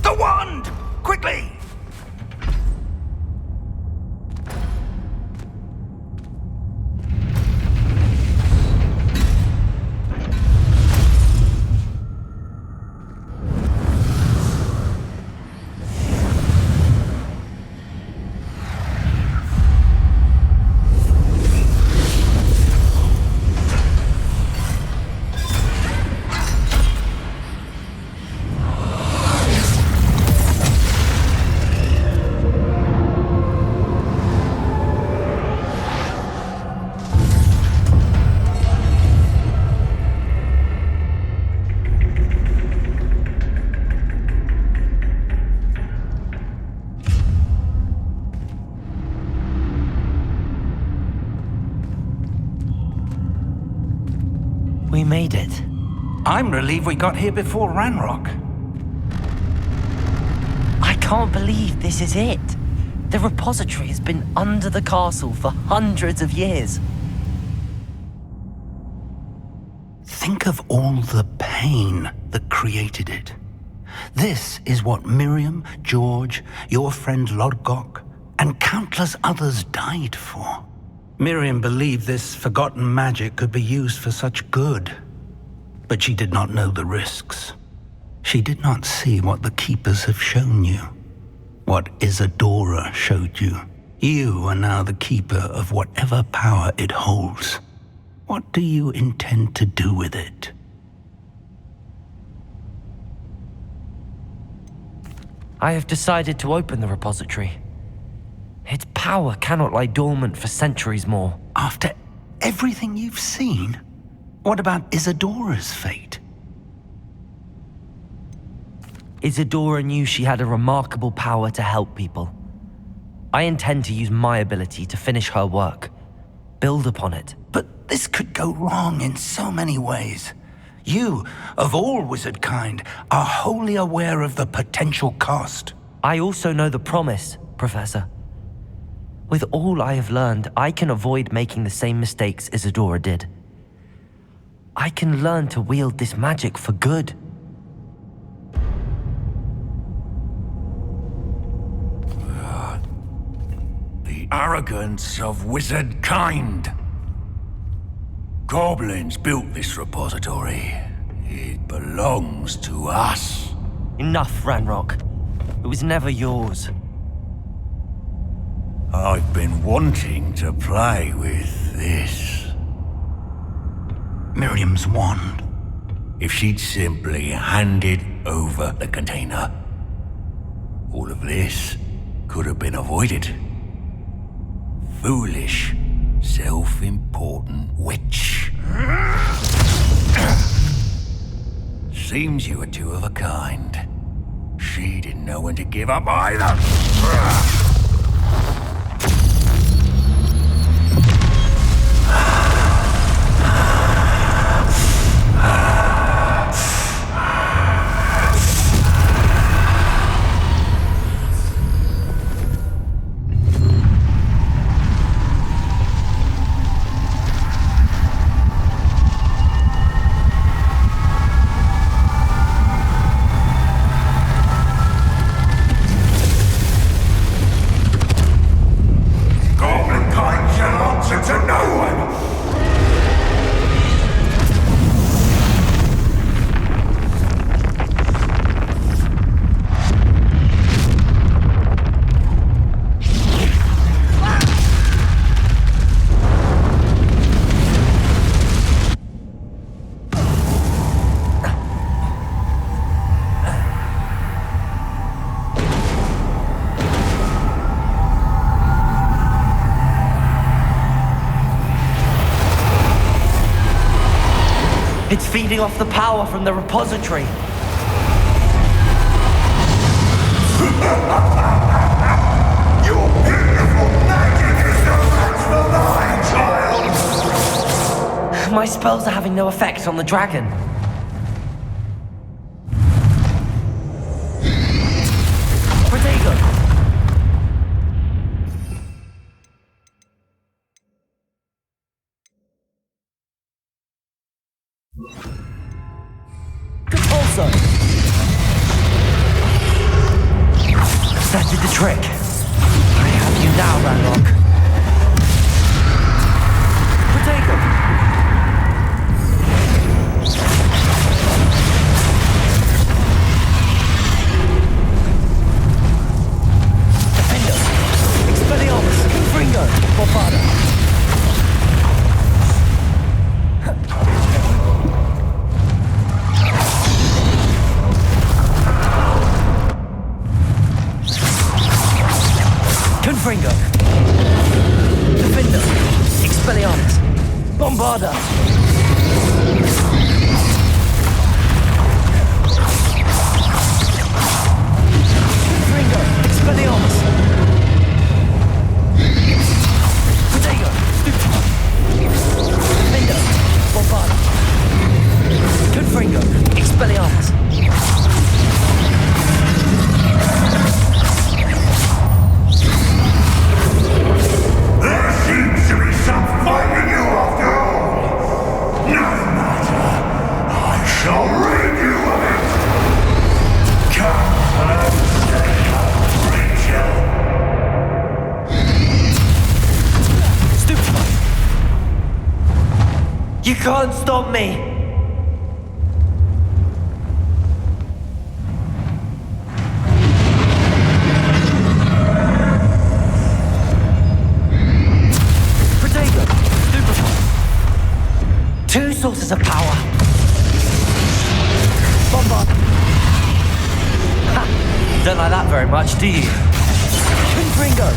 The wand! Quickly! We made it. I'm relieved we got here before Ranrock. I can't believe this is it. The repository has been under the castle for hundreds of years. Think of all the pain that created it. This is what Miriam, George, your friend Lodgok, and countless others died for. Miriam believed this forgotten magic could be used for such good, but she did not know the risks. She did not see what the Keepers have shown you, what Isadora showed you. You are now the Keeper of whatever power it holds. What do you intend to do with it? I have decided to open the repository. Its power cannot lie dormant for centuries more. After Everything you've seen? What about Isadora's fate? Isadora knew she had a remarkable power to help people. I intend to use my ability to finish her work. Build upon it. But this could go wrong in so many ways. You, of all wizard kind, are wholly aware of the potential cost. I also know the promise, Professor. With all I have learned, I can avoid making the same mistakes Isadora did. I can learn to wield this magic for good. The arrogance of wizard kind. Goblins built this repository. It belongs to us. Enough, Ranrock. It was never yours. I've been wanting to play with this. Miriam's wand. If she'd simply handed over the container, all of this could have been avoided. Foolish, self-important witch. Seems you were two of a kind. She didn't know when to give up either. It's feeding off the power from the repository. Your beautiful magic is no match for mine, child! My spells are having no effect on the dragon. Protego! Compulso! That did the trick. I have you now, Ranrock. Protego! Defender! Expelliarmus! Confringo! Bofada! Confringo. Defender. Expelliarmus. Bombarda. Confringo. Expelliarmus. Protego. Defender. Bombarda. Confringo. Expelliarmus. There seems to be some fight in you after all. No matter. I shall rid you of it. Come closer, Stupefy! You can't stop me! Protego! Stupefy! Two sources of power! Bombard! Ha! Don't like that very much, do you? Confringo!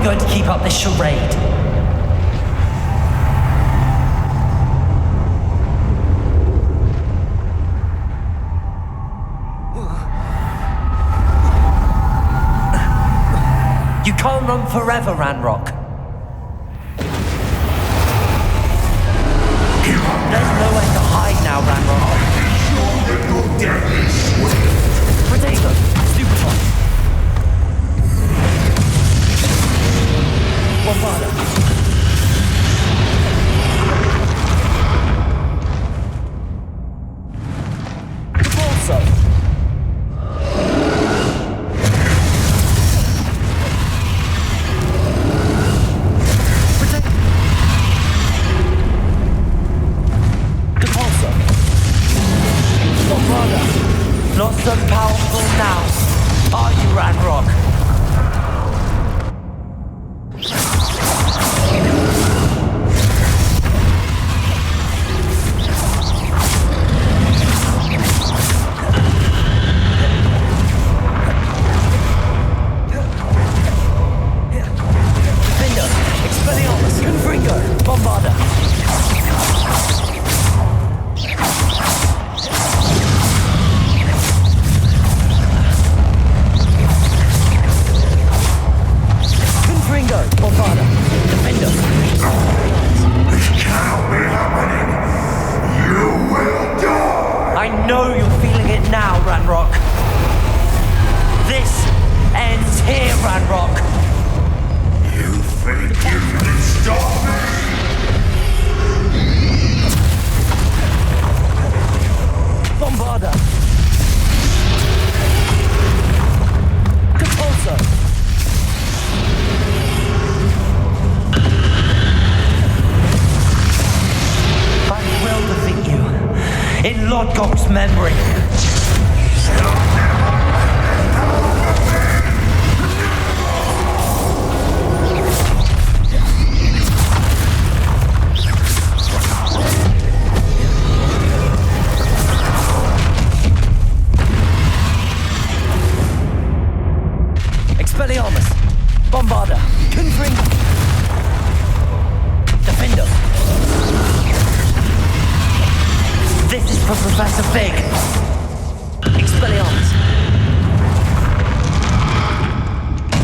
going to keep up this charade. You can't run forever, Ranrock. There's nowhere to hide now, Ranrock. Potato, stupefy. Bombarda. Repulso. Not so powerful now, are you, Ranrock? Defender, Expelliarmus, Confringo, Bombarda. Bombarda, Defender. This cannot be happening. You will die. I know you're feeling it now, Ranrock. This ends here, Ranrock. You think you can stop me? Bombarda. Compulso. Will defeat you in Lodgok's memory. Expelliarmus, Bombarda, Confringo, Defender. This is for Professor Fig. Expelliarmus.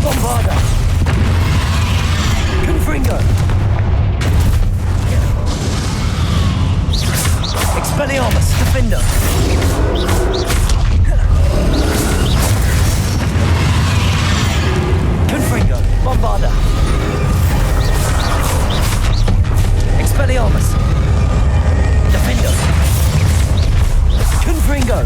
Bombarda. Confringo. Expelliarmus. Defender. Confringo. Bombarda. Expelliarmus. Defender. Confringo!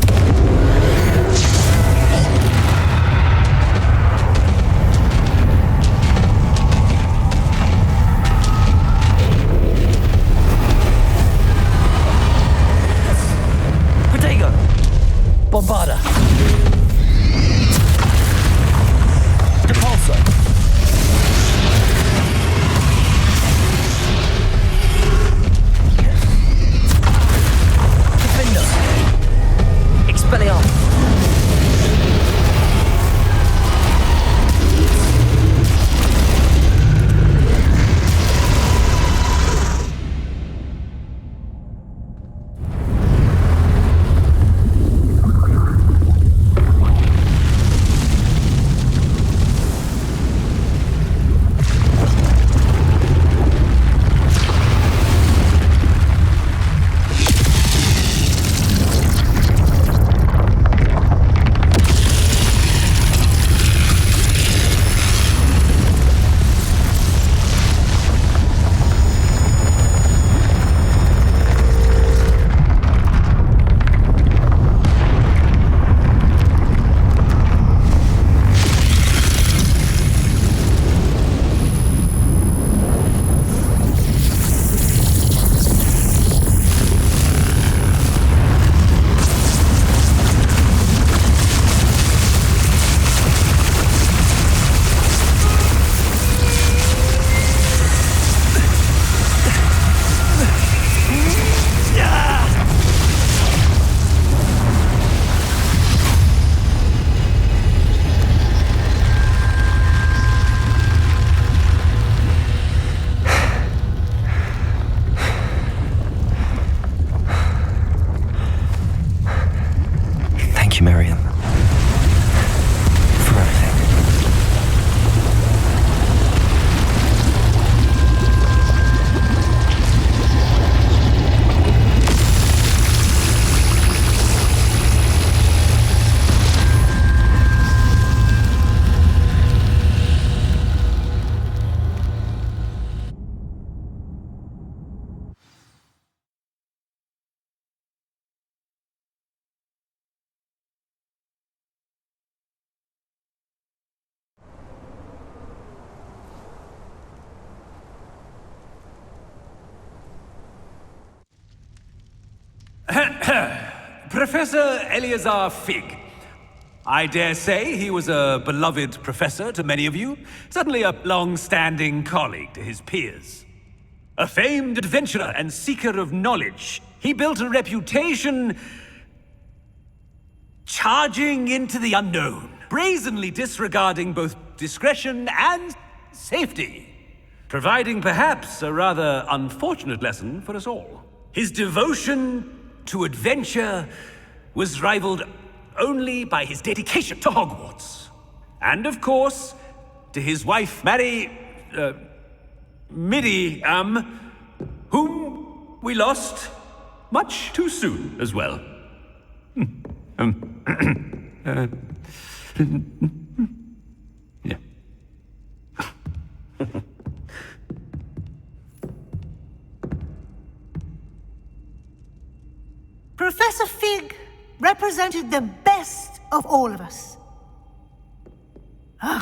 Professor Eleazar Fig. I dare say he was a beloved professor to many of you, certainly a long-standing colleague to his peers. A famed adventurer and seeker of knowledge, he built a reputation charging into the unknown, brazenly disregarding both discretion and safety, providing perhaps a rather unfortunate lesson for us all. His devotion to adventure was rivaled only by his dedication to Hogwarts. And of course, to his wife, Midi, whom we lost much too soon as well. Yeah. Professor Fig represented the best of all of us.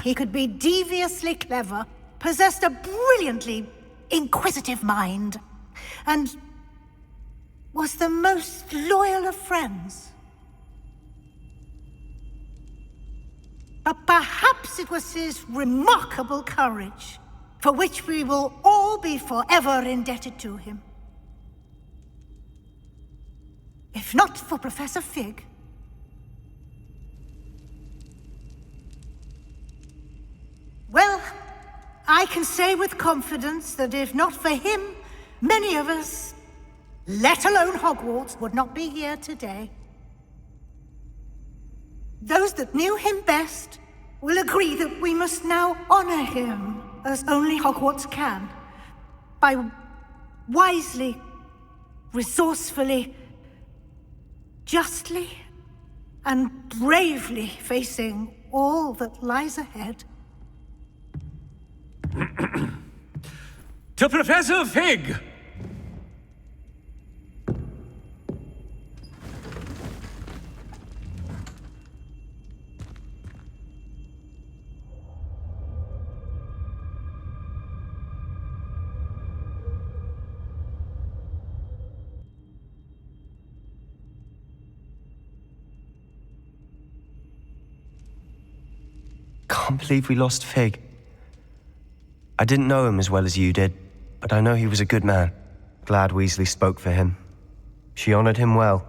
He could be deviously clever, possessed a brilliantly inquisitive mind, and was the most loyal of friends. But perhaps it was his remarkable courage, for which we will all be forever indebted to him. If not for Professor Fig, well, I can say with confidence that if not for him, many of us, let alone Hogwarts, would not be here today. Those that knew him best will agree that we must now honor him as only Hogwarts can, by wisely, resourcefully, justly, and bravely facing all that lies ahead. To Professor Fig! Can't believe we lost Fig. I didn't know him as well as you did, but I know he was a good man. Glad Weasley spoke for him. She honored him well.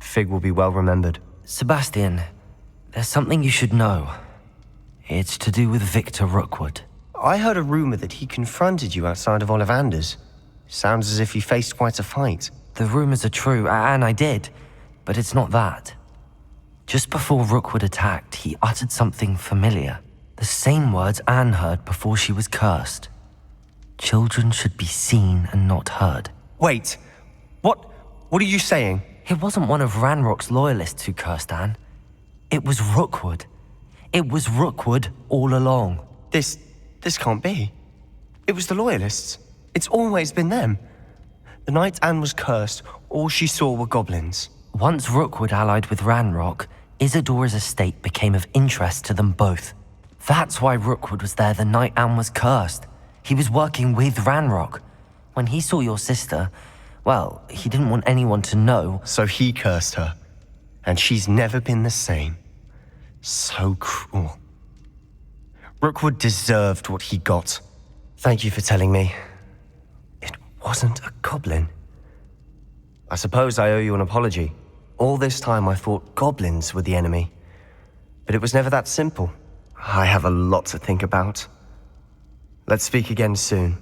Fig will be well remembered. Sebastian, there's something you should know. It's to do with Victor Rookwood. I heard a rumor that he confronted you outside of Ollivander's. Sounds as if he faced quite a fight. The rumors are true, and I did, but it's not that. Just before Rookwood attacked, he uttered something familiar. The same words Anne heard before she was cursed. Children should be seen and not heard. Wait, what are you saying? It wasn't one of Ranrock's loyalists who cursed Anne. It was Rookwood. It was Rookwood all along. This can't be. It was the loyalists. It's always been them. The night Anne was cursed, all she saw were goblins. Once Rookwood allied with Ranrock, Isadora's estate became of interest to them both. That's why Rookwood was there the night Anne was cursed. He was working with Ranrock. When he saw your sister, well, he didn't want anyone to know. So he cursed her. And she's never been the same. So cruel. Rookwood deserved what he got. Thank you for telling me. It wasn't a goblin. I suppose I owe you an apology. All this time I thought goblins were the enemy. But it was never that simple. I have a lot to think about. Let's speak again soon.